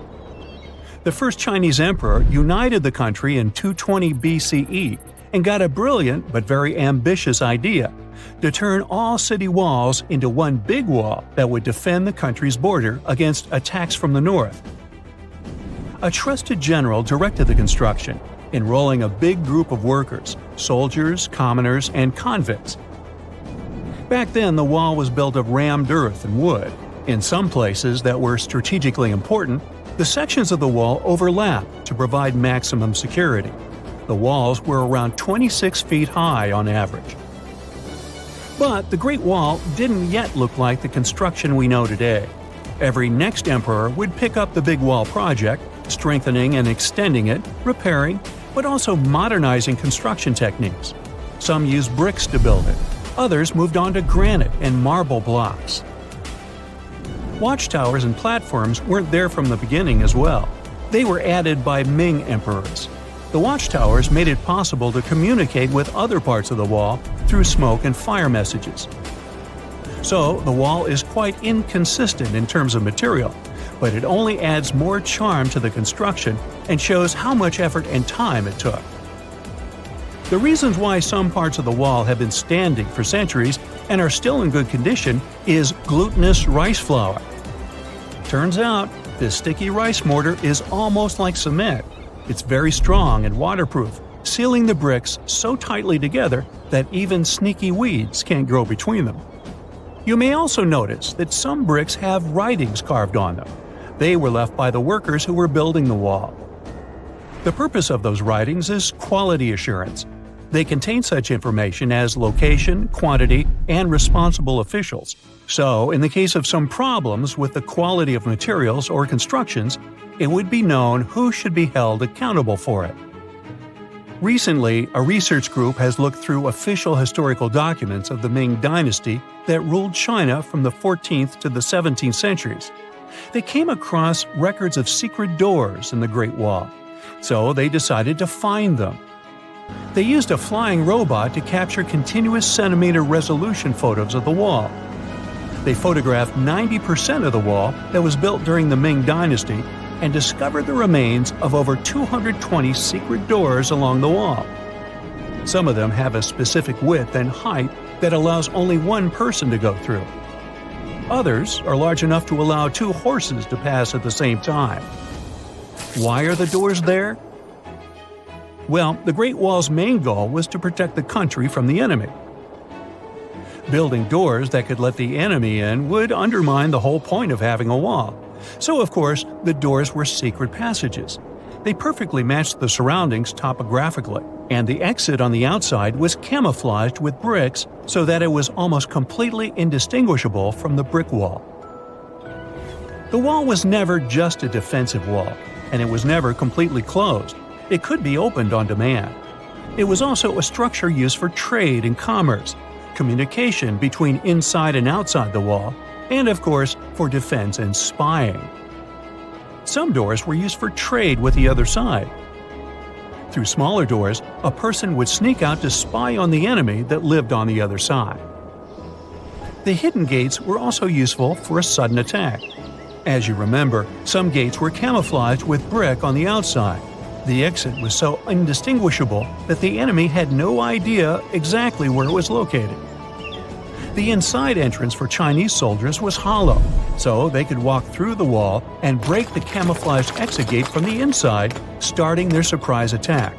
A: The first Chinese emperor united the country in 220 BCE and got a brilliant but very ambitious idea to turn all city walls into one big wall that would defend the country's border against attacks from the north. A trusted general directed the construction, enrolling a big group of workers, soldiers, commoners, and convicts. Back then, the wall was built of rammed earth and wood. In some places that were strategically important, the sections of the wall overlapped to provide maximum security. The walls were around 26 feet high on average. But the Great Wall didn't yet look like the construction we know today. Every next emperor would pick up the big wall project, strengthening and extending it, repairing, but also modernizing construction techniques. Some used bricks to build it, others moved on to granite and marble blocks. Watchtowers and platforms weren't there from the beginning as well. They were added by Ming emperors. The watchtowers made it possible to communicate with other parts of the wall through smoke and fire messages. So, the wall is quite inconsistent in terms of material, but it only adds more charm to the construction and shows how much effort and time it took. The reasons why some parts of the wall have been standing for centuries and are still in good condition is glutinous rice flour. Turns out, this sticky rice mortar is almost like cement. It's very strong and waterproof, sealing the bricks so tightly together that even sneaky weeds can't grow between them. You may also notice that some bricks have writings carved on them. They were left by the workers who were building the wall. The purpose of those writings is quality assurance. They contain such information as location, quantity, and responsible officials. So, in the case of some problems with the quality of materials or constructions, it would be known who should be held accountable for it. Recently, a research group has looked through official historical documents of the Ming Dynasty that ruled China from the 14th to the 17th centuries. They came across records of secret doors in the Great Wall, so they decided to find them. They used a flying robot to capture continuous centimeter resolution photos of the wall. They photographed 90% of the wall that was built during the Ming Dynasty and discovered the remains of over 220 secret doors along the wall. Some of them have a specific width and height that allows only one person to go through. Others are large enough to allow 2 horses to pass at the same time. Why are the doors there? Well, the Great Wall's main goal was to protect the country from the enemy. Building doors that could let the enemy in would undermine the whole point of having a wall. So, of course, the doors were secret passages. They perfectly matched the surroundings topographically, and the exit on the outside was camouflaged with bricks so that it was almost completely indistinguishable from the brick wall. The wall was never just a defensive wall, and it was never completely closed. It could be opened on demand. It was also a structure used for trade and commerce, communication between inside and outside the wall, and of course, for defense and spying. Some doors were used for trade with the other side. Through smaller doors, a person would sneak out to spy on the enemy that lived on the other side. The hidden gates were also useful for a sudden attack. As you remember, some gates were camouflaged with brick on the outside. The exit was so indistinguishable that the enemy had no idea exactly where it was located. The inside entrance for Chinese soldiers was hollow, so they could walk through the wall and break the camouflaged exit gate from the inside, starting their surprise attack.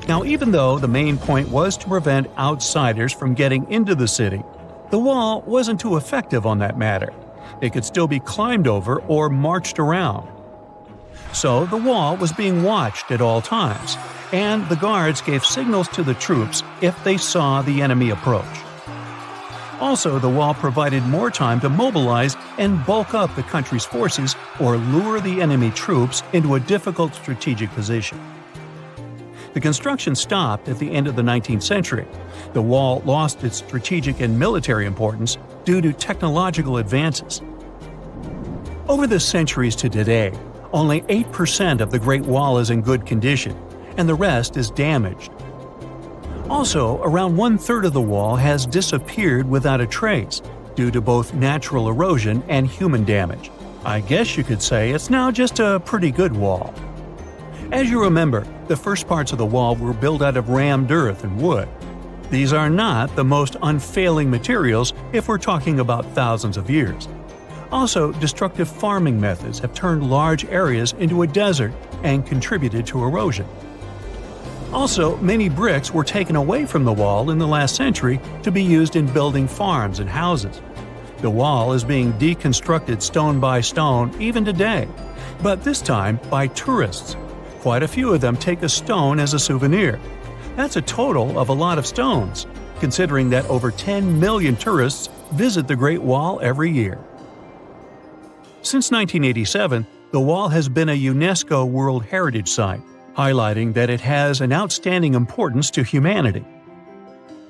A: Now, even though the main point was to prevent outsiders from getting into the city, the wall wasn't too effective on that matter. It could still be climbed over or marched around. So the wall was being watched at all times, and the guards gave signals to the troops if they saw the enemy approach. Also, the wall provided more time to mobilize and bulk up the country's forces or lure the enemy troops into a difficult strategic position. The construction stopped at the end of the 19th century. The wall lost its strategic and military importance due to technological advances. Over the centuries to today, only 8% of the Great Wall is in good condition, and the rest is damaged. Also, around 1/3 of the wall has disappeared without a trace, due to both natural erosion and human damage. I guess you could say it's now just a pretty good wall. As you remember, the first parts of the wall were built out of rammed earth and wood. These are not the most unfailing materials if we're talking about thousands of years. Also, destructive farming methods have turned large areas into a desert and contributed to erosion. Also, many bricks were taken away from the wall in the last century to be used in building farms and houses. The wall is being deconstructed stone by stone even today, but this time by tourists. Quite a few of them take a stone as a souvenir. That's a total of a lot of stones, considering that over 10 million tourists visit the Great Wall every year. Since 1987, the wall has been a UNESCO World Heritage Site, highlighting that it has an outstanding importance to humanity.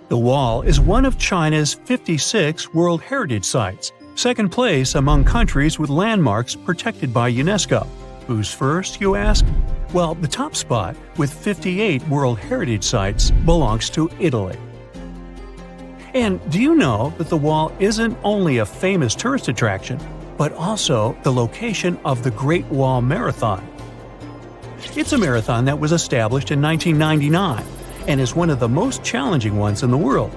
A: The wall is one of China's 56 World Heritage Sites, second place among countries with landmarks protected by UNESCO. Who's first, you ask? Well, the top spot, with 58 World Heritage Sites, belongs to Italy. And do you know that the wall isn't only a famous tourist attraction, but also the location of the Great Wall Marathon? It's a marathon that was established in 1999 and is one of the most challenging ones in the world.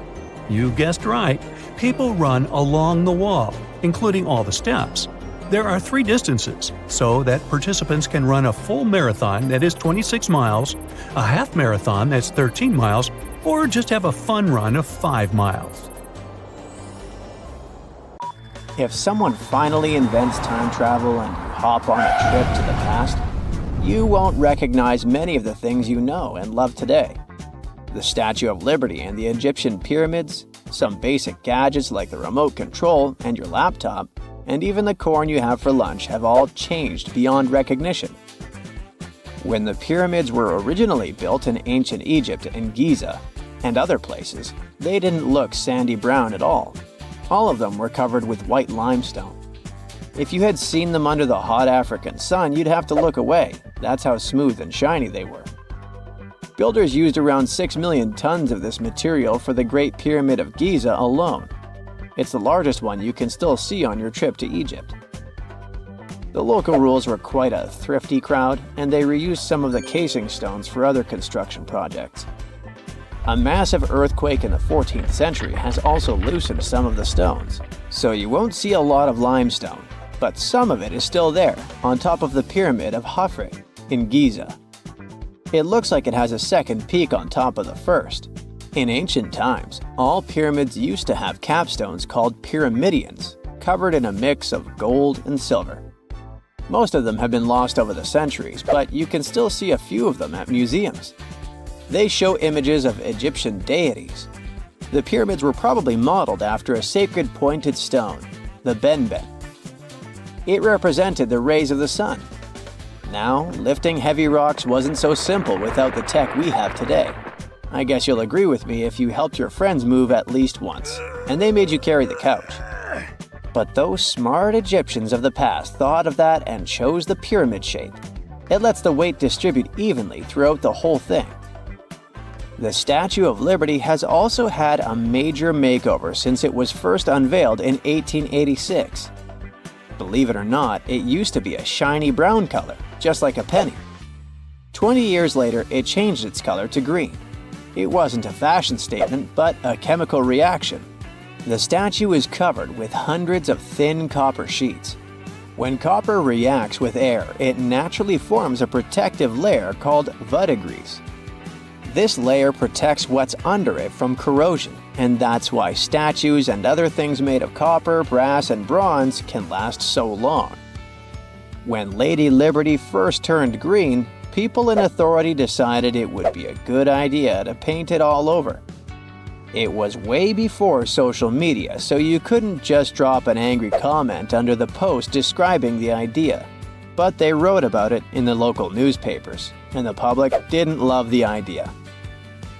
A: You guessed right, people run along the wall, including all the steps. There are 3 distances, so that participants can run a full marathon that is 26 miles, a half marathon that's 13 miles, or just have a fun run of 5 miles.
B: If someone finally invents time travel and you hop on a trip to the past, you won't recognize many of the things you know and love today. The Statue of Liberty and the Egyptian pyramids, some basic gadgets like the remote control and your laptop, and even the corn you have for lunch have all changed beyond recognition. When the pyramids were originally built in ancient Egypt and Giza and other places, they didn't look sandy brown at all. All of them were covered with white limestone. If you had seen them under the hot African sun, you'd have to look away. That's how smooth and shiny they were. Builders used around 6 million tons of this material for the Great Pyramid of Giza alone. It's the largest one you can still see on your trip to Egypt. The local rules were quite a thrifty crowd, and they reused some of the casing stones for other construction projects. A massive earthquake in the 14th century has also loosened some of the stones, so you won't see a lot of limestone, but some of it is still there, on top of the Pyramid of Khafre in Giza. It looks like it has a second peak on top of the first. In ancient times, all pyramids used to have capstones called pyramidions, covered in a mix of gold and silver. Most of them have been lost over the centuries, but you can still see a few of them at museums. They show images of Egyptian deities. The pyramids were probably modeled after a sacred pointed stone, the benben. It represented the rays of the sun. Now, lifting heavy rocks wasn't so simple without the tech we have today. I guess you'll agree with me if you helped your friends move at least once, and they made you carry the couch. But those smart Egyptians of the past thought of that and chose the pyramid shape. It lets the weight distribute evenly throughout the whole thing. The Statue of Liberty has also had a major makeover since it was first unveiled in 1886. Believe it or not, it used to be a shiny brown color, just like a penny. 20 years later, it changed its color to green. It wasn't a fashion statement, but a chemical reaction. The statue is covered with hundreds of thin copper sheets. When copper reacts with air, it naturally forms a protective layer called verdigris. This layer protects what's under it from corrosion and that's why statues and other things made of copper, brass, and bronze can last so long. When Lady Liberty first turned green, people in authority decided it would be a good idea to paint it all over. It was way before social media, so you couldn't just drop an angry comment under the post describing the idea. But they wrote about it in the local newspapers, and the public didn't love the idea.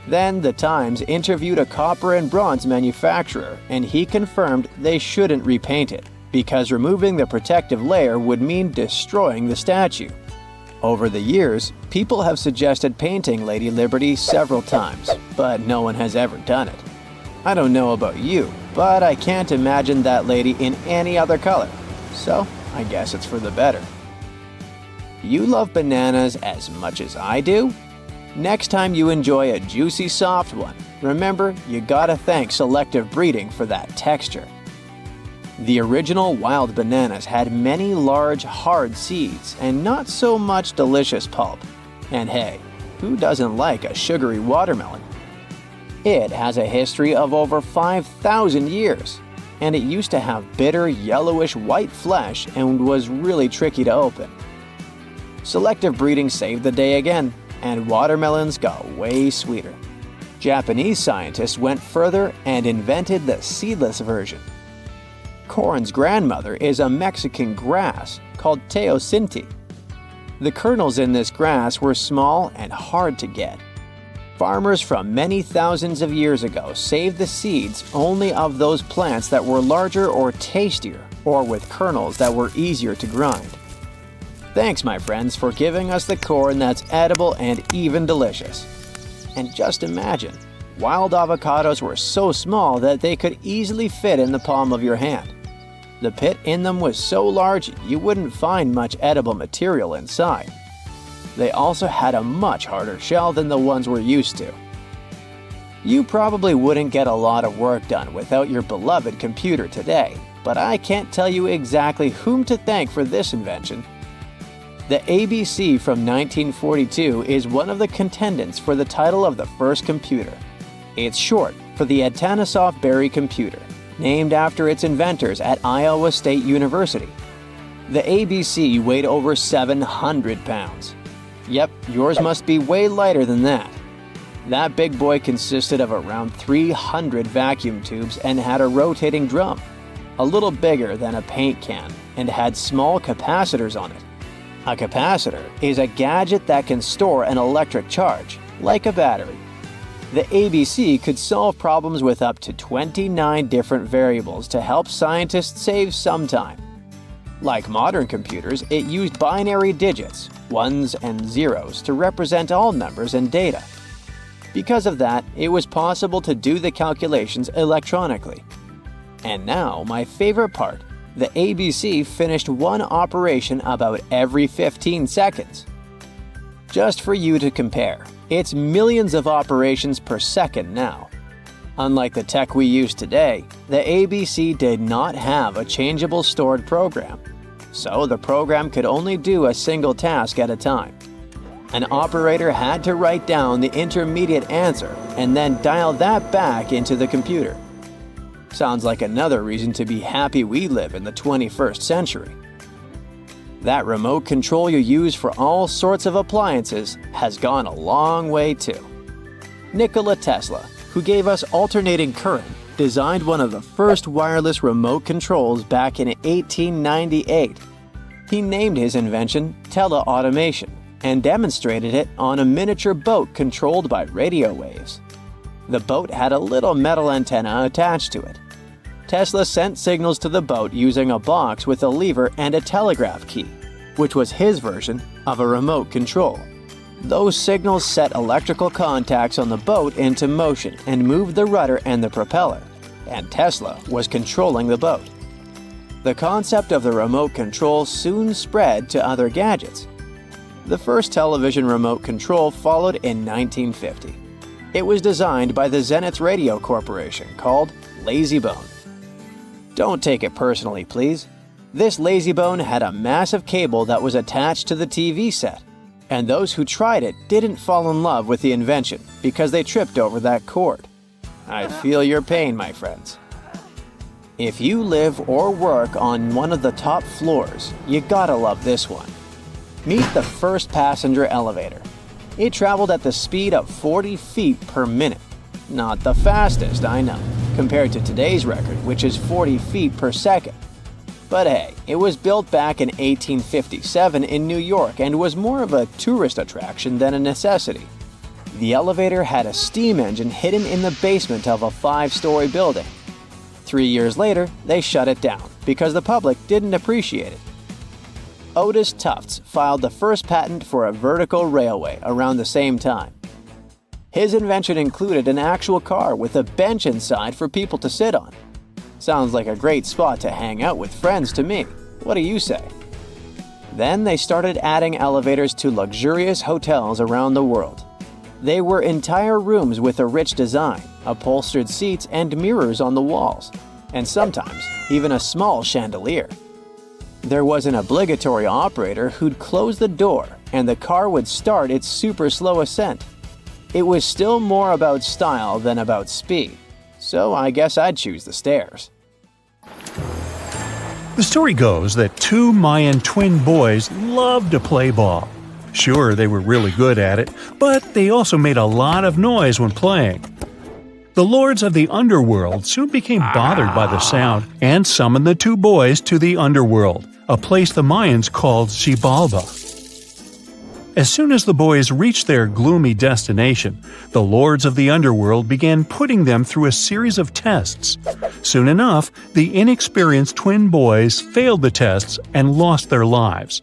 B: Then the Times interviewed a copper and bronze manufacturer, and he confirmed they shouldn't repaint it, because removing the protective layer would mean destroying the statue. Over the years, people have suggested painting Lady Liberty several times, but no one has ever done it. I don't know about you, but I can't imagine that lady in any other color, so I guess it's for the better. You love bananas as much as I do? Next time you enjoy a juicy soft one, remember you gotta thank selective breeding for that texture. The original wild bananas had many large, hard seeds and not so much delicious pulp. And hey, who doesn't like a sugary watermelon? It has a history of over 5,000 years, and it used to have bitter, yellowish white flesh and was really tricky to open. Selective breeding saved the day again, and watermelons got way sweeter. Japanese scientists went further and invented the seedless version. Corn's grandmother is a Mexican grass called teosinte. The kernels in this grass were small and hard to get. Farmers from many thousands of years ago saved the seeds only of those plants that were larger or tastier, or with kernels that were easier to grind. Thanks, my friends, for giving us the corn that's edible and even delicious. And just imagine, wild avocados were so small that they could easily fit in the palm of your hand. The pit in them was so large you wouldn't find much edible material inside. They also had a much harder shell than the ones we're used to. You probably wouldn't get a lot of work done without your beloved computer today, but I can't tell you exactly whom to thank for this invention. The ABC from 1942 is one of the contendants for the title of the first computer. It's short for the Atanasoff Berry computer, named after its inventors at Iowa State University. The ABC weighed over 700 pounds. Yep, yours must be way lighter than that. That big boy consisted of around 300 vacuum tubes and had a rotating drum, a little bigger than a paint can, and had small capacitors on it. A capacitor is a gadget that can store an electric charge, like a battery. The ABC could solve problems with up to 29 different variables to help scientists save some time. Like modern computers, it used binary digits, ones and zeros, to represent all numbers and data. Because of that, it was possible to do the calculations electronically. And now, my favorite part, the ABC finished one operation about every 15 seconds. Just for you to compare, it's millions of operations per second now. Unlike the tech we use today, the ABC did not have a changeable stored program, so the program could only do a single task at a time. An operator had to write down the intermediate answer and then dial that back into the computer. Sounds like another reason to be happy we live in the 21st century. That remote control you use for all sorts of appliances has gone a long way too. Nikola Tesla, who gave us alternating current, designed one of the first wireless remote controls back in 1898. He named his invention teleautomation and demonstrated it on a miniature boat controlled by radio waves. The boat had a little metal antenna attached to it. Tesla sent signals to the boat using a box with a lever and a telegraph key, which was his version of a remote control. Those signals set electrical contacts on the boat into motion and moved the rudder and the propeller, and Tesla was controlling the boat. The concept of the remote control soon spread to other gadgets. The first television remote control followed in 1950. It was designed by the Zenith Radio Corporation called LazyBone. Don't take it personally, please. This LazyBone had a massive cable that was attached to the TV set, and those who tried it didn't fall in love with the invention because they tripped over that cord. I feel your pain, my friends. If you live or work on one of the top floors, you gotta love this one. Meet the first passenger elevator. It traveled at the speed of 40 feet per minute. Not the fastest, I know, compared to today's record, which is 40 feet per second. But hey, it was built back in 1857 in New York and was more of a tourist attraction than a necessity. The elevator had a steam engine hidden in the basement of a 5-story building. 3 years later, they shut it down because the public didn't appreciate it. Otis Tufts filed the first patent for a vertical railway around the same time. His invention included an actual car with a bench inside for people to sit on. Sounds like a great spot to hang out with friends to me. What do you say? Then they started adding elevators to luxurious hotels around the world. They were entire rooms with a rich design, upholstered seats and mirrors on the walls, and sometimes even a small chandelier. There was an obligatory operator who'd close the door and the car would start its super slow ascent. It was still more about style than about speed, so I guess I'd choose the stairs.
A: The story goes that two Mayan twin boys loved to play ball. Sure, they were really good at it, but they also made a lot of noise when playing. The lords of the underworld soon became bothered by the sound and summoned the two boys to the underworld, a place the Mayans called Xibalba. As soon as the boys reached their gloomy destination, the lords of the underworld began putting them through a series of tests. Soon enough, the inexperienced twin boys failed the tests and lost their lives.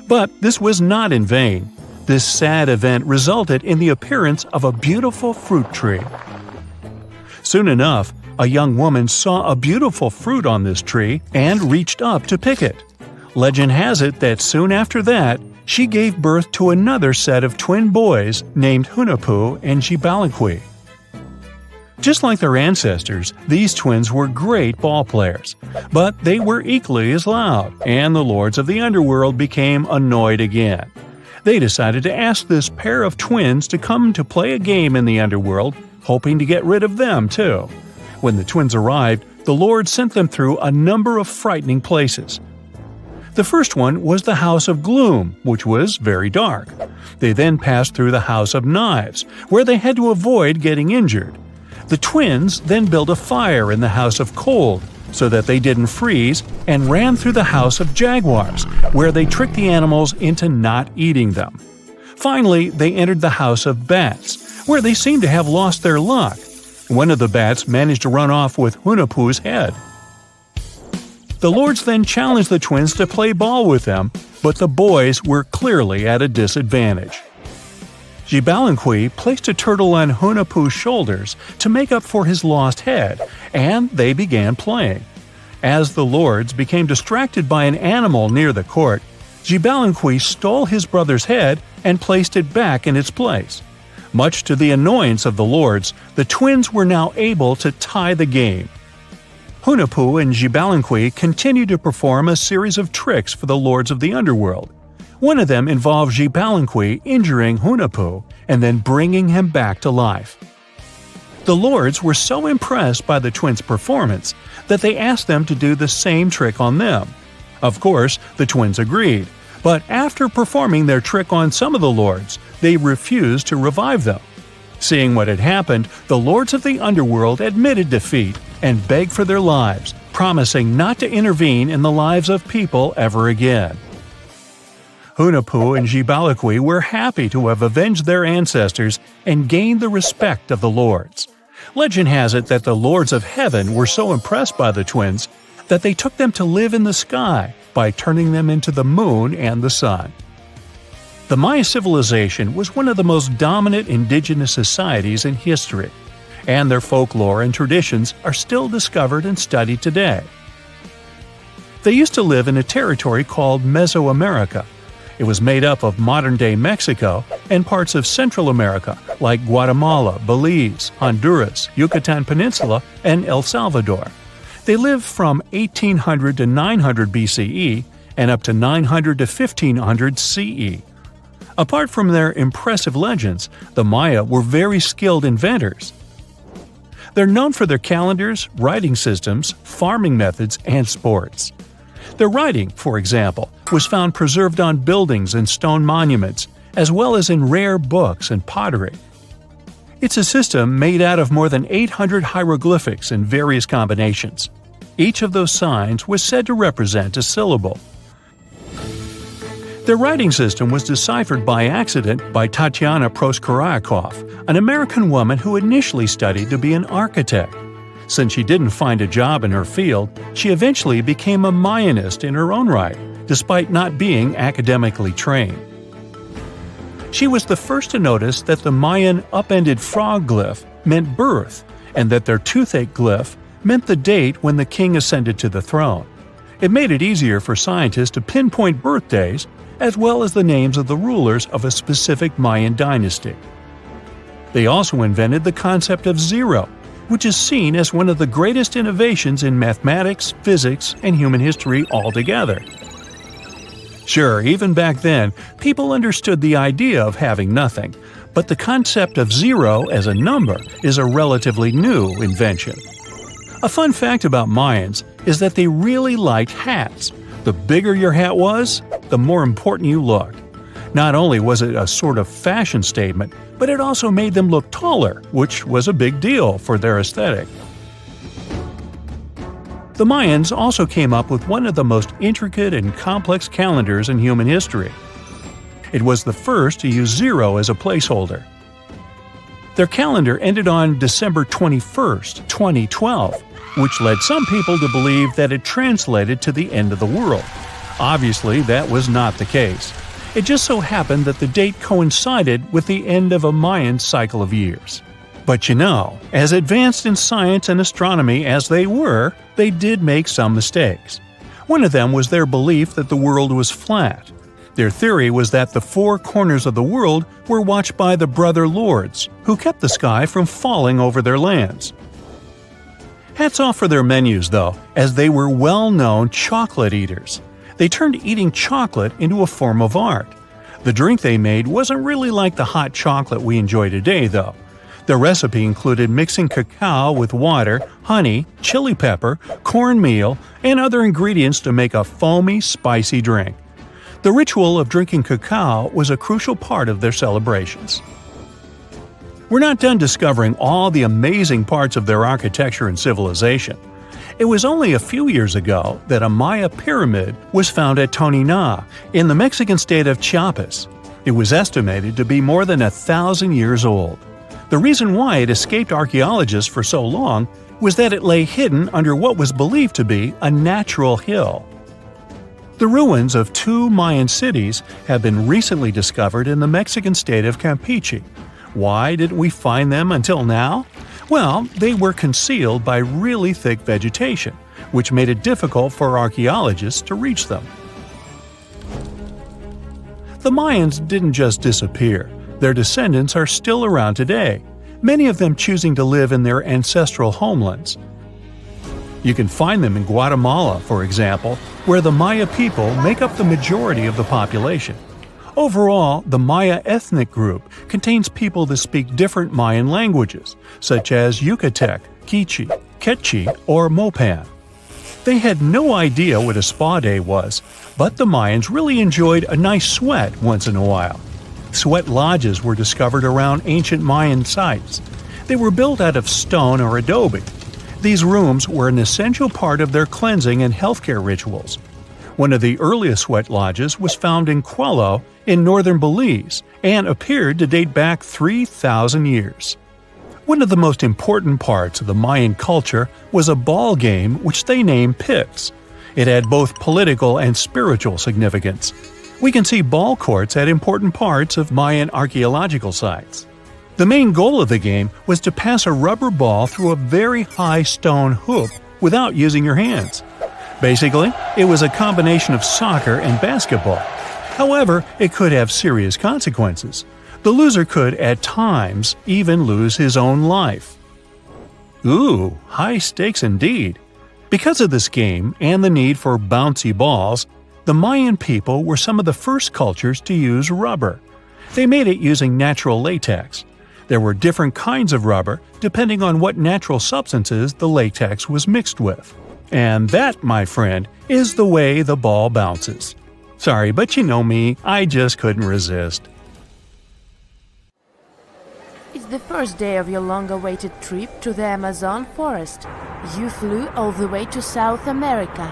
A: But this was not in vain. This sad event resulted in the appearance of a beautiful fruit tree. Soon enough, a young woman saw a beautiful fruit on this tree and reached up to pick it. Legend has it that soon after that, she gave birth to another set of twin boys named Hunahpu and Xibalba. Just like their ancestors, these twins were great ball players, but they were equally as loud, and the lords of the underworld became annoyed again. They decided to ask this pair of twins to come to play a game in the underworld, hoping to get rid of them too. When the twins arrived, the lords sent them through a number of frightening places. The first one was the House of Gloom, which was very dark. They then passed through the House of Knives, where they had to avoid getting injured. The twins then built a fire in the House of Cold so that they didn't freeze and ran through the House of Jaguars, where they tricked the animals into not eating them. Finally, they entered the House of Bats, where they seemed to have lost their luck. One of the bats managed to run off with Hunahpu's head. The lords then challenged the twins to play ball with them, but the boys were clearly at a disadvantage. Xibalba placed a turtle on Hunahpu's shoulders to make up for his lost head, and they began playing. As the lords became distracted by an animal near the court, Xibalba stole his brother's head and placed it back in its place. Much to the annoyance of the lords, the twins were now able to tie the game. Hunahpu and Xibalba continued to perform a series of tricks for the lords of the underworld. One of them involved Xibalba injuring Hunahpu and then bringing him back to life. The lords were so impressed by the twins' performance that they asked them to do the same trick on them. Of course, the twins agreed, but after performing their trick on some of the lords, they refused to revive them. Seeing what had happened, the lords of the underworld admitted defeat and begged for their lives, promising not to intervene in the lives of people ever again. Hunahpu and Xibalba were happy to have avenged their ancestors and gained the respect of the lords. Legend has it that the lords of heaven were so impressed by the twins that they took them to live in the sky by turning them into the moon and the sun. The Maya civilization was one of the most dominant indigenous societies in history, and their folklore and traditions are still discovered and studied today. They used to live in a territory called Mesoamerica. It was made up of modern-day Mexico and parts of Central America like Guatemala, Belize, Honduras, Yucatan Peninsula, and El Salvador. They lived from 1800 to 900 BCE and up to 900 to 1500 CE. Apart from their impressive legends, the Maya were very skilled inventors. They're known for their calendars, writing systems, farming methods, and sports. Their writing, for example, was found preserved on buildings and stone monuments, as well as in rare books and pottery. It's a system made out of more than 800 hieroglyphics in various combinations. Each of those signs was said to represent a syllable. Their writing system was deciphered by accident by Tatiana Proskoryakov, an American woman who initially studied to be an architect. Since she didn't find a job in her field, she eventually became a Mayanist in her own right, despite not being academically trained. She was the first to notice that the Mayan upended frog glyph meant birth, and that their toothache glyph meant the date when the king ascended to the throne. It made it easier for scientists to pinpoint birthdays, as well as the names of the rulers of a specific Mayan dynasty. They also invented the concept of zero, which is seen as one of the greatest innovations in mathematics, physics, and human history altogether. Sure, even back then, people understood the idea of having nothing, but the concept of zero as a number is a relatively new invention. A fun fact about Mayans is that they really liked hats. The bigger your hat was, the more important you looked. Not only was it a sort of fashion statement, but it also made them look taller, which was a big deal for their aesthetic. The Mayans also came up with one of the most intricate and complex calendars in human history. It was the first to use zero as a placeholder. Their calendar ended on December 21st, 2012, which led some people to believe that it translated to the end of the world. Obviously, that was not the case. It just so happened that the date coincided with the end of a Mayan cycle of years. But you know, as advanced in science and astronomy as they were, they did make some mistakes. One of them was their belief that the world was flat. Their theory was that the four corners of the world were watched by the brother lords, who kept the sky from falling over their lands. Hats off for their menus, though, as they were well-known chocolate eaters. They turned eating chocolate into a form of art. The drink they made wasn't really like the hot chocolate we enjoy today, though. The recipe included mixing cacao with water, honey, chili pepper, cornmeal, and other ingredients to make a foamy, spicy drink. The ritual of drinking cacao was a crucial part of their celebrations. We're not done discovering all the amazing parts of their architecture and civilization. It was only a few years ago that a Maya pyramid was found at Tonina, in the Mexican state of Chiapas. It was estimated to be more than 1,000 years old. The reason why it escaped archaeologists for so long was that it lay hidden under what was believed to be a natural hill. The ruins of two Mayan cities have been recently discovered in the Mexican state of Campeche. Why didn't we find them until now? Well, they were concealed by really thick vegetation, which made it difficult for archaeologists to reach them. The Mayans didn't just disappear. Their descendants are still around today, many of them choosing to live in their ancestral homelands. You can find them in Guatemala, for example, where the Maya people make up the majority of the population. Overall, the Maya ethnic group contains people that speak different Mayan languages, such as Yucatec, Quiche, Quechua, or Mopan. They had no idea what a spa day was, but the Mayans really enjoyed a nice sweat once in a while. Sweat lodges were discovered around ancient Mayan sites. They were built out of stone or adobe. These rooms were an essential part of their cleansing and healthcare rituals. One of the earliest sweat lodges was found in Quello in northern Belize and appeared to date back 3,000 years. One of the most important parts of the Mayan culture was a ball game which they named Pix. It had both political and spiritual significance. We can see ball courts at important parts of Mayan archaeological sites. The main goal of the game was to pass a rubber ball through a very high stone hoop without using your hands. Basically, it was a combination of soccer and basketball. However, it could have serious consequences. The loser could, at times, even lose his own life. Ooh, high stakes indeed. Because of this game and the need for bouncy balls, the Mayan people were some of the first cultures to use rubber. They made it using natural latex. There were different kinds of rubber depending on what natural substances the latex was mixed with. And that, my friend, is the way the ball bounces. Sorry, but you know me, I just couldn't resist.
E: It's the first day of your long-awaited trip to the Amazon forest. You flew all the way to South America.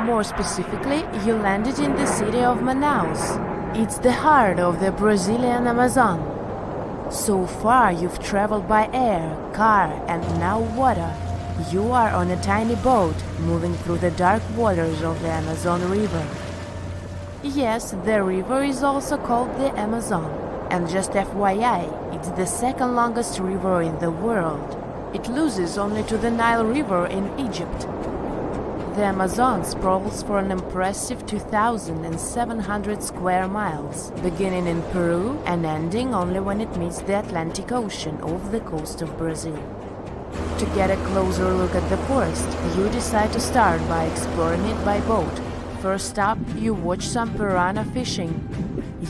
E: More specifically, you landed in the city of Manaus. It's the heart of the Brazilian Amazon. So far, you've traveled by air, car, and now water. You are on a tiny boat, moving through the dark waters of the Amazon River. Yes, the river is also called the Amazon. And just FYI, it's the second longest river in the world. It loses only to the Nile River in Egypt. The Amazon sprawls for an impressive 2,700 square miles, beginning in Peru and ending only when it meets the Atlantic Ocean off the coast of Brazil. To get a closer look at the forest, you decide to start by exploring it by boat. First up, you watch some piranha fishing.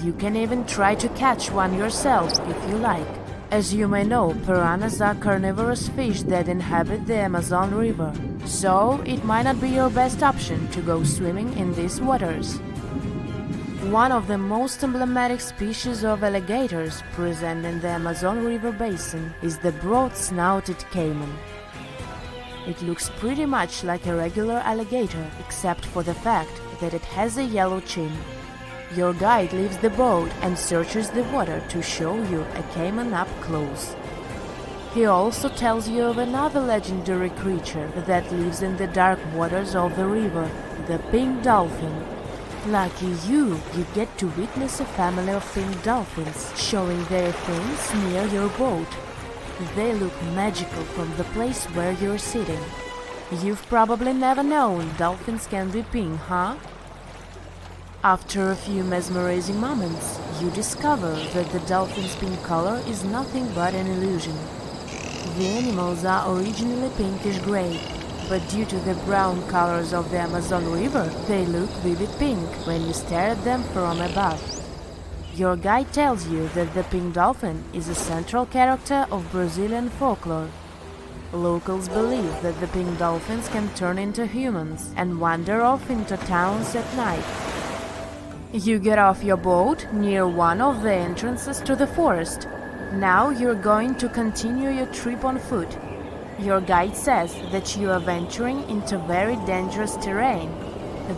E: You can even try to catch one yourself if you like. As you may know, piranhas are carnivorous fish that inhabit the Amazon River, so it might not be your best option to go swimming in these waters. One of the most emblematic species of alligators present in the Amazon River basin is the broad-snouted caiman. It looks pretty much like a regular alligator, except for the fact that it has a yellow chin. Your guide leaves the boat and searches the water to show you a caiman up close. He also tells you of another legendary creature that lives in the dark waters of the river, the pink dolphin. Lucky you get to witness a family of pink dolphins showing their fins near your boat. They look magical from the place where you're sitting. You've probably never known dolphins can be pink, huh? After a few mesmerizing moments, you discover that the dolphin's pink color is nothing but an illusion. The animals are originally pinkish-gray, but due to the brown colors of the Amazon River, they look vivid pink when you stare at them from above. Your guide tells you that the pink dolphin is a central character of Brazilian folklore. Locals believe that the pink dolphins can turn into humans and wander off into towns at night. You get off your boat near one of the entrances to the forest. Now you're going to continue your trip on foot. Your guide says that you are venturing into very dangerous terrain.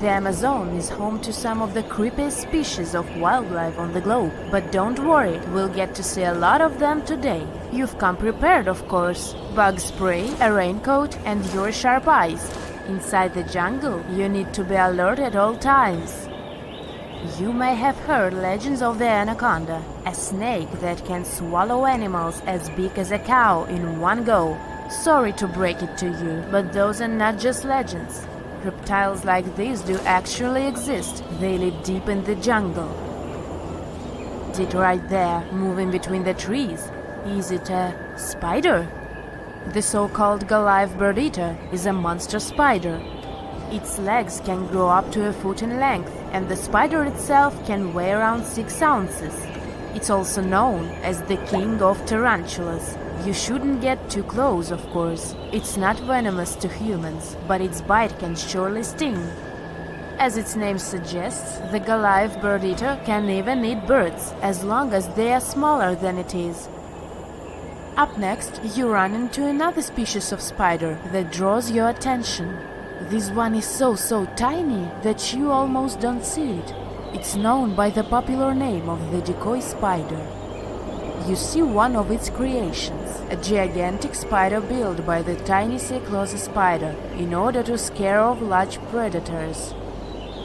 E: The Amazon is home to some of the creepiest species of wildlife on the globe. But don't worry, we'll get to see a lot of them today. You've come prepared, of course. Bug spray, a raincoat, and your sharp eyes. Inside the jungle, you need to be alert at all times. You may have heard legends of the anaconda, a snake that can swallow animals as big as a cow in one go. Sorry to break it to you, but those are not just legends. Reptiles like these do actually exist. They live deep in the jungle. It right there, moving between the trees. Is it a spider? The so-called Goliath bird-eater is a monster spider. Its legs can grow up to a foot in length, and the spider itself can weigh around 6 ounces. It's also known as the king of tarantulas. You shouldn't get too close, of course. It's not venomous to humans, but its bite can surely sting. As its name suggests, the Goliath bird-eater can even eat birds, as long as they are smaller than it is. Up next, you run into another species of spider that draws your attention. This one is so tiny that you almost don't see it. It's known by the popular name of the decoy spider. You see one of its creations, a gigantic spider built by the tiny Cyclosa spider in order to scare off large predators.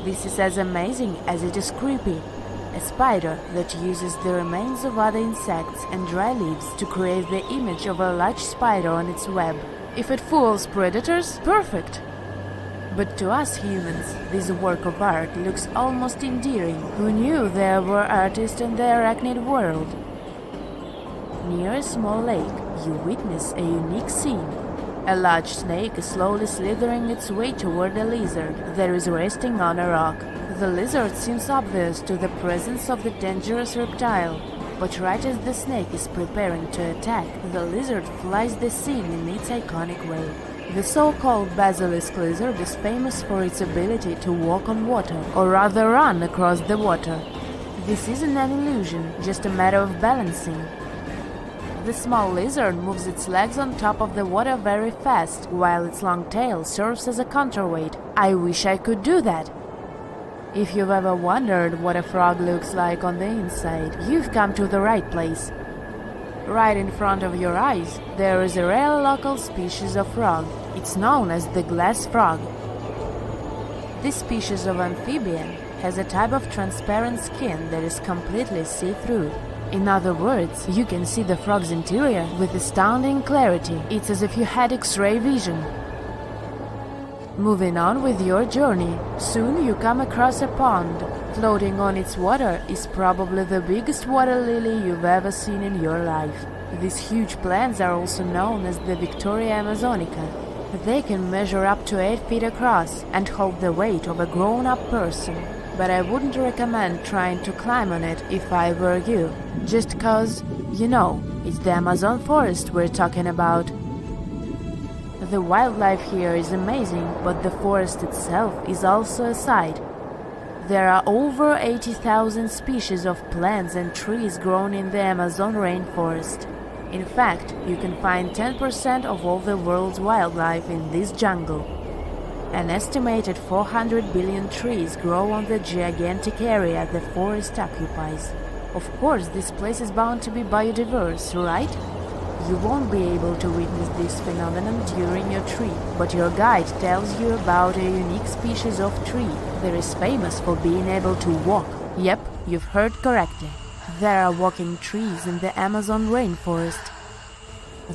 E: This is as amazing as it is creepy. A spider that uses the remains of other insects and dry leaves to create the image of a large spider on its web. If it fools predators, perfect! But to us humans, this work of art looks almost endearing. Who knew there were artists in the arachnid world? Near a small lake, you witness a unique scene. A large snake is slowly slithering its way toward a lizard that is resting on a rock. The lizard seems obvious to the presence of the dangerous reptile. But right as the snake is preparing to attack, the lizard flies the scene in its iconic way. The so-called basilisk lizard is famous for its ability to walk on water, or rather run across the water. This isn't an illusion, just a matter of balancing. The small lizard moves its legs on top of the water very fast, while its long tail serves as a counterweight. I wish I could do that. If you've ever wondered what a frog looks like on the inside, you've come to the right place. Right in front of your eyes, there is a rare local species of frog. It's known as the glass frog. This species of amphibian has a type of transparent skin that is completely see-through. In other words, you can see the frog's interior with astounding clarity. It's as if you had X-ray vision. Moving on with your journey, soon you come across a pond. Floating on its water is probably the biggest water lily you've ever seen in your life. These huge plants are also known as the Victoria Amazonica. They can measure up to 8 feet across and hold the weight of a grown-up person. But I wouldn't recommend trying to climb on it if I were you. Just cause, you know, it's the Amazon forest we're talking about. The wildlife here is amazing, but the forest itself is also a sight. There are over 80,000 species of plants and trees grown in the Amazon rainforest. In fact, you can find 10% of all the world's wildlife in this jungle. An estimated 400 billion trees grow on the gigantic area the forest occupies. Of course, this place is bound to be biodiverse, right? You won't be able to witness this phenomenon during your trip, but your guide tells you about a unique species of tree that is famous for being able to walk. Yep, you've heard correctly. There are walking trees in the Amazon rainforest.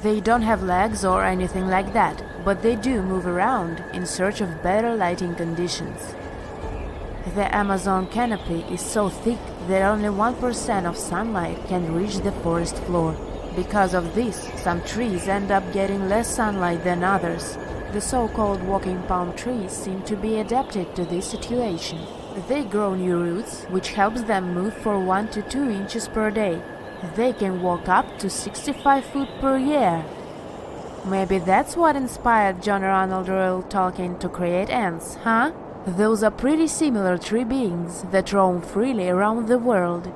E: They don't have legs or anything like that, but they do move around in search of better lighting conditions. The Amazon canopy is so thick that only 1% of sunlight can reach the forest floor. Because of this, some trees end up getting less sunlight than others. The so-called walking palm trees seem to be adapted to this situation. They grow new roots, which helps them move for 1 to 2 inches per day. They can walk up to 65 feet per year. Maybe that's what inspired John Ronald Reuel Tolkien to create ants, huh? Those are pretty similar tree beings that roam freely around the world.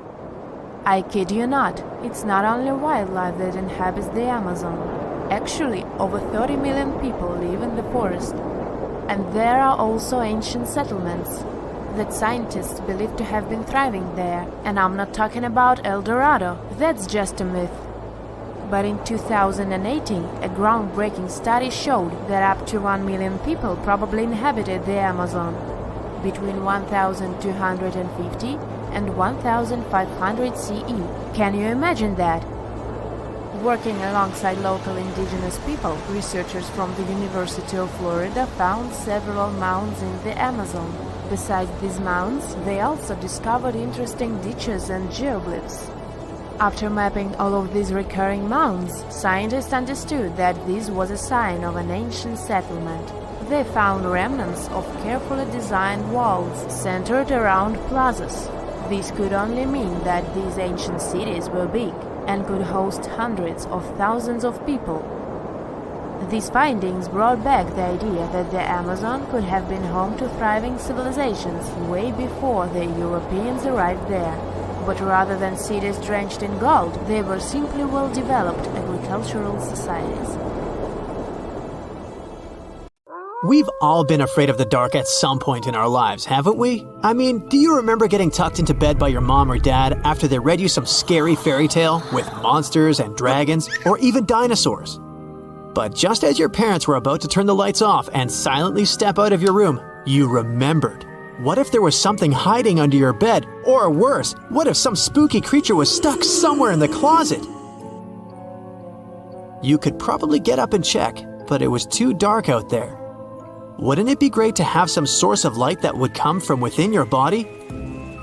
E: I kid you not, it's not only wildlife that inhabits the Amazon. Actually, over 30 million people live in the forest. And there are also ancient settlements that scientists believe to have been thriving there. And I'm not talking about El Dorado, that's just a myth. But in 2018, a groundbreaking study showed that up to 1 million people probably inhabited the Amazon. Between 1,250 and 1,500 CE. Can you imagine that? Working alongside local indigenous people, researchers from the University of Florida found several mounds in the Amazon. Besides these mounds, they also discovered interesting ditches and geoglyphs. After mapping all of these recurring mounds, scientists understood that this was a sign of an ancient settlement. They found remnants of carefully designed walls centered around plazas. This could only mean that these ancient cities were big and could host hundreds of thousands of people. These findings brought back the idea that the Amazon could have been home to thriving civilizations way before the Europeans arrived there. But rather than cities drenched in gold, they were simply well-developed agricultural societies.
B: We've all been afraid of the dark at some point in our lives, haven't we? I mean, do you remember getting tucked into bed by your mom or dad after they read you some scary fairy tale with monsters and dragons or even dinosaurs? But just as your parents were about to turn the lights off and silently step out of your room, you remembered. What if there was something hiding under your bed? Or worse, what if some spooky creature was stuck somewhere in the closet? You could probably get up and check, but it was too dark out there. Wouldn't it be great to have some source of light that would come from within your body?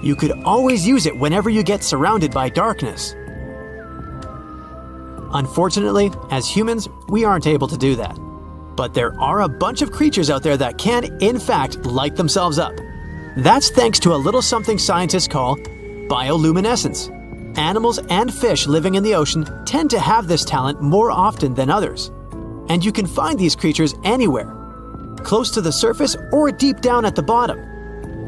B: You could always use it whenever you get surrounded by darkness. Unfortunately, as humans, we aren't able to do that. But there are a bunch of creatures out there that can, in fact, light themselves up. That's thanks to a little something scientists call bioluminescence. Animals and fish living in the ocean tend to have this talent more often than others. And you can find these creatures anywhere, close to the surface or deep down at the bottom,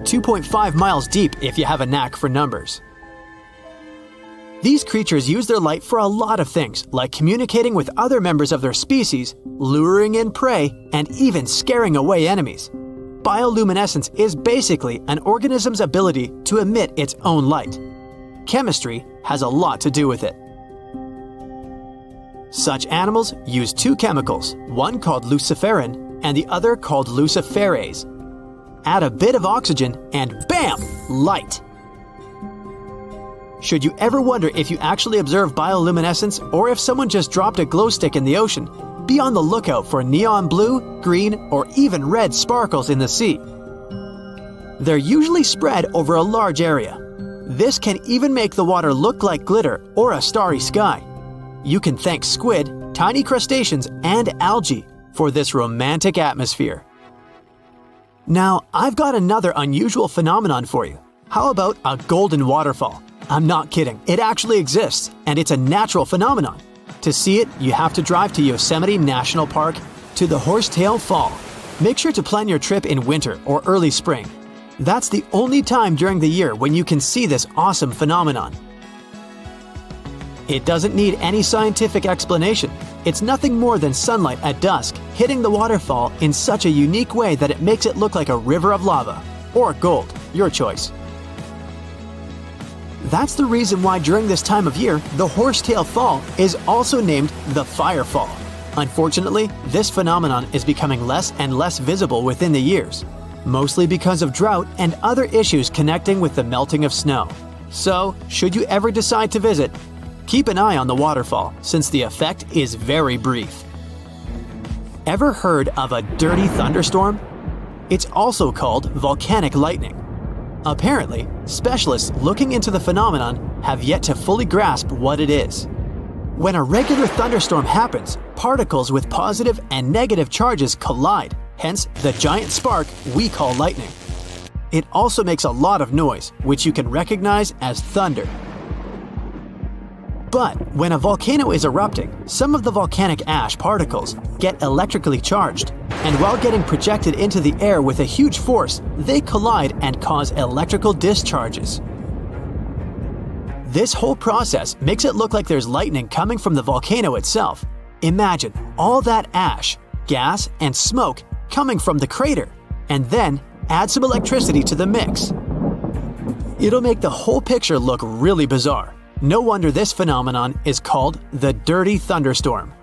B: 2.5 miles deep if you have a knack for numbers. These creatures use their light for a lot of things, like communicating with other members of their species, luring in prey, and even scaring away enemies. Bioluminescence is basically an organism's ability to emit its own light. Chemistry has a lot to do with it. Such animals use two chemicals, one called luciferin and the other called luciferase. Add a bit of oxygen and bam! Light! Should you ever wonder if you actually observe bioluminescence or if someone just dropped a glow stick in the ocean, be on the lookout for neon blue, green, or even red sparkles in the sea. They're usually spread over a large area. This can even make the water look like glitter or a starry sky. You can thank squid, tiny crustaceans, and algae for this romantic atmosphere. Now, I've got another unusual phenomenon for you. How about a golden waterfall? I'm not kidding, it actually exists, and it's a natural phenomenon. To see it, you have to drive to Yosemite National Park to the Horsetail Fall. Make sure to plan your trip in winter or early spring. That's the only time during the year when you can see this awesome phenomenon. It doesn't need any scientific explanation. It's nothing more than sunlight at dusk hitting the waterfall in such a unique way that it makes it look like a river of lava. Or gold, your choice. That's the reason why during this time of year, the Horsetail Fall is also named the Fire Fall. Unfortunately, this phenomenon is becoming less and less visible within the years, mostly because of drought and other issues connecting with the melting of snow. So, should you ever decide to visit, keep an eye on the waterfall since the effect is very brief. Ever heard of a dirty thunderstorm? It's also called volcanic lightning. Apparently, specialists looking into the phenomenon have yet to fully grasp what it is. When a regular thunderstorm happens, particles with positive and negative charges collide, hence the giant spark we call lightning. It also makes a lot of noise, which you can recognize as thunder. But when a volcano is erupting, some of the volcanic ash particles get electrically charged, and while getting projected into the air with a huge force, they collide and cause electrical discharges. This whole process makes it look like there's lightning coming from the volcano itself. Imagine all that ash, gas, and smoke coming from the crater, and then add some electricity to the mix. It'll make the whole picture look really bizarre. No wonder this phenomenon is called the dirty thunderstorm.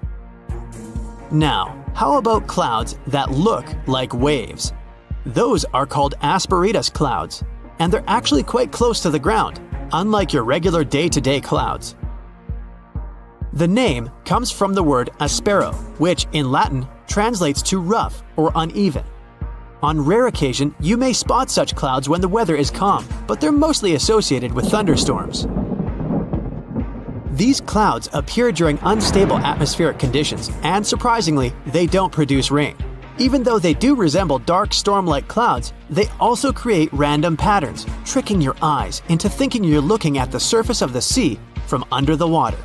B: Now, how about clouds that look like waves? Those are called asperitas clouds, and they're actually quite close to the ground, unlike your regular day-to-day clouds. The name comes from the word aspero, which in Latin translates to rough or uneven. On rare occasion, you may spot such clouds when the weather is calm, but they're mostly associated with thunderstorms. These clouds appear during unstable atmospheric conditions, and surprisingly, they don't produce rain. Even though they do resemble dark storm-like clouds, they also create random patterns, tricking your eyes into thinking you're looking at the surface of the sea from under the water.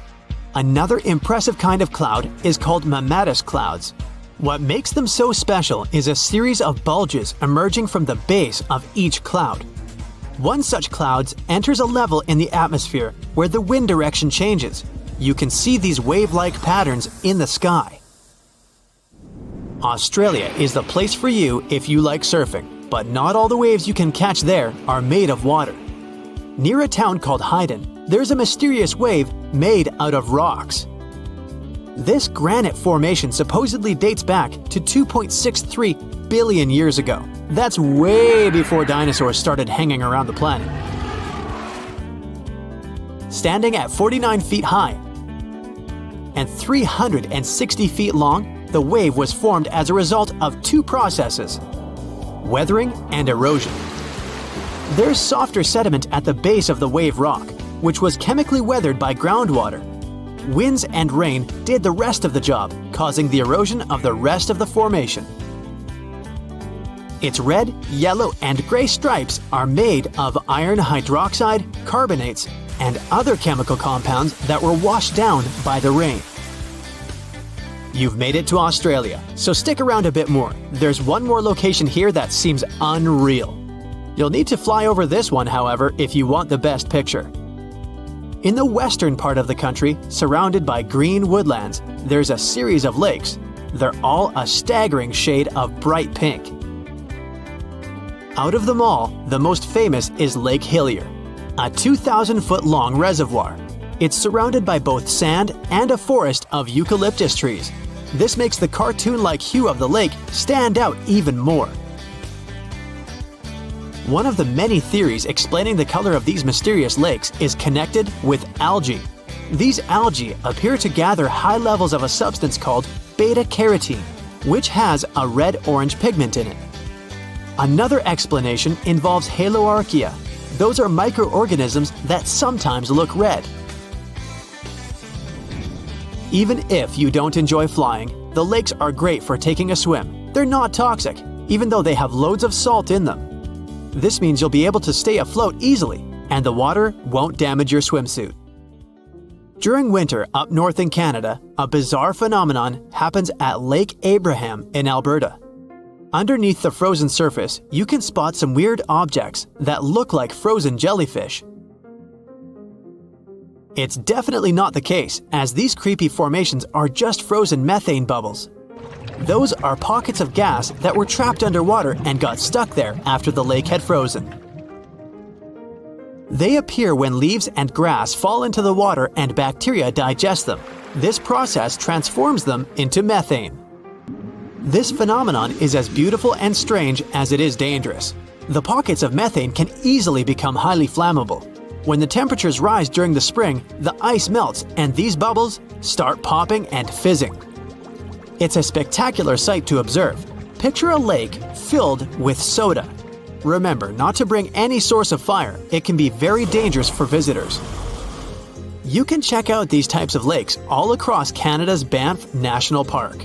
B: Another impressive kind of cloud is called mammatus clouds. What makes them so special is a series of bulges emerging from the base of each cloud. One such cloud enters a level in the atmosphere where the wind direction changes. You can see these wave-like patterns in the sky. Australia is the place for you if you like surfing, but not all the waves you can catch there are made of water. Near a town called Hayden, there's a mysterious wave made out of rocks. This granite formation supposedly dates back to 2.63 billion years ago. That's way before dinosaurs started hanging around the planet. Standing at 49 feet high and 360 feet long, the wave was formed as a result of two processes: weathering and erosion. There's softer sediment at the base of the wave rock, which was chemically weathered by groundwater. Winds and rain did the rest of the job, causing the erosion of the rest of the formation. Its red, yellow, and gray stripes are made of iron hydroxide, carbonates, and other chemical compounds that were washed down by the rain. You've made it to Australia, so stick around a bit more. There's one more location here that seems unreal. You'll need to fly over this one, however, if you want the best picture. In the western part of the country, surrounded by green woodlands, there's a series of lakes. They're all a staggering shade of bright pink. Out of them all, the most famous is Lake Hillier, a 2,000-foot-long reservoir. It's surrounded by both sand and a forest of eucalyptus trees. This makes the cartoon-like hue of the lake stand out even more. One of the many theories explaining the color of these mysterious lakes is connected with algae. These algae appear to gather high levels of a substance called beta-carotene, which has a red-orange pigment in it. Another explanation involves haloarchaea. Those are microorganisms that sometimes look red. Even if you don't enjoy flying, the lakes are great for taking a swim. They're not toxic, even though they have loads of salt in them. This means you'll be able to stay afloat easily, and the water won't damage your swimsuit. During winter up north in Canada, a bizarre phenomenon happens at Lake Abraham in Alberta. Underneath the frozen surface, you can spot some weird objects that look like frozen jellyfish. It's definitely not the case, as these creepy formations are just frozen methane bubbles. Those are pockets of gas that were trapped underwater and got stuck there after the lake had frozen. They appear when leaves and grass fall into the water and bacteria digest them. This process transforms them into methane. This phenomenon is as beautiful and strange as it is dangerous. The pockets of methane can easily become highly flammable. When the temperatures rise during the spring, the ice melts and these bubbles start popping and fizzing. It's a spectacular sight to observe. Picture a lake filled with soda. Remember not to bring any source of fire. It can be very dangerous for visitors. You can check out these types of lakes all across Canada's Banff National Park.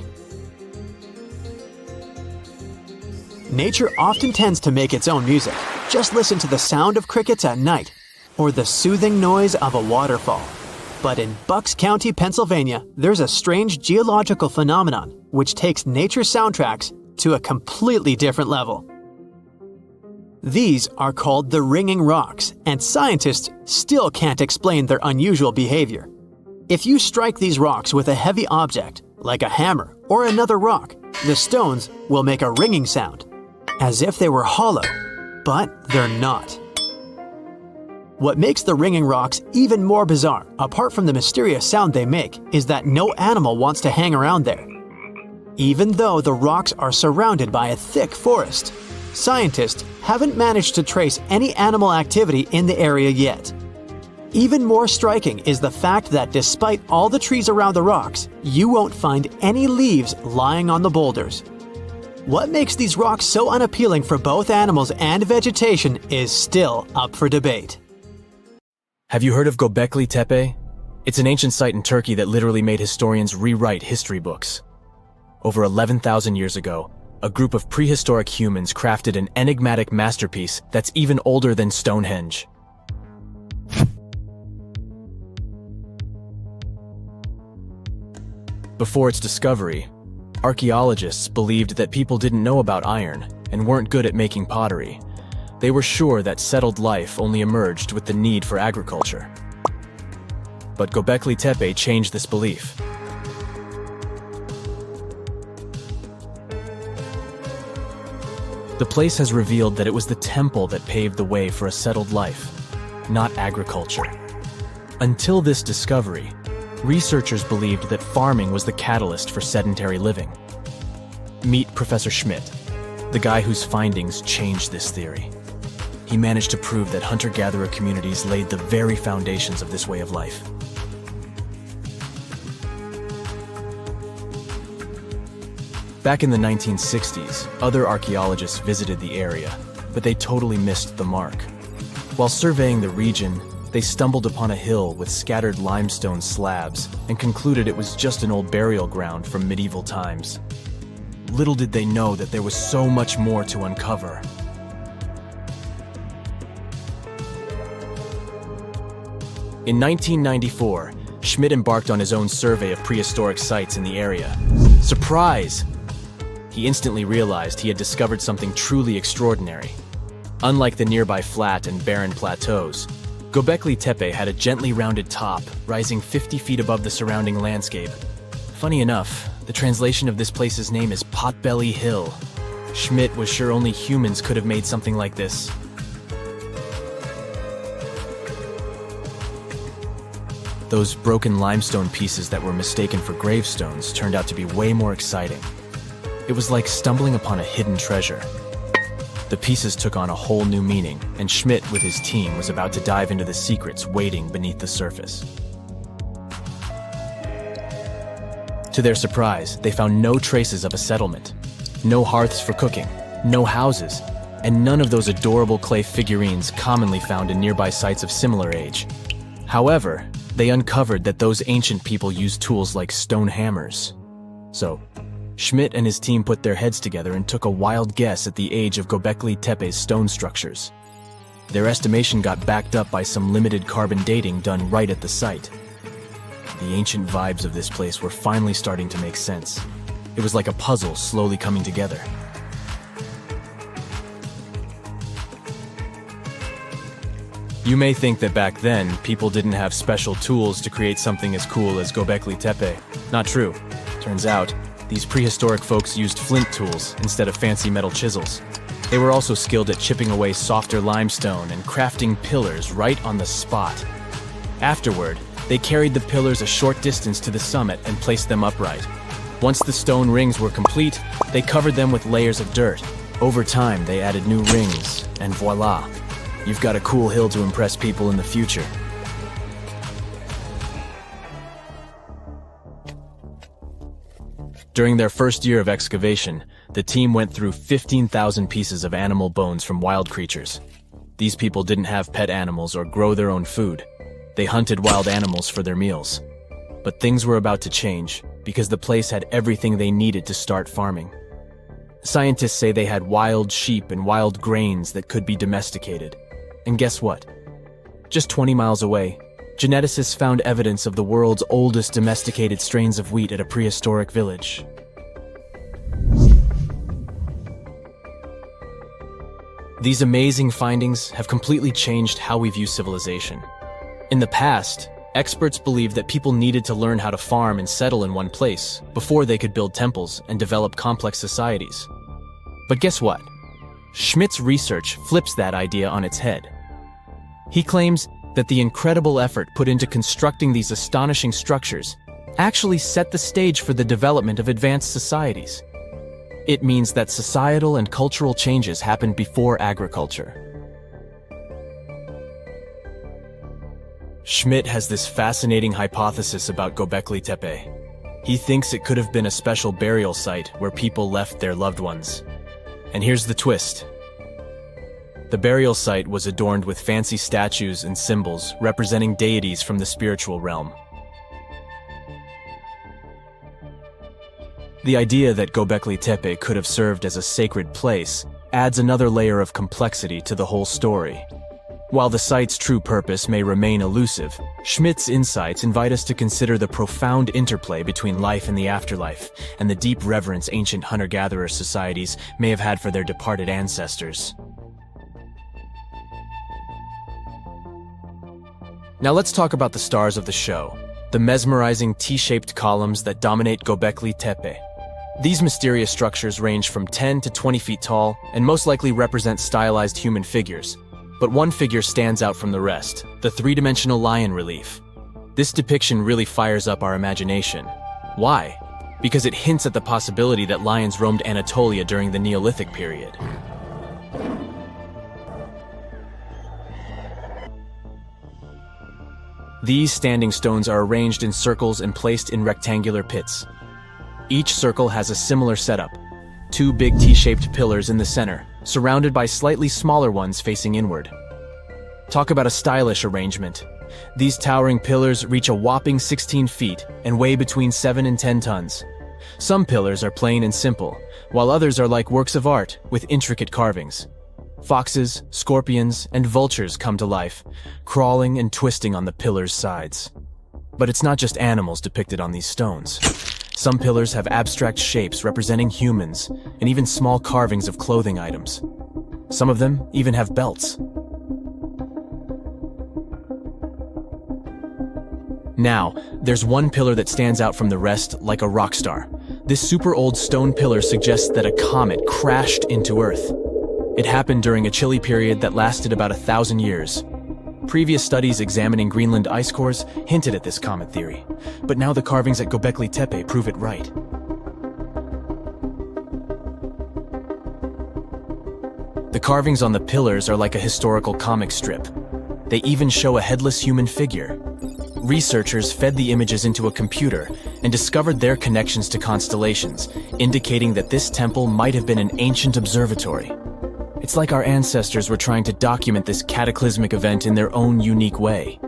B: Nature often tends to make its own music. Just listen to the sound of crickets at night, or the soothing noise of a waterfall. But in Bucks County, Pennsylvania, there's a strange geological phenomenon which takes nature soundtracks to a completely different level. These are called the ringing rocks, and scientists still can't explain their unusual behavior. If you strike these rocks with a heavy object, like a hammer or another rock, the stones will make a ringing sound, as if they were hollow, but they're not. What makes the ringing rocks even more bizarre, apart from the mysterious sound they make, is that no animal wants to hang around there. Even though the rocks are surrounded by a thick forest, scientists haven't managed to trace any animal activity in the area yet. Even more striking is the fact that despite all the trees around the rocks, you won't find any leaves lying on the boulders. What makes these rocks so unappealing for both animals and vegetation is still up for debate.
D: Have you heard of Göbekli Tepe? It's an ancient site in Turkey that literally made historians rewrite history books. Over 11,000 years ago, a group of prehistoric humans crafted an enigmatic masterpiece that's even older than Stonehenge. Before its discovery, archaeologists believed that people didn't know about iron and weren't good at making pottery. They were sure that settled life only emerged with the need for agriculture. But Göbekli Tepe changed this belief. The place has revealed that it was the temple that paved the way for a settled life, not agriculture. Until this discovery, researchers believed that farming was the catalyst for sedentary living. Meet Professor Schmidt, the guy whose findings changed this theory. He managed to prove that hunter-gatherer communities laid the very foundations of this way of life. Back in the 1960s, other archaeologists visited the area, but they totally missed the mark. While surveying the region, they stumbled upon a hill with scattered limestone slabs and concluded it was just an old burial ground from medieval times. Little did they know that there was so much more to uncover. In 1994, Schmidt embarked on his own survey of prehistoric sites in the area. Surprise! He instantly realized he had discovered something truly extraordinary. Unlike the nearby flat and barren plateaus, Göbekli Tepe had a gently rounded top, rising 50 feet above the surrounding landscape. Funny enough, the translation of this place's name is Potbelly Hill. Schmidt was sure only humans could have made something like this. Those broken limestone pieces that were mistaken for gravestones turned out to be way more exciting. It was like stumbling upon a hidden treasure. The pieces took on a whole new meaning, and Schmidt with his team was about to dive into the secrets waiting beneath the surface. To their surprise, they found no traces of a settlement. No hearths for cooking, no houses, and none of those adorable clay figurines commonly found in nearby sites of similar age. However, they uncovered that those ancient people used tools like stone hammers. So, Schmidt and his team put their heads together and took a wild guess at the age of Göbekli Tepe's stone structures. Their estimation got backed up by some limited carbon dating done right at the site. The ancient vibes of this place were finally starting to make sense. It was like a puzzle slowly coming together. You may think that back then, people didn't have special tools to create something as cool as Göbekli Tepe. Not true. Turns out, these prehistoric folks used flint tools instead of fancy metal chisels. They were also skilled at chipping away softer limestone and crafting pillars right on the spot. Afterward, they carried the pillars a short distance to the summit and placed them upright. Once the stone rings were complete, they covered them with layers of dirt. Over time, they added new rings, and voila! You've got a cool hill to impress people in the future. During their first year of excavation, the team went through 15,000 pieces of animal bones from wild creatures. These people didn't have pet animals or grow their own food. They hunted wild animals for their meals. But things were about to change, because the place had everything they needed to start farming. Scientists say they had wild sheep and wild grains that could be domesticated. And guess what? Just 20 miles away, geneticists found evidence of the world's oldest domesticated strains of wheat at a prehistoric village. These amazing findings have completely changed how we view civilization. In the past, experts believed that people needed to learn how to farm and settle in one place before they could build temples and develop complex societies. But guess what? Schmidt's research flips that idea on its head. He claims that the incredible effort put into constructing these astonishing structures actually set the stage for the development of advanced societies. It means that societal and cultural changes happened before agriculture. Schmidt has this fascinating hypothesis about Göbekli Tepe. He thinks it could have been a special burial site where people left their loved ones. And here's the twist. The burial site was adorned with fancy statues and symbols representing deities from the spiritual realm. The idea that Göbekli Tepe could have served as a sacred place adds another layer of complexity to the whole story. While the site's true purpose may remain elusive, Schmidt's insights invite us to consider the profound interplay between life and the afterlife, and the deep reverence ancient hunter-gatherer societies may have had for their departed ancestors. Now let's talk about the stars of the show, the mesmerizing T-shaped columns that dominate Göbekli Tepe. These mysterious structures range from 10 to 20 feet tall and most likely represent stylized human figures. But one figure stands out from the rest, the three-dimensional lion relief. This depiction really fires up our imagination. Why? Because it hints at the possibility that lions roamed Anatolia during the Neolithic period. These standing stones are arranged in circles and placed in rectangular pits. Each circle has a similar setup. Two big T-shaped pillars in the center, surrounded by slightly smaller ones facing inward. Talk about a stylish arrangement. These towering pillars reach a whopping 16 feet and weigh between 7 and 10 tons. Some pillars are plain and simple, while others are like works of art with intricate carvings. Foxes, scorpions, and vultures come to life, crawling and twisting on the pillars' sides. But it's not just animals depicted on these stones. Some pillars have abstract shapes representing humans, and even small carvings of clothing items. Some of them even have belts. Now, there's one pillar that stands out from the rest like a rock star. This super old stone pillar suggests that a comet crashed into Earth. It happened during a chilly period that lasted about 1,000 years. Previous studies examining Greenland ice cores hinted at this comet theory, but now the carvings at Göbekli Tepe prove it right. The carvings on the pillars are like a historical comic strip. They even show a headless human figure. Researchers fed the images into a computer and discovered their connections to constellations, indicating that this temple might have been an ancient observatory. It's like our ancestors were trying to document this cataclysmic event in their own unique way.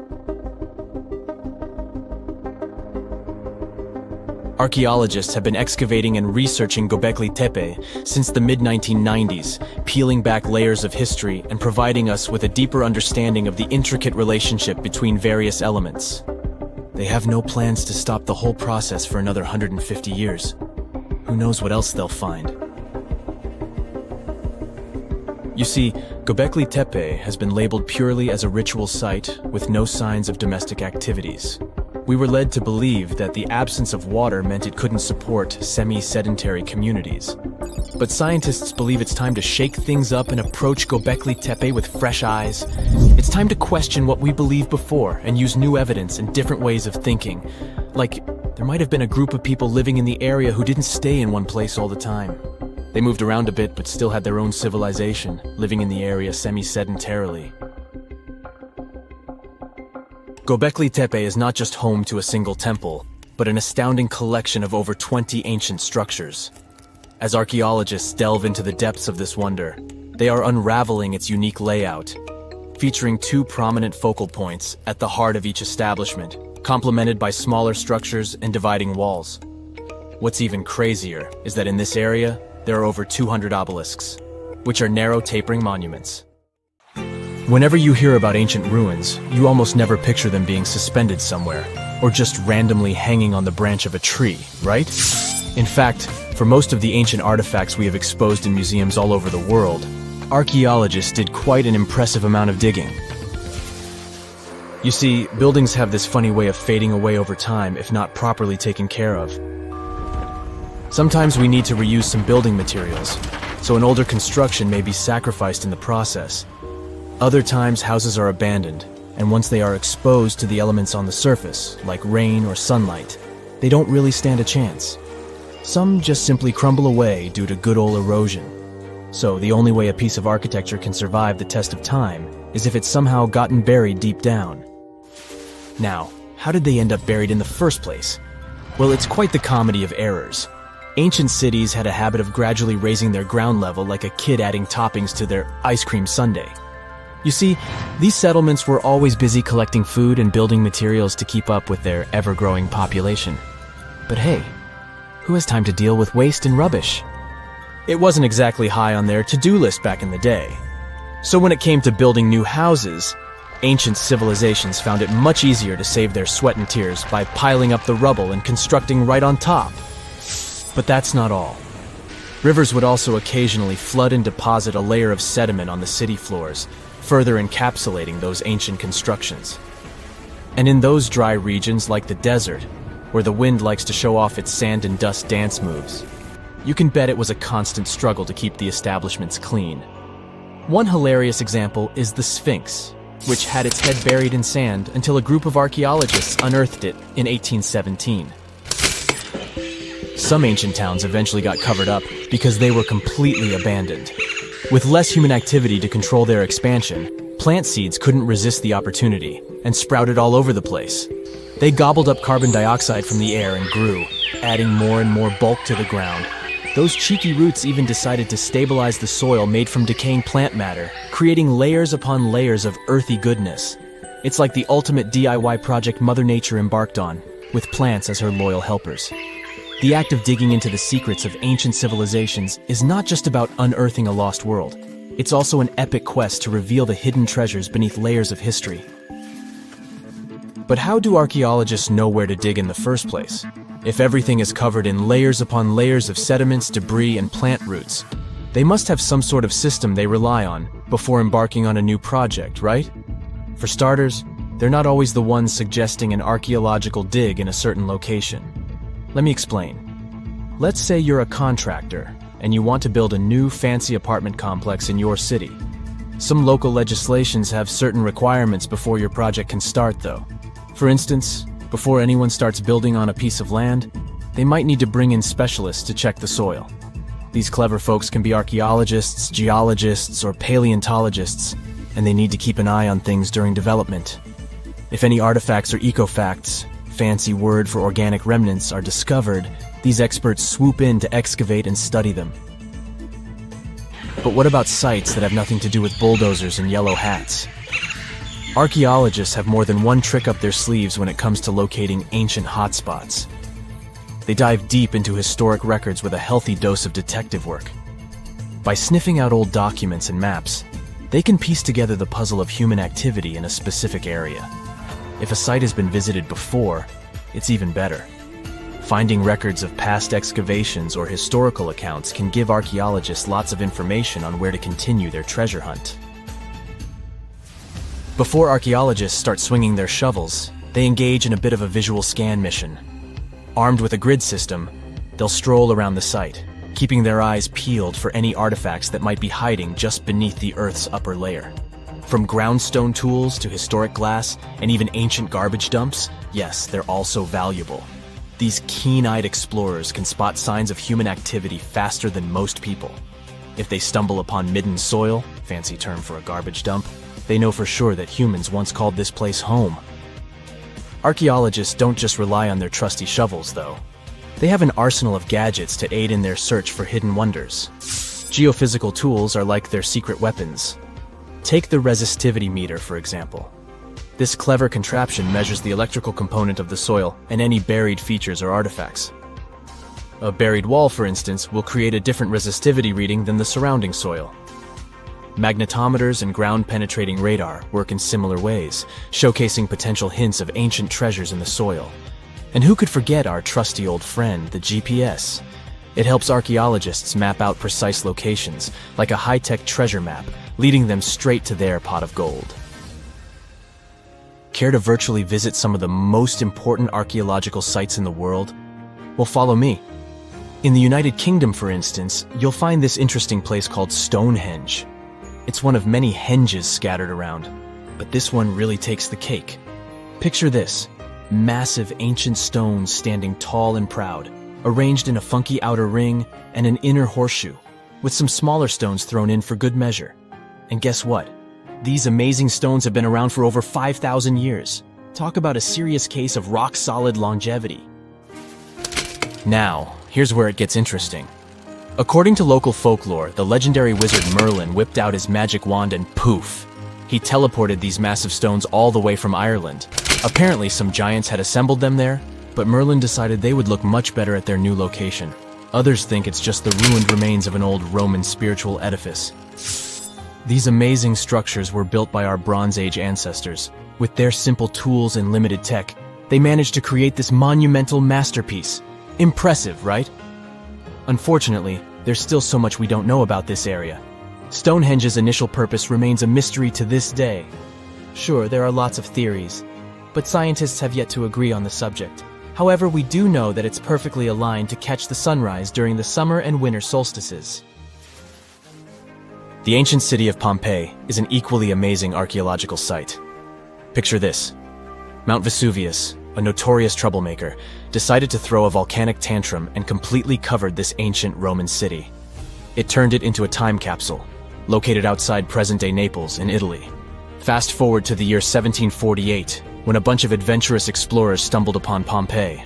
D: Archaeologists have been excavating and researching Göbekli Tepe since the mid-1990s, peeling back layers of history and providing us with a deeper understanding of the intricate relationship between various elements. They have no plans to stop the whole process for another 150 years. Who knows what else they'll find? You see, Göbekli Tepe has been labeled purely as a ritual site with no signs of domestic activities. We were led to believe that the absence of water meant it couldn't support semi-sedentary communities. But scientists believe it's time to shake things up and approach Göbekli Tepe with fresh eyes. It's time to question what we believed before and use new evidence and different ways of thinking. Like, there might have been a group of people living in the area who didn't stay in one place all the time. They moved around a bit but still had their own civilization, living in the area semi-sedentarily. Göbekli Tepe is not just home to a single temple, but an astounding collection of over 20 ancient structures. As archaeologists delve into the depths of this wonder, they are unraveling its unique layout, featuring two prominent focal points at the heart of each establishment, complemented by smaller structures and dividing walls. What's even crazier is that in this area, there are over 200 obelisks, which are narrow tapering monuments. Whenever you hear about ancient ruins, you almost never picture them being suspended somewhere, or just randomly hanging on the branch of a tree, right? In fact, for most of the ancient artifacts we have exposed in museums all over the world, archaeologists did quite an impressive amount of digging. You see, buildings have this funny way of fading away over time if not properly taken care of. Sometimes we need to reuse some building materials, so an older construction may be sacrificed in the process. Other times, houses are abandoned, and once they are exposed to the elements on the surface, like rain or sunlight, they don't really stand a chance. Some just simply crumble away due to good old erosion. So the only way a piece of architecture can survive the test of time is if it's somehow gotten buried deep down. Now, how did they end up buried in the first place? Well, it's quite the comedy of errors. Ancient cities had a habit of gradually raising their ground level like a kid adding toppings to their ice cream sundae. You see, these settlements were always busy collecting food and building materials to keep up with their ever-growing population. But hey, who has time to deal with waste and rubbish? It wasn't exactly high on their to-do list back in the day. So when it came to building new houses, ancient civilizations found it much easier to save their sweat and tears by piling up the rubble and constructing right on top. But that's not all. Rivers would also occasionally flood and deposit a layer of sediment on the city floors, further encapsulating those ancient constructions. And in those dry regions like the desert, where the wind likes to show off its sand and dust dance moves, you can bet it was a constant struggle to keep the establishments clean. One hilarious example is the Sphinx, which had its head buried in sand until a group of archaeologists unearthed it in 1817. Some ancient towns eventually got covered up because they were completely abandoned. With less human activity to control their expansion, plant seeds couldn't resist the opportunity and sprouted all over the place. They gobbled up carbon dioxide from the air and grew, adding more and more bulk to the ground. Those cheeky roots even decided to stabilize the soil made from decaying plant matter, creating layers upon layers of earthy goodness. It's like the ultimate DIY project Mother Nature embarked on, with plants as her loyal helpers. The act of digging into the secrets of ancient civilizations is not just about unearthing a lost world. It's also an epic quest to reveal the hidden treasures beneath layers of history. But how do archaeologists know where to dig in the first place? If everything is covered in layers upon layers of sediments, debris, and plant roots, they must have some sort of system they rely on before embarking on a new project, right? For starters, they're not always the ones suggesting an archaeological dig in a certain location. Let me explain. Let's say you're a contractor and you want to build a new fancy apartment complex in your city. Some local legislations have certain requirements before your project can start, though. For instance, before anyone starts building on a piece of land, they might need to bring in specialists to check the soil. These clever folks can be archaeologists, geologists, or paleontologists, and they need to keep an eye on things during development. If any artifacts or ecofacts, fancy word for organic remnants, are discovered, these experts swoop in to excavate and study them. But what about sites that have nothing to do with bulldozers and yellow hats? Archaeologists have more than one trick up their sleeves when it comes to locating ancient hotspots. They dive deep into historic records with a healthy dose of detective work. By sniffing out old documents and maps, they can piece together the puzzle of human activity in a specific area. If a site has been visited before, it's even better. Finding records of past excavations or historical accounts can give archaeologists lots of information on where to continue their treasure hunt. Before archaeologists start swinging their shovels, they engage in a bit of a visual scan mission. Armed with a grid system, they'll stroll around the site, keeping their eyes peeled for any artifacts that might be hiding just beneath the Earth's upper layer. From groundstone tools to historic glass and even ancient garbage dumps, yes, they're also valuable. These keen-eyed explorers can spot signs of human activity faster than most people. If they stumble upon midden soil, fancy term for a garbage dump, they know for sure that humans once called this place home. Archaeologists don't just rely on their trusty shovels, though. They have an arsenal of gadgets to aid in their search for hidden wonders. Geophysical tools are like their secret weapons. Take the resistivity meter, for example. This clever contraption measures the electrical component of the soil and any buried features or artifacts. A buried wall, for instance, will create a different resistivity reading than the surrounding soil. Magnetometers and ground-penetrating radar work in similar ways, showcasing potential hints of ancient treasures in the soil. And who could forget our trusty old friend, the GPS? It helps archaeologists map out precise locations, like a high-tech treasure map, leading them straight to their pot of gold. Care to virtually visit some of the most important archaeological sites in the world? Well, follow me. In the United Kingdom, for instance, you'll find this interesting place called Stonehenge. It's one of many henges scattered around, but this one really takes the cake. Picture this: massive ancient stones standing tall and proud, arranged in a funky outer ring and an inner horseshoe, with some smaller stones thrown in for good measure. And guess what? These amazing stones have been around for over 5,000 years. Talk about a serious case of rock-solid longevity. Now, here's where it gets interesting. According to local folklore, the legendary wizard Merlin whipped out his magic wand and poof! He teleported these massive stones all the way from Ireland. Apparently some giants had assembled them there, but Merlin decided they would look much better at their new location. Others think it's just the ruined remains of an old Roman spiritual edifice. These amazing structures were built by our Bronze Age ancestors. With their simple tools and limited tech, they managed to create this monumental masterpiece. Impressive, right? Unfortunately, there's still so much we don't know about this area. Stonehenge's initial purpose remains a mystery to this day. Sure, there are lots of theories, but scientists have yet to agree on the subject. However, we do know that it's perfectly aligned to catch the sunrise during the summer and winter solstices. The ancient city of Pompeii is an equally amazing archaeological site. Picture this: Mount Vesuvius, a notorious troublemaker, decided to throw a volcanic tantrum and completely covered this ancient Roman city. It turned it into a time capsule, located outside present-day Naples in Italy. Fast forward to the year 1748, when a bunch of adventurous explorers stumbled upon Pompeii.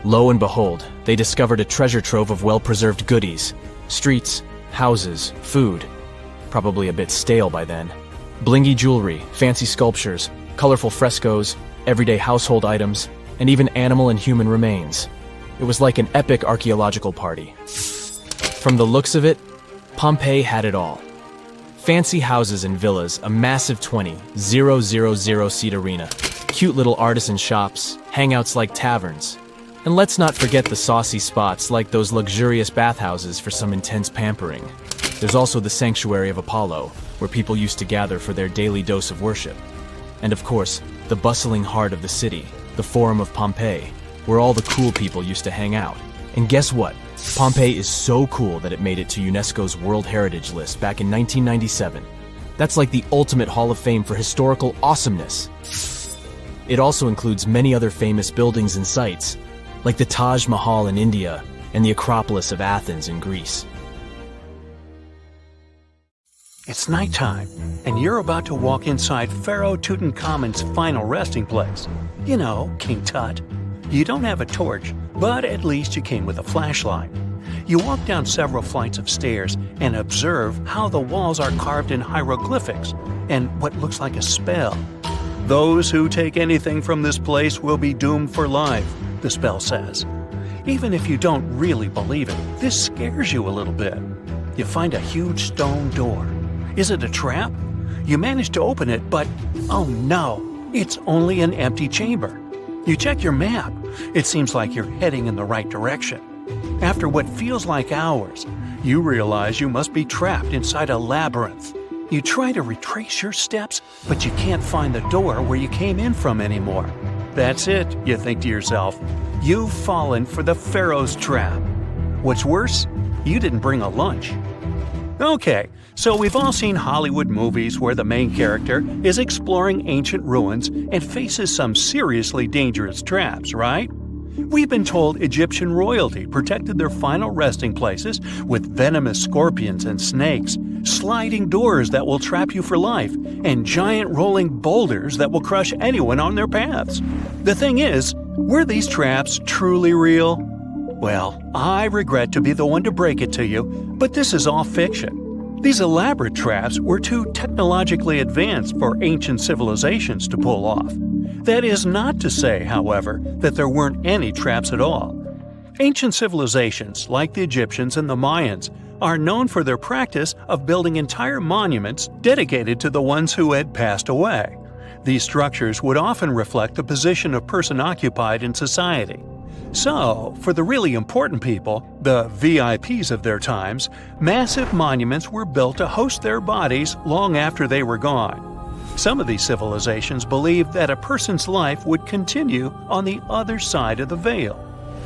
D: Lo and behold, they discovered a treasure trove of well-preserved goodies: streets, houses, food. Probably a bit stale by then. Blingy jewelry, fancy sculptures, colorful frescoes, everyday household items, and even animal and human remains. It was like an epic archaeological party. From the looks of it, Pompeii had it all. Fancy houses and villas, a massive 20,000-seat arena, cute little artisan shops, hangouts like taverns. And let's not forget the saucy spots like those luxurious bathhouses for some intense pampering. There's also the Sanctuary of Apollo, where people used to gather for their daily dose of worship. And of course, the bustling heart of the city, the Forum of Pompeii, where all the cool people used to hang out. And guess what? Pompeii is so cool that it made it to UNESCO's World Heritage List back in 1997. That's like the ultimate Hall of Fame for historical awesomeness. It also includes many other famous buildings and sites, like the Taj Mahal in India and the Acropolis of Athens in Greece.
A: It's nighttime, and you're about to walk inside Pharaoh Tutankhamun's final resting place. You know, King Tut. You don't have a torch, but at least you came with a flashlight. You walk down several flights of stairs and observe how the walls are carved in hieroglyphics and what looks like a spell. Those who take anything from this place will be doomed for life, the spell says. Even if you don't really believe it, this scares you a little bit. You find a huge stone door. Is it a trap? You manage to open it, but oh no, it's only an empty chamber. You check your map. It seems like you're heading in the right direction. After what feels like hours, you realize you must be trapped inside a labyrinth. You try to retrace your steps, but you can't find the door where you came in from anymore. That's it, you think to yourself. You've fallen for the Pharaoh's trap. What's worse, you didn't bring a lunch. Okay, so we've all seen Hollywood movies where the main character is exploring ancient ruins and faces some seriously dangerous traps, right? We've been told Egyptian royalty protected their final resting places with venomous scorpions and snakes, sliding doors that will trap you for life, and giant rolling boulders that will crush anyone on their paths. The thing is, were these traps truly real? Well, I regret to be the one to break it to you, but this is all fiction. These elaborate traps were too technologically advanced for ancient civilizations to pull off. That is not to say, however, that there weren't any traps at all. Ancient civilizations, like the Egyptians and the Mayans, are known for their practice of building entire monuments dedicated to the ones who had passed away. These structures would often reflect the position of person occupied in society. So, for the really important people, the VIPs of their times, massive monuments were built to host their bodies long after they were gone. Some of these civilizations believed that a person's life would continue on the other side of the veil.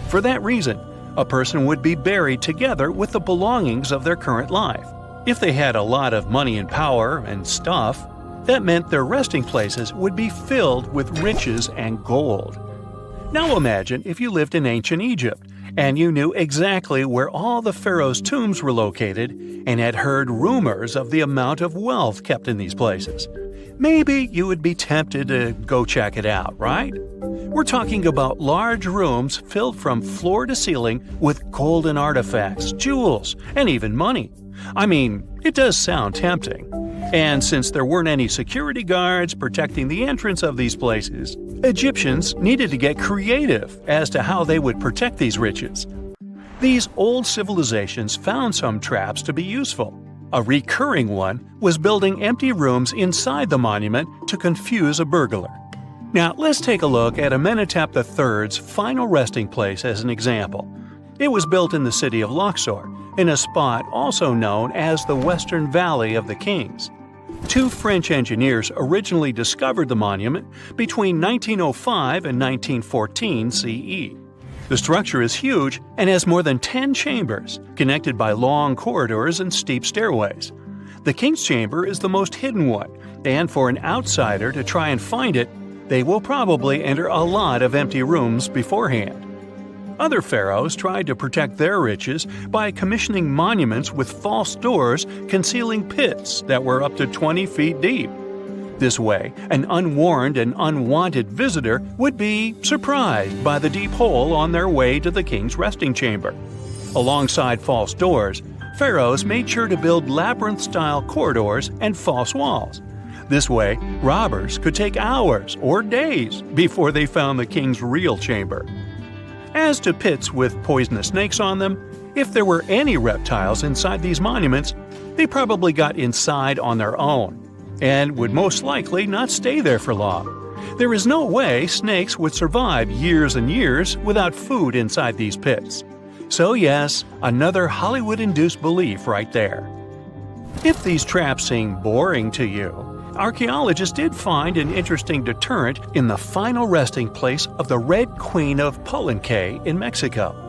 A: For that reason, a person would be buried together with the belongings of their current life. If they had a lot of money and power and stuff, that meant their resting places would be filled with riches and gold. Now imagine if you lived in ancient Egypt and you knew exactly where all the pharaohs' tombs were located and had heard rumors of the amount of wealth kept in these places. Maybe you would be tempted to go check it out, right? We're talking about large rooms filled from floor to ceiling with golden artifacts, jewels, and even money. I mean, it does sound tempting. And since there weren't any security guards protecting the entrance of these places, Egyptians needed to get creative as to how they would protect these riches. These old civilizations found some traps to be useful. A recurring one was building empty rooms inside the monument to confuse a burglar. Now, let's take a look at Amenhotep III's final resting place as an example. It was built in the city of Luxor, in a spot also known as the Western Valley of the Kings. Two French engineers originally discovered the monument between 1905 and 1914 CE. The structure is huge and has more than 10 chambers, connected by long corridors and steep stairways. The King's Chamber is the most hidden one, and for an outsider to try and find it, they will probably enter a lot of empty rooms beforehand. Other pharaohs tried to protect their riches by commissioning monuments with false doors concealing pits that were up to 20 feet deep. This way, an unwarned and unwanted visitor would be surprised by the deep hole on their way to the king's resting chamber. Alongside false doors, pharaohs made sure to build labyrinth-style corridors and false walls. This way, robbers could take hours or days before they found the king's real chamber. As to pits with poisonous snakes on them, if there were any reptiles inside these monuments, They probably got inside on their own, and would most likely not stay there for long. There is no way snakes would survive years and years without food inside these pits. So yes, another Hollywood-induced belief right there. If these traps seem boring to you, archaeologists did find an interesting deterrent in the final resting place of the Red Queen of Palenque in Mexico.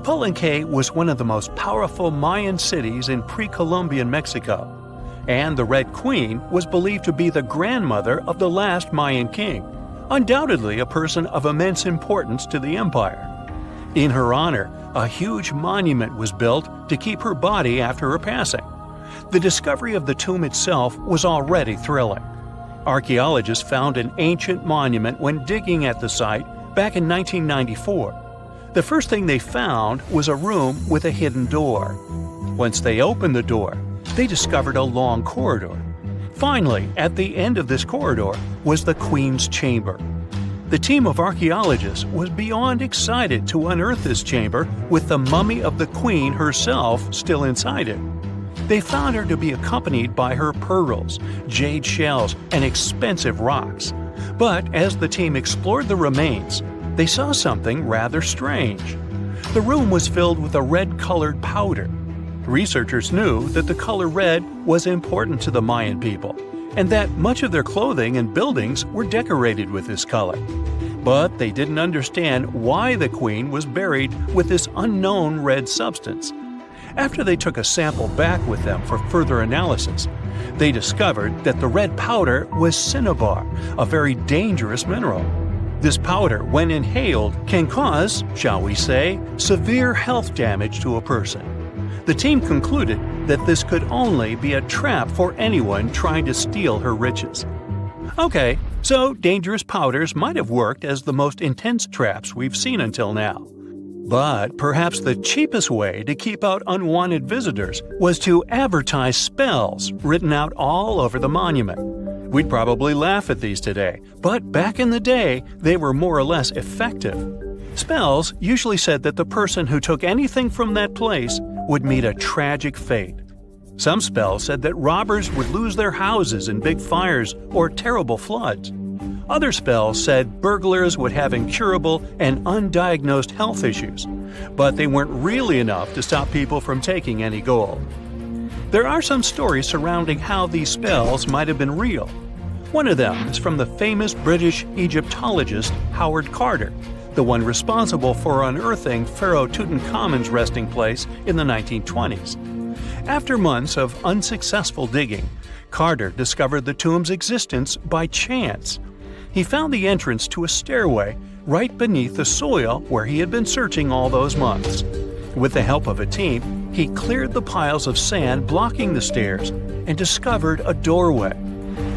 A: Palenque was one of the most powerful Mayan cities in pre-Columbian Mexico, and the Red Queen was believed to be the grandmother of the last Mayan king, undoubtedly a person of immense importance to the empire. In her honor, a huge monument was built to keep her body after her passing. The discovery of the tomb itself was already thrilling. Archaeologists found an ancient monument when digging at the site back in 1994. The first thing they found was a room with a hidden door. Once they opened the door, they discovered a long corridor. Finally, at the end of this corridor was the Queen's chamber. The team of archaeologists was beyond excited to unearth this chamber with the mummy of the Queen herself still inside it. They found her to be accompanied by her pearls, jade shells, and expensive rocks. But as the team explored the remains, they saw something rather strange. The room was filled with a red-colored powder. Researchers knew that the color red was important to the Mayan people, and that much of their clothing and buildings were decorated with this color. But they didn't understand why the queen was buried with this unknown red substance. After they took a sample back with them for further analysis, they discovered that the red powder was cinnabar, a very dangerous mineral. This powder, when inhaled, can cause, shall we say, severe health damage to a person. The team concluded that this could only be a trap for anyone trying to steal her riches. Okay, so dangerous powders might have worked as the most intense traps we've seen until now. But perhaps the cheapest way to keep out unwanted visitors was to advertise spells written out all over the monument. We'd probably laugh at these today, but back in the day, they were more or less effective. Spells usually said that the person who took anything from that place would meet a tragic fate. Some spells said that robbers would lose their houses in big fires or terrible floods. Other spells said burglars would have incurable and undiagnosed health issues, but they weren't really enough to stop people from taking any gold. There are some stories surrounding how these spells might have been real. One of them is from the famous British Egyptologist Howard Carter, the one responsible for unearthing Pharaoh Tutankhamun's resting place in the 1920s. After months of unsuccessful digging, Carter discovered the tomb's existence by chance. He found the entrance to a stairway right beneath the soil where he had been searching all those months. With the help of a team, he cleared the piles of sand blocking the stairs and discovered a doorway.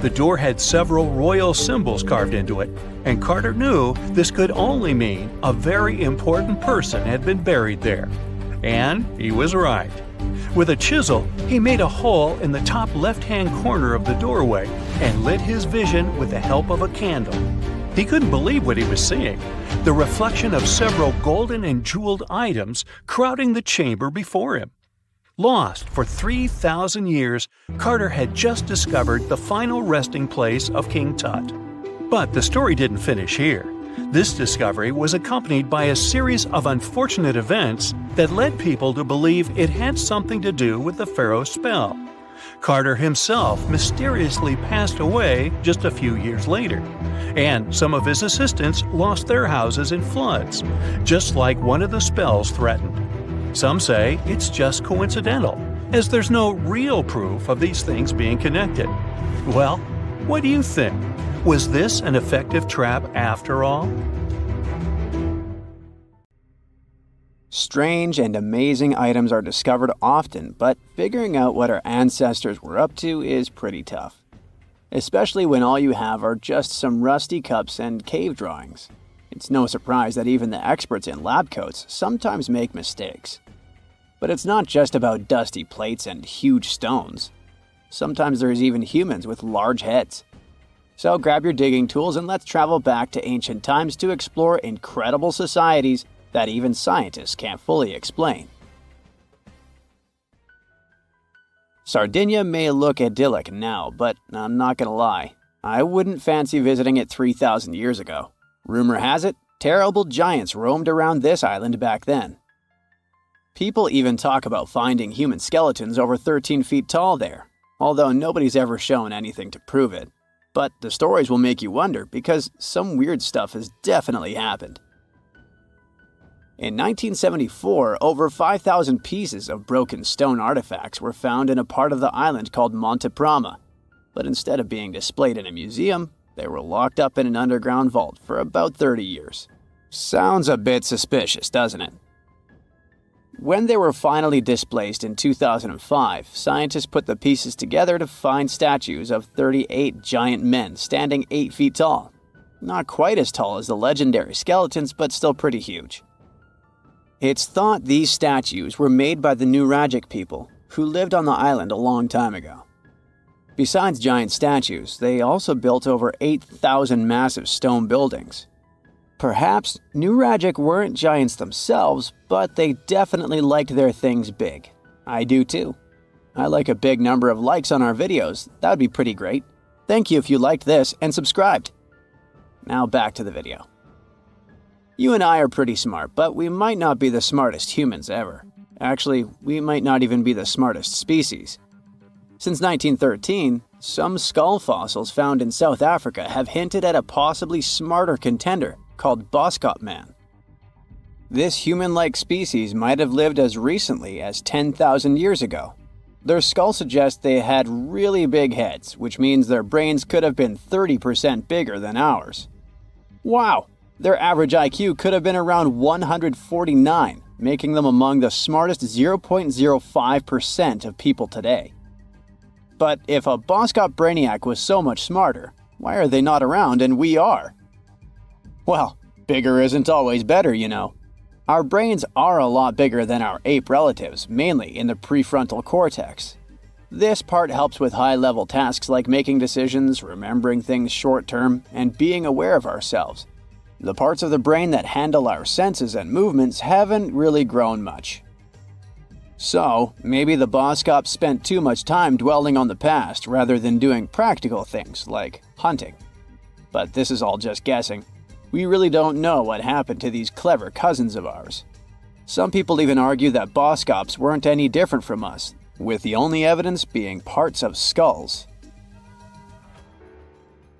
A: The door had several royal symbols carved into it, and Carter knew this could only mean a very important person had been buried there. And he was right. With a chisel, he made a hole in the top left-hand corner of the doorway and lit his vision with the help of a candle. He couldn't believe what he was seeing, the reflection of several golden and jeweled items crowding the chamber before him. Lost for 3,000 years, Carter had just discovered the final resting place of King Tut. But the story didn't finish here. This discovery was accompanied by a series of unfortunate events that led people to believe it had something to do with the pharaoh's spell. Carter himself mysteriously passed away just a few years later, and some of his assistants lost their houses in floods, just like one of the spells threatened. Some say it's just coincidental, as there's no real proof of these things being connected. Well, what do you think? Was this an effective trap after all?
B: Strange and amazing items are discovered often, but figuring out what our ancestors were up to is pretty tough. Especially when all you have are just some rusty cups and cave drawings. It's no surprise that even the experts in lab coats sometimes make mistakes. But it's not just about dusty plates and huge stones. Sometimes there's even humans with large heads. So grab your digging tools and let's travel back to ancient times to explore incredible societies that even scientists can't fully explain. Sardinia may look idyllic now, but I'm not gonna lie, I wouldn't fancy visiting it 3,000 years ago. Rumor has it, terrible giants roamed around this island back then. People even talk about finding human skeletons over 13 feet tall there, although nobody's ever shown anything to prove it. But the stories will make you wonder because some weird stuff has definitely happened. In 1974, over 5,000 pieces of broken stone artifacts were found in a part of the island called Monte Prama, but instead of being displayed in a museum, they were locked up in an underground vault for about 30 years. Sounds a bit suspicious, doesn't it? When they were finally displaced in 2005, scientists put the pieces together to find statues of 38 giant men standing 8 feet tall. Not quite as tall as the legendary skeletons, but still pretty huge. It's thought these statues were made by the Nuragic people, who lived on the island a long time ago. Besides giant statues, they also built over 8,000 massive stone buildings. Perhaps Nuragic weren't giants themselves, but they definitely liked their things big. I do too. I like a big number of likes on our videos. That would be pretty great. Thank you if you liked this and subscribed. Now back to the video. You and I are pretty smart, but we might not be the smartest humans ever. Actually, we might not even be the smartest species. Since 1913, some skull fossils found in South Africa have hinted at a possibly smarter contender called Boskop Man. This human-like species might have lived as recently as 10,000 years ago. Their skull suggests they had really big heads, which means their brains could have been 30% bigger than ours. Wow! Their average IQ could have been around 149, making them among the smartest 0.05% of people today. But if a Boskop Brainiac was so much smarter, why are they not around and we are? Well, bigger isn't always better, you know. Our brains are a lot bigger than our ape relatives, mainly in the prefrontal cortex. This part helps with high-level tasks like making decisions, remembering things short-term, and being aware of ourselves. The parts of the brain that handle our senses and movements haven't really grown much. So, maybe the Boskops spent too much time dwelling on the past rather than doing practical things like hunting. But this is all just guessing. We really don't know what happened to these clever cousins of ours. Some people even argue that Boskops weren't any different from us, with the only evidence being parts of skulls.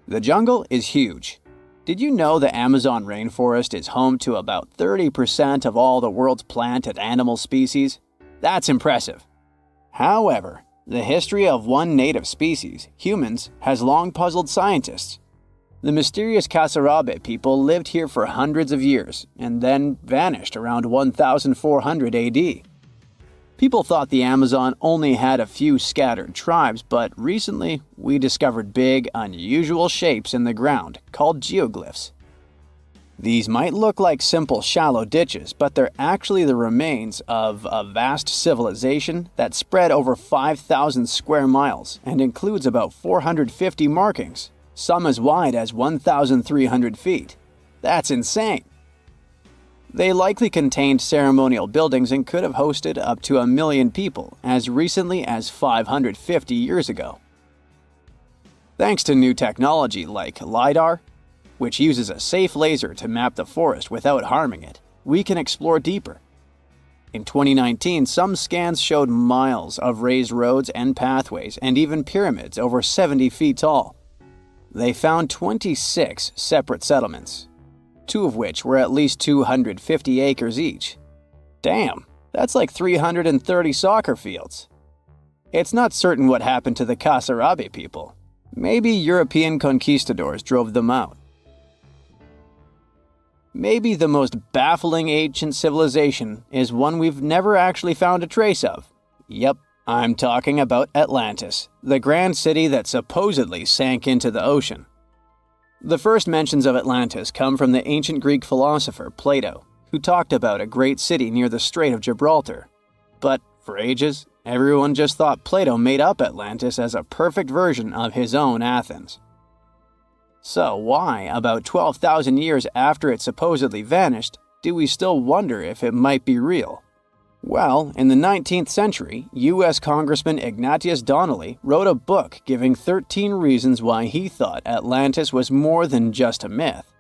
B: The jungle is huge. Did you know the Amazon rainforest is home to about 30% of all the world's plant and animal species? That's impressive. However, the history of one native species, humans, has long puzzled scientists. The mysterious Kasarabe people lived here for hundreds of years and then vanished around 1400 AD. People thought the Amazon only had a few scattered tribes, but recently we discovered big, unusual shapes in the ground called geoglyphs. These might look like simple shallow ditches, but they're actually the remains of a vast civilization that spread over 5,000 square miles and includes about 450 markings, some as wide as 1,300 feet. That's insane! They likely contained ceremonial buildings and could have hosted up to 1 million people as recently as 550 years ago. Thanks to new technology like LiDAR, which uses a safe laser to map the forest without harming it, we can explore deeper. In 2019, some scans showed miles of raised roads and pathways and even pyramids over 70 feet tall. They found 26 separate settlements, 2 of which were at least 250 acres each. Damn, that's like 330 soccer fields. It's not certain what happened to the Kasarabe people. Maybe European conquistadors drove them out. Maybe the most baffling ancient civilization is one we've never actually found a trace of. Yep, I'm talking about Atlantis, the grand city that supposedly sank into the ocean. The first mentions of Atlantis come from the ancient Greek philosopher Plato, who talked about a great city near the Strait of Gibraltar. But for ages, everyone just thought Plato made up Atlantis as a perfect version of his own Athens. So why, about 12,000 years after it supposedly vanished, do we still wonder if it might be real?
F: Well, in the 19th century, U.S. Congressman Ignatius Donnelly wrote a book giving 13 reasons why he thought Atlantis was more than just a myth.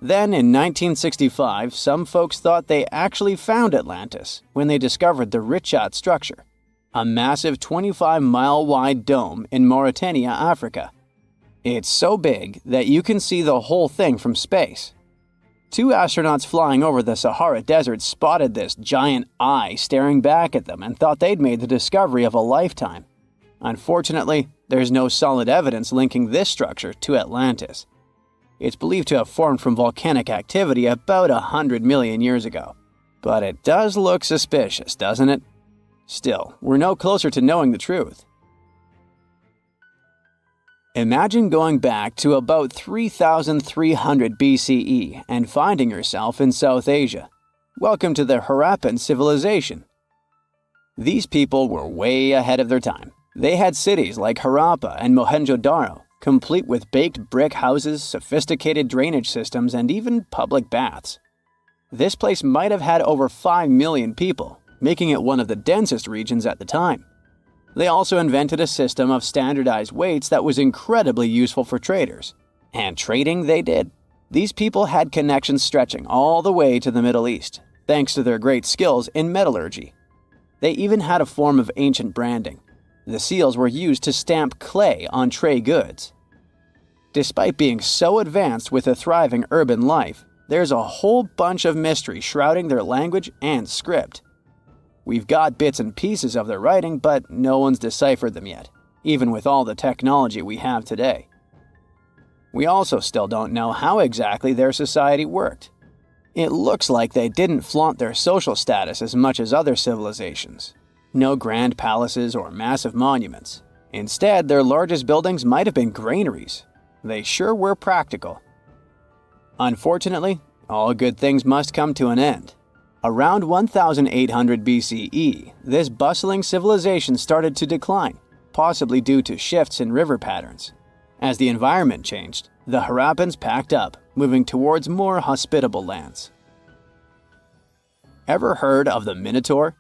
F: Then, in 1965, some folks thought they actually found Atlantis when they discovered the Richat structure, a massive 25-mile-wide dome in Mauritania, Africa. It's so big that you can see the whole thing from space. 2 astronauts flying over the Sahara Desert spotted this giant eye staring back at them and thought they'd made the discovery of a lifetime. Unfortunately, there's no solid evidence linking this structure to Atlantis. It's believed to have formed from volcanic activity about 100 million years ago. But it does look suspicious, doesn't it? Still, we're no closer to knowing the truth. Imagine going back to about 3,300 BCE and finding yourself in South Asia. Welcome to the Harappan civilization. These people were way ahead of their time. They had cities like Harappa and Mohenjo-Daro, complete with baked brick houses, sophisticated drainage systems, and even public baths. This place might have had over 5 million people, making it one of the densest regions at the time. They also invented a system of standardized weights that was incredibly useful for traders. And trading they did. These people had connections stretching all the way to the Middle East, thanks to their great skills in metallurgy. They even had a form of ancient branding. The seals were used to stamp clay on trade goods. Despite being so advanced with a thriving urban life, there's a whole bunch of mystery shrouding their language and script. We've got bits and pieces of their writing, but no one's deciphered them yet, even with all the technology we have today. We also still don't know how exactly their society worked. It looks like they didn't flaunt their social status as much as other civilizations. No grand palaces or massive monuments. Instead, their largest buildings might have been granaries. They sure were practical. Unfortunately, all good things must come to an end. Around 1800 BCE, this bustling civilization started to decline, possibly due to shifts in river patterns. As the environment changed, the Harappans packed up, moving towards more hospitable lands. Ever heard of the Minotaur?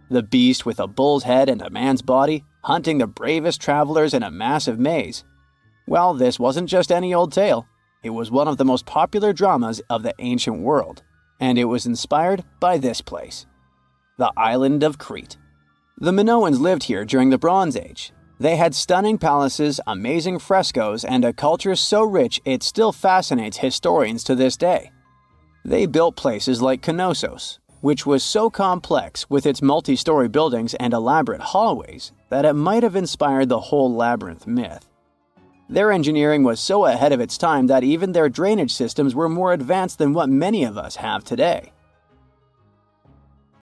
F: The beast with a bull's head and a man's body, hunting the bravest travelers in a massive maze. Well, this wasn't just any old tale. It was one of the most popular dramas of the ancient world. And it was inspired by this place, the island of Crete. The Minoans lived here during the Bronze Age. They had stunning palaces, amazing frescoes, and a culture so rich it still fascinates historians to this day. They built places like Knossos, which was so complex with its multi-story buildings and elaborate hallways that it might have inspired the whole labyrinth myth. Their engineering was so ahead of its time that even their drainage systems were more advanced than what many of us have today.